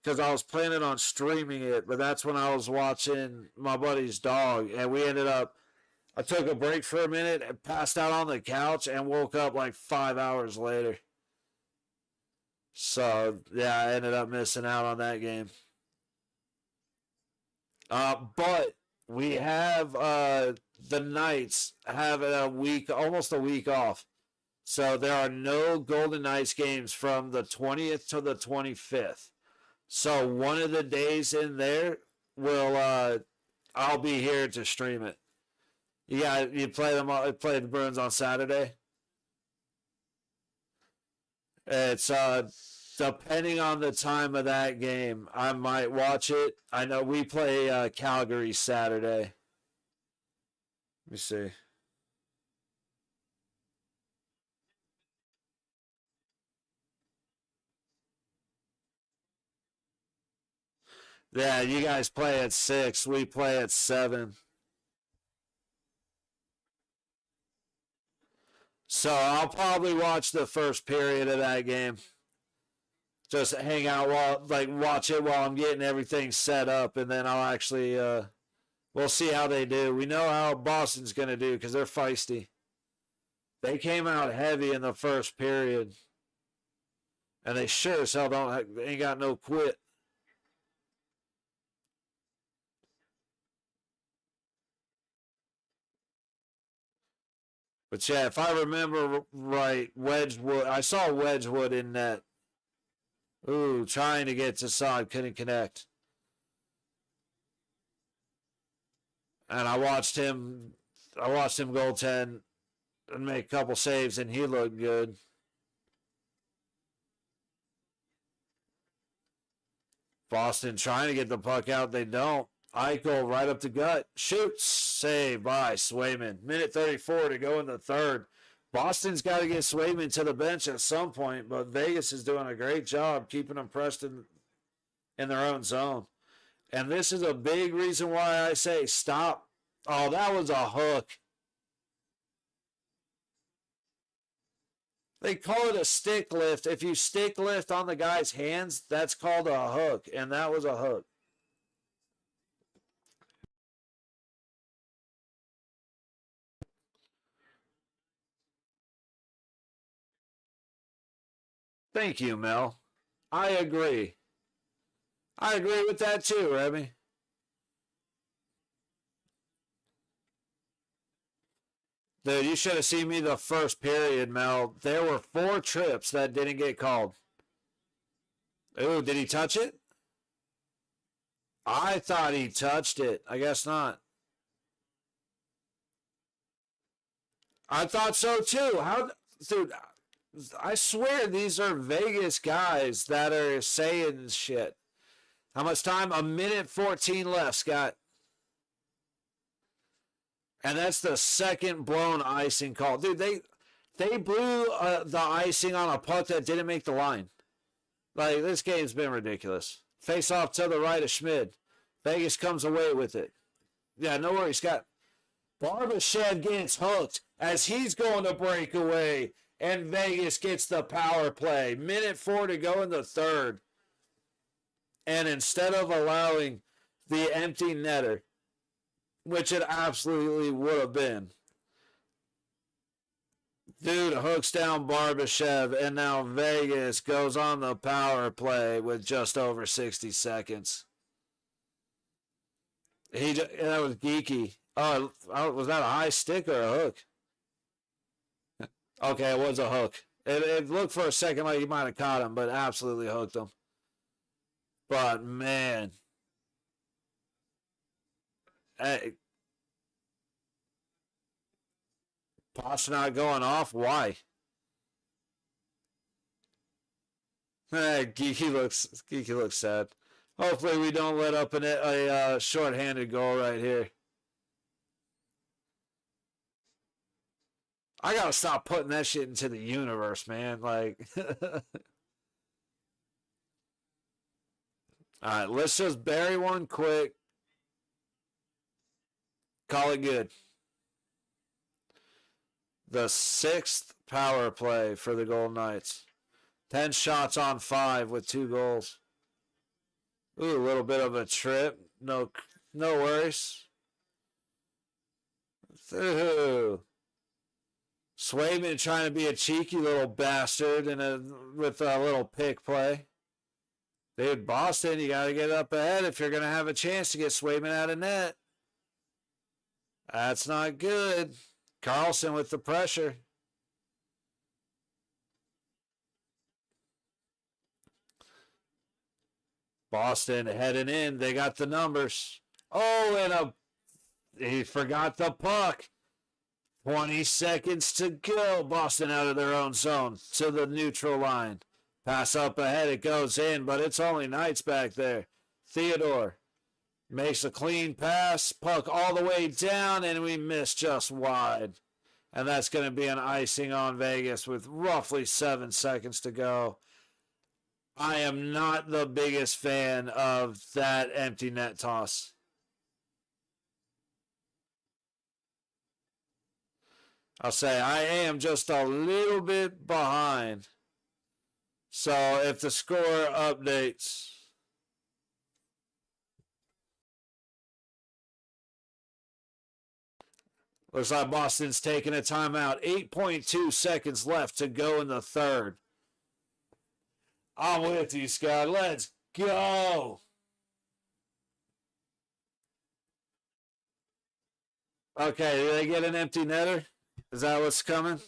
because I was planning on streaming it, but that's when I was watching my buddy's dog, and I took a break for a minute and passed out on the couch and woke up like 5 hours later. So, yeah, I ended up missing out on that game. But we have the Knights have almost a week off. So there are no Golden Knights games from the 20th to the 25th. So one of the days in there I'll be here to stream it. You play the Bruins on Saturday. It's depending on the time of that game, I might watch it. I know we play Calgary Saturday. Let me see. Yeah, you guys play at 6. We play at 7. So I'll probably watch the first period of that game. Just hang out watch it while I'm getting everything set up, and then I'll actually we'll see how they do. We know how Boston's gonna do because they're feisty. They came out heavy in the first period, and they sure as hell ain't got no quit. But yeah, if I remember right, Wedgwood, I saw Wedgwood in net. Ooh, trying to get to side, couldn't connect. And I watched him goaltend and make a couple saves, and he looked good. Boston trying to get the puck out. They don't. Eichel right up the gut. Shoots. Save by Swayman. Minute 34 to go in the third. Boston's got to get Swayman to the bench at some point, but Vegas is doing a great job keeping them pressed in their own zone. And this is a big reason why I say stop. Oh, that was a hook. They call it a stick lift. If you stick lift on the guy's hands, that's called a hook, and that was a hook. Thank you, Mel. I agree. I agree with that too, Remy. Dude, you should have seen me the first period, Mel. There were 4 trips that didn't get called. Ooh, did he touch it? I thought he touched it. I guess not. I thought so too. How, dude, I swear these are Vegas guys that are saying shit. How much time? A minute 14 left, Scott. And that's the second blown icing call. Dude, they blew the icing on a puck that didn't make the line. Like, this game's been ridiculous. Face off to the right of Schmid. Vegas comes away with it. Yeah, no worries, Scott. Barbashev gets hooked as he's going to break away. And Vegas gets the power play. Minute 4 to go in the third. And instead of allowing the empty netter, which it absolutely would have been, dude hooks down Barbashev, and now Vegas goes on the power play with just over 60 seconds. That was geeky. Oh, was that a high stick or a hook? Okay, it was a hook. It looked for a second like he might have caught him, but absolutely hooked him. But, man. Hey, Potts not going off? Why? Geeky looks sad. Hopefully we don't let up a short-handed goal right here. I gotta stop putting that shit into the universe, man. Like, all right, let's just bury one quick. Call it good. The 6th power play for the Golden Knights. 10 shots on 5 with 2 goals. Ooh, a little bit of a trip. No worries. Ooh. Swayman trying to be a cheeky little bastard with a little pick play. Dude, Boston, you got to get up ahead if you're going to have a chance to get Swayman out of net. That's not good. Carlson with the pressure. Boston heading in. They got the numbers. Oh, and he forgot the puck. 20 seconds to go. Boston out of their own zone to the neutral line. Pass up ahead. It goes in, but it's only Knights back there. Theodore makes a clean pass. Puck all the way down, and we miss just wide. And that's going to be an icing on Vegas with roughly 7 seconds to go. I am not the biggest fan of that empty net toss. I'll say I am just a little bit behind. So if the score updates, looks like Boston's taking a timeout. 8.2 seconds left to go in the third. I'm with you, Scott. Let's go. Okay, did they get an empty netter? Is that what's coming?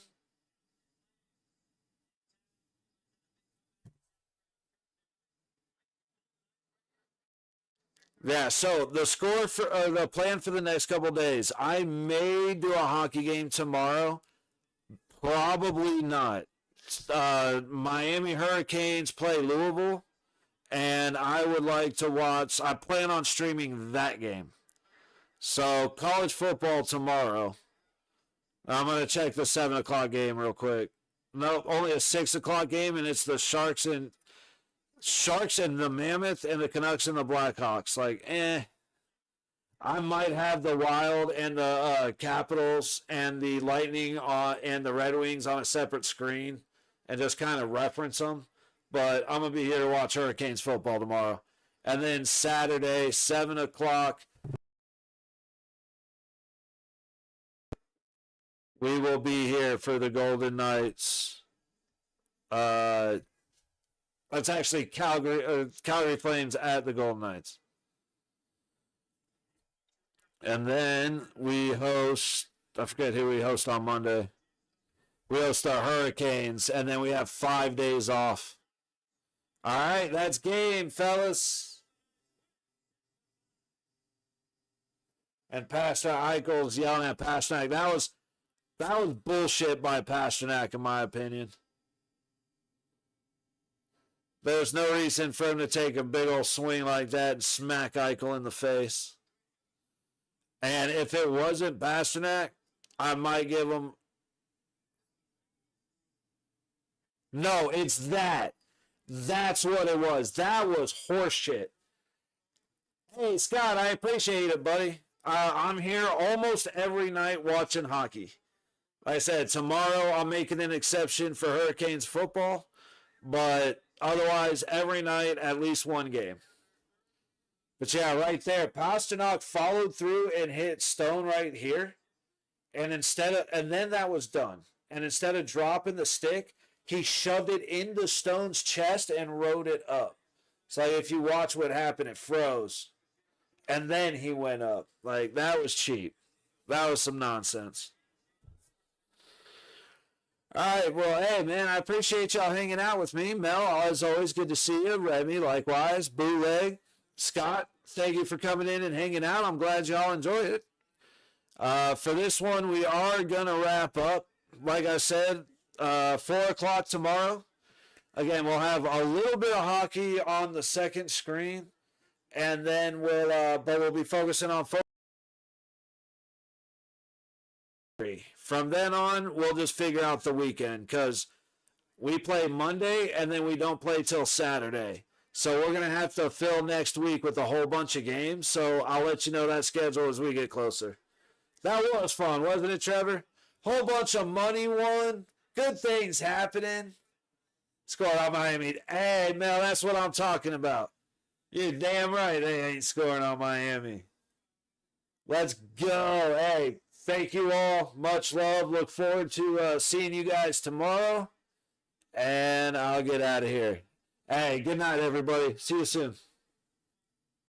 Yeah, so the score for the plan for the next couple days. I may do a hockey game tomorrow. Probably not. Miami Hurricanes play Louisville, and I would like to watch. I plan on streaming that game. So college football tomorrow. I'm gonna check the 7 o'clock game real quick. No, only a 6 o'clock game, and it's the Sharks and the Mammoth and the Canucks and the Blackhawks. Like, I might have the Wild and the Capitals and the Lightning and the Red Wings on a separate screen and just kind of reference them. But I'm going to be here to watch Hurricanes football tomorrow. And then Saturday, 7 o'clock, we will be here for the Golden Knights. That's actually Calgary Flames at the Golden Knights. And then we host, I forget who we host on Monday. We host the Hurricanes, and then we have 5 days off. All right, that's game, fellas. And Pastor Eichel's yelling at Pasternak. That was bullshit by Pasternak, in my opinion. There's no reason for him to take a big old swing like that and smack Eichel in the face. And if it wasn't Pasternak, I might give him. No, it's that. That's what it was. That was horseshit. Hey, Scott, I appreciate it, buddy. I'm here almost every night watching hockey. Like I said, tomorrow I'm making an exception for Hurricanes football, but otherwise every night at least one game. But yeah, right there, Pasternak followed through and hit Stone right here, and then that was done. And instead of dropping the stick, he shoved it into Stone's chest and rode it up. So if you watch what happened, it froze. And then he went up. Like, that was cheap. That was some nonsense. All right, well, hey, man, I appreciate y'all hanging out with me. Mel, as always, good to see you. Remy, likewise. Bootleg, Scott, thank you for coming in and hanging out. I'm glad y'all enjoyed it. For this one, we are going to wrap up. Like I said, 4 o'clock tomorrow. Again, we'll have a little bit of hockey on the second screen, and then we'll be focusing on football. From then on, we'll just figure out the weekend because we play Monday and then we don't play till Saturday. So we're going to have to fill next week with a whole bunch of games. So I'll let you know that schedule as we get closer. That was fun, wasn't it, Trevor? Whole bunch of money won. Good things happening. Scored on Miami. Hey, Mel, that's what I'm talking about. You're damn right they ain't scoring on Miami. Let's go. Hey, thank you all. Much love. Look forward to seeing you guys tomorrow. And I'll get out of here. Hey, good night, everybody. See you soon.